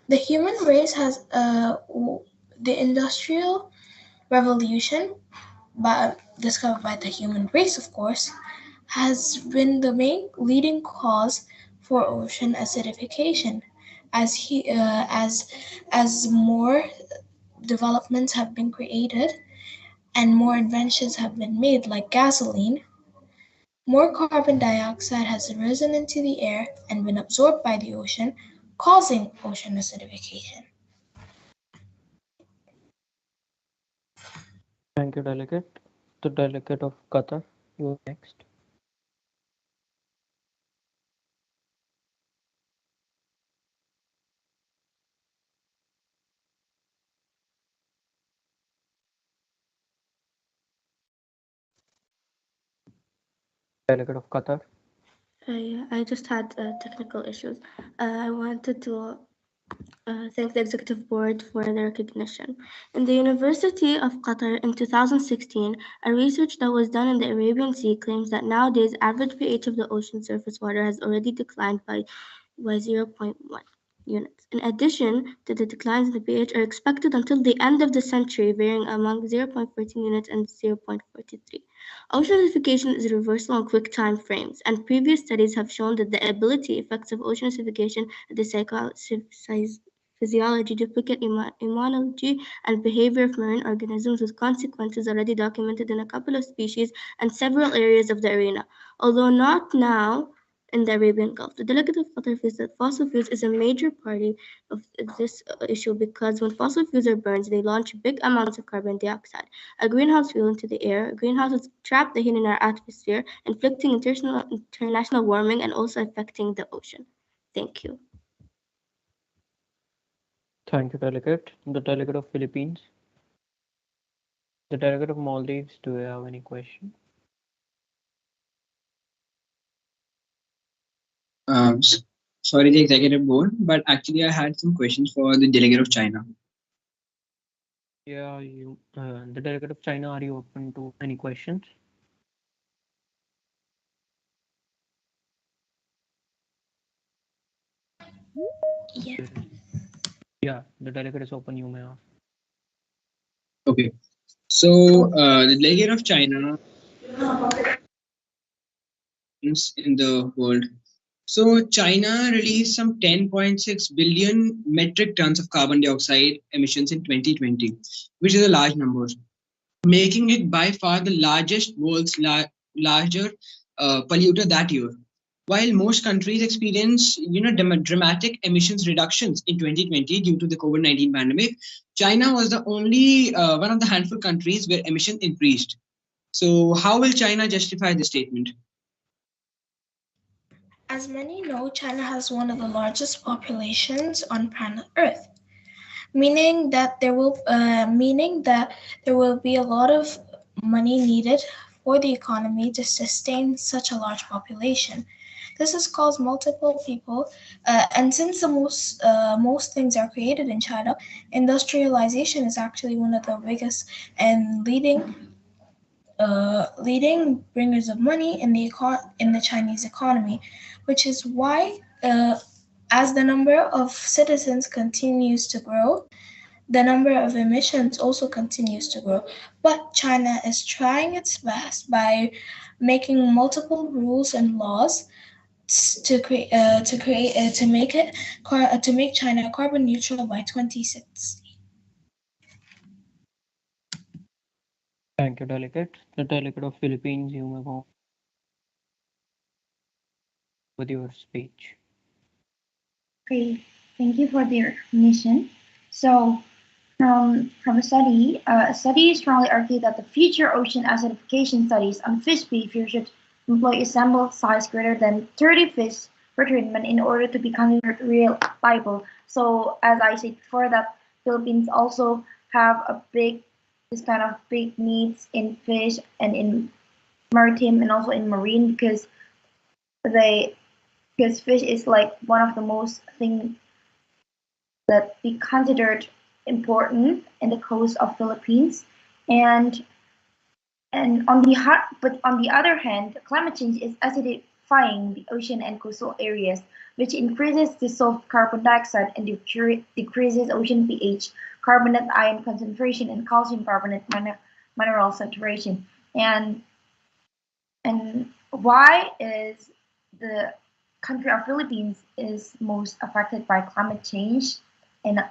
The human race has the industrial revolution, discovered by the human race, of course, has been the main leading cause for ocean acidification. As more developments have been created and more inventions have been made, like gasoline, more carbon dioxide has risen into the air and been absorbed by the ocean, causing ocean acidification. Thank you, delegate. The delegate of Qatar, you are next. Delegate of Qatar. I just had technical issues. I wanted to thank the executive board for the recognition. In the University of Qatar in 2016, a research that was done in the Arabian Sea claims that nowadays average pH of the ocean surface water has already declined by 0.1 units. In addition to the declines in the pH are expected until the end of the century, varying among 0.14 units and 0.43. Ocean acidification is reversal on quick time frames, and previous studies have shown that the ability effects of ocean acidification at the physiology, duplicate immunology, and behavior of marine organisms with consequences already documented in a couple of species and several areas of the arena, although not now in the Arabian Gulf. The delegate of Qatar feels that fossil fuels is a major party of this issue because when fossil fuels are burned, they launch big amounts of carbon dioxide, a greenhouse fuel, into the air. Greenhouses trap the heat in our atmosphere, inflicting international warming and also affecting the ocean. Thank you. Thank you, delegate. The delegate of Philippines. The delegate of Maldives, do you have any question? Sorry, the executive board, but actually I had some questions for the delegate of China. Yeah, the delegate of China, are you open to any questions? Yeah. Yeah, the delegate is open, you may ask. Okay. So the delegate of China in the world. So China released some 10.6 billion metric tons of carbon dioxide emissions in 2020, which is a large number, making it by far the world's larger polluter that year. While most countries experienced, dramatic emissions reductions in 2020 due to the COVID-19 pandemic, China was the only one of the handful countries where emissions increased. So, how will China justify this statement? As many know, China has one of the largest populations on planet Earth, meaning that there will be a lot of money needed for the economy to sustain such a large population. This has caused multiple people, and since the most things are created in China, industrialization is actually one of the biggest and leading bringers of money in the Chinese economy, which is why As the number of citizens continues to grow, the number of emissions also continues to grow. But China is trying its best by making multiple rules and laws to make China carbon neutral by 2060. Thank you, delegate. The delegate of Philippines, you may go with your speech. Okay, thank you for the recognition. So, from a study strongly argued that the future ocean acidification studies on fish behavior should employ a sample size greater than 30 fish per treatment in order to be considered reliable. So, as I said before, that Philippines also have this kind of big needs in fish and in maritime and also in marine they because fish is like one of the most thing that we considered important in the coast of Philippines, and but on the other hand, climate change is acidifying the ocean and coastal areas, which increases dissolved carbon dioxide and decreases ocean pH, carbonate ion concentration, and calcium carbonate mineral saturation. And why is the country of Philippines is most affected by climate change and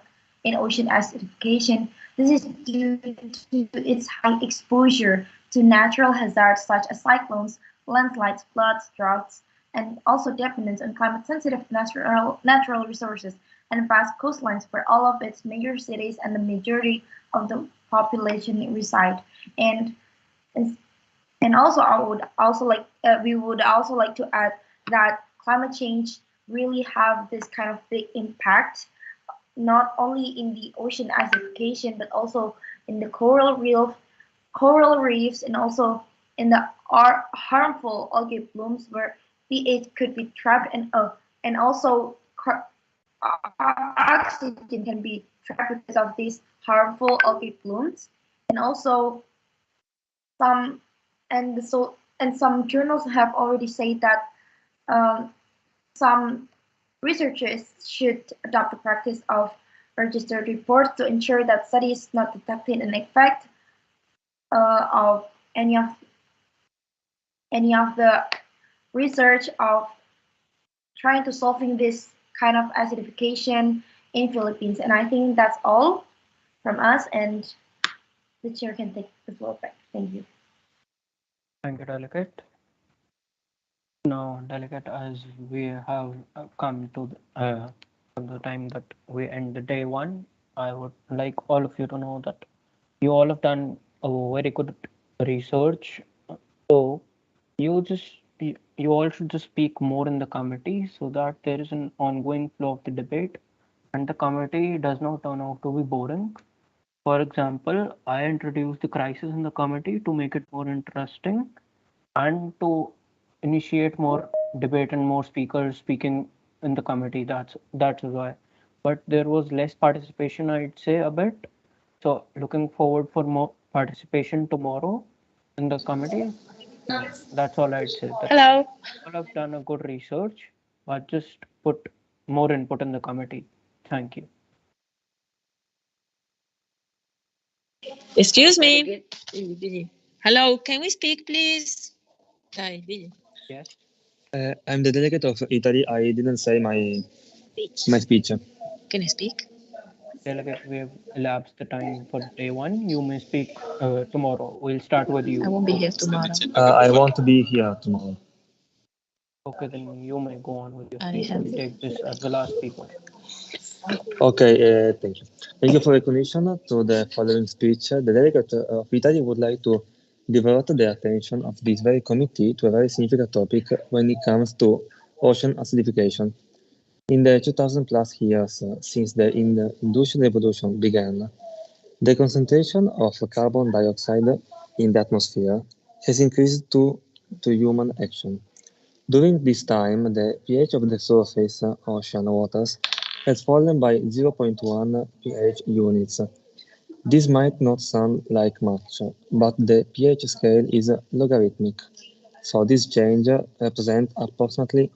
in ocean acidification? This is due to its high exposure to natural hazards such as cyclones, landslides, floods, droughts, and also dependence on climate-sensitive natural resources and vast coastlines where all of its major cities and the majority of the population reside. And and also, we would also like to add that climate change really have this kind of big impact, not only in the ocean acidification, but also in the coral reefs, and also in the harmful algae blooms where pH could be trapped, and also oxygen can be trapped because of these harmful algae blooms, and also some some journals have already said that some researchers should adopt the practice of registered reports to ensure that studies not detecting an effect of any of the research of trying to solving this kind of acidification in Philippines. And I think that's all from us, and the chair can take the floor back. Thank you. Thank you, delegate. Now, delegate, as we have come to the time that we end the day one, I would like all of you to know that you all have done a very good research. So you all should just speak more in the committee so that there is an ongoing flow of the debate and the committee does not turn out to be boring. For example, I introduced the crisis in the committee to make it more interesting and to initiate more debate and more speakers speaking in the committee. That's why. But there was less participation, I'd say, a bit. So looking forward for more participation tomorrow in the committee. And that's all I'd say. That Hello. all have done a good research, but just put more input in the committee. Thank you. Excuse me. Hello, can we speak, please? Yes. I'm the delegate of Italy. I didn't say my speech. Can I speak? Delegate, we have elapsed the time for day one. You may speak tomorrow. We'll start with you. I won't be here tomorrow. I want to be here tomorrow. Okay, then you may go on with your speech. We'll take this as the last speaker. Okay, thank you. Thank you for recognition to the following speech. The delegate of Italy would like to divert the attention of this very committee to a very significant topic when it comes to ocean acidification. In the 2000 plus years since the industrial revolution began, the concentration of carbon dioxide in the atmosphere has increased due to human action. During this time, the pH of the surface ocean waters has fallen by 0.1 pH units. This might not sound like much, but the pH scale is logarithmic, so this change represents approximately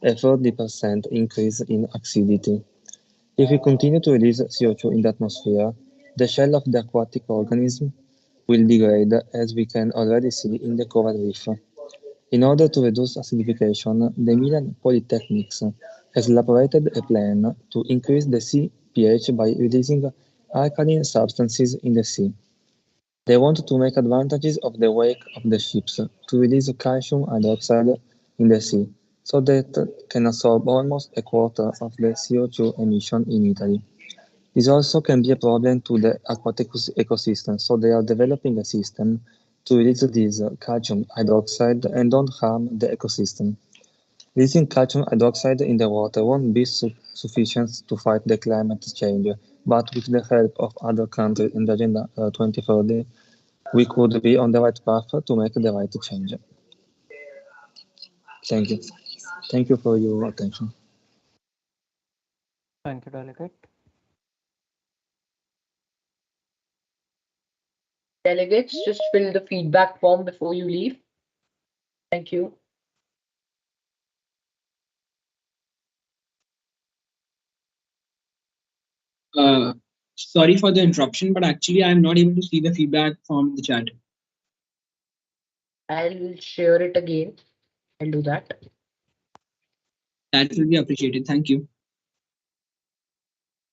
a 30% increase in acidity. If we continue to release CO2 in the atmosphere, the shell of the aquatic organism will degrade, as we can already see in the coral reef. In order to reduce acidification, the Milan Polytechnics has elaborated a plan to increase the sea pH by releasing alkaline substances in the sea. They want to make advantages of the wake of the ships to release calcium hydroxide in the sea, so that can absorb almost a quarter of the CO2 emission in Italy. This also can be a problem to the aquatic ecosystem, so they are developing a system to release this calcium hydroxide and don't harm the ecosystem. Releasing calcium hydroxide in the water won't be sufficient to fight the climate change, but with the help of other countries in the Agenda 2030, we could be on the right path to make the right change. Thank you. Thank you for your attention. Thank you, delegate. Delegates, just fill the feedback form before you leave. Thank you. Sorry for the interruption, but actually I'm not able to see the feedback from the chat. I'll share it again. I'll do that. That will be appreciated. Thank you.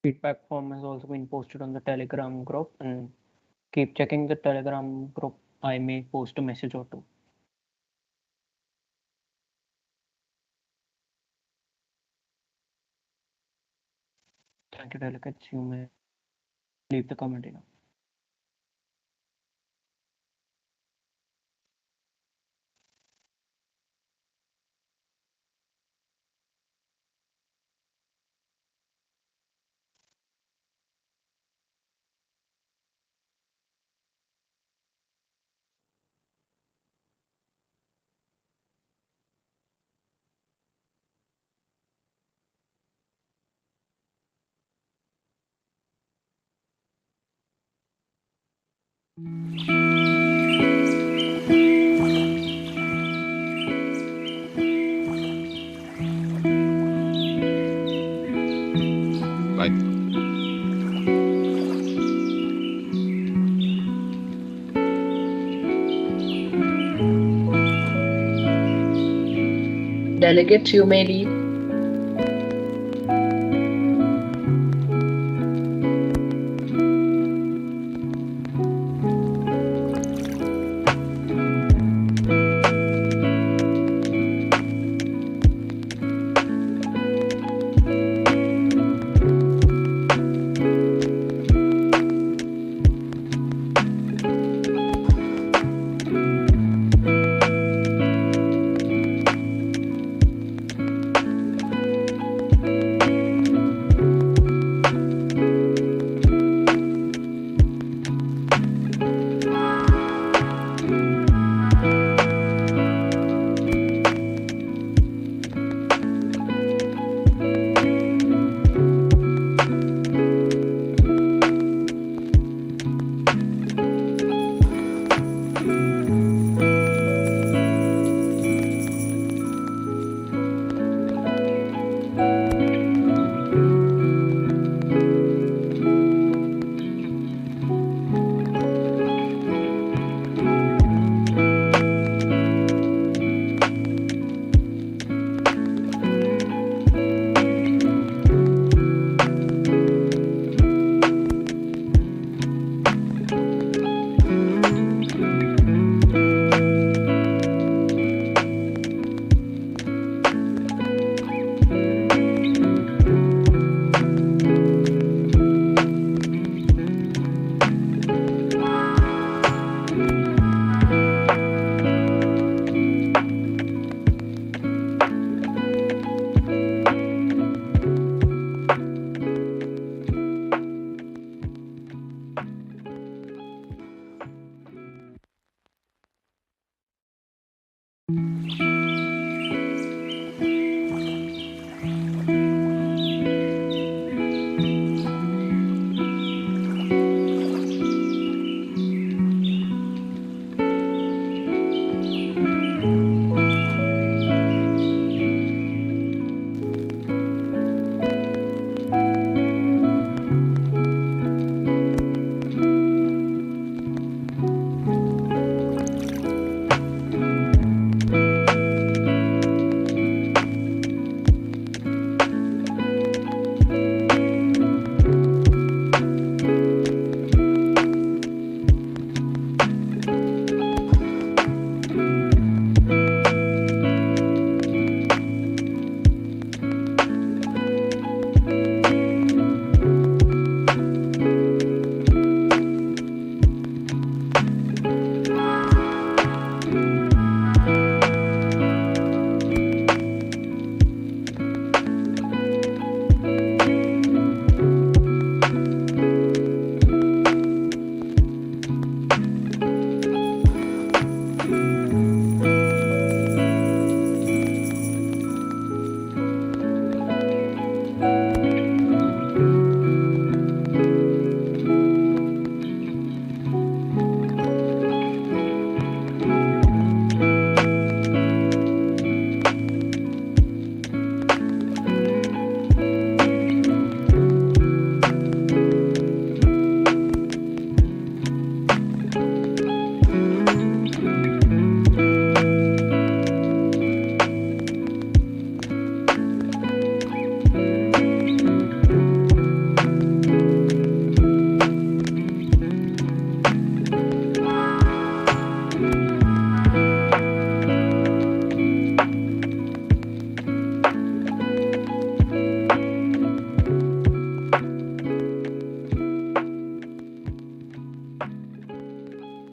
Feedback form has also been posted on the Telegram group, and keep checking the Telegram group. I may post a message or two. Thank you, delegates. You may leave the committee now. Bye. Delegates, you may leave.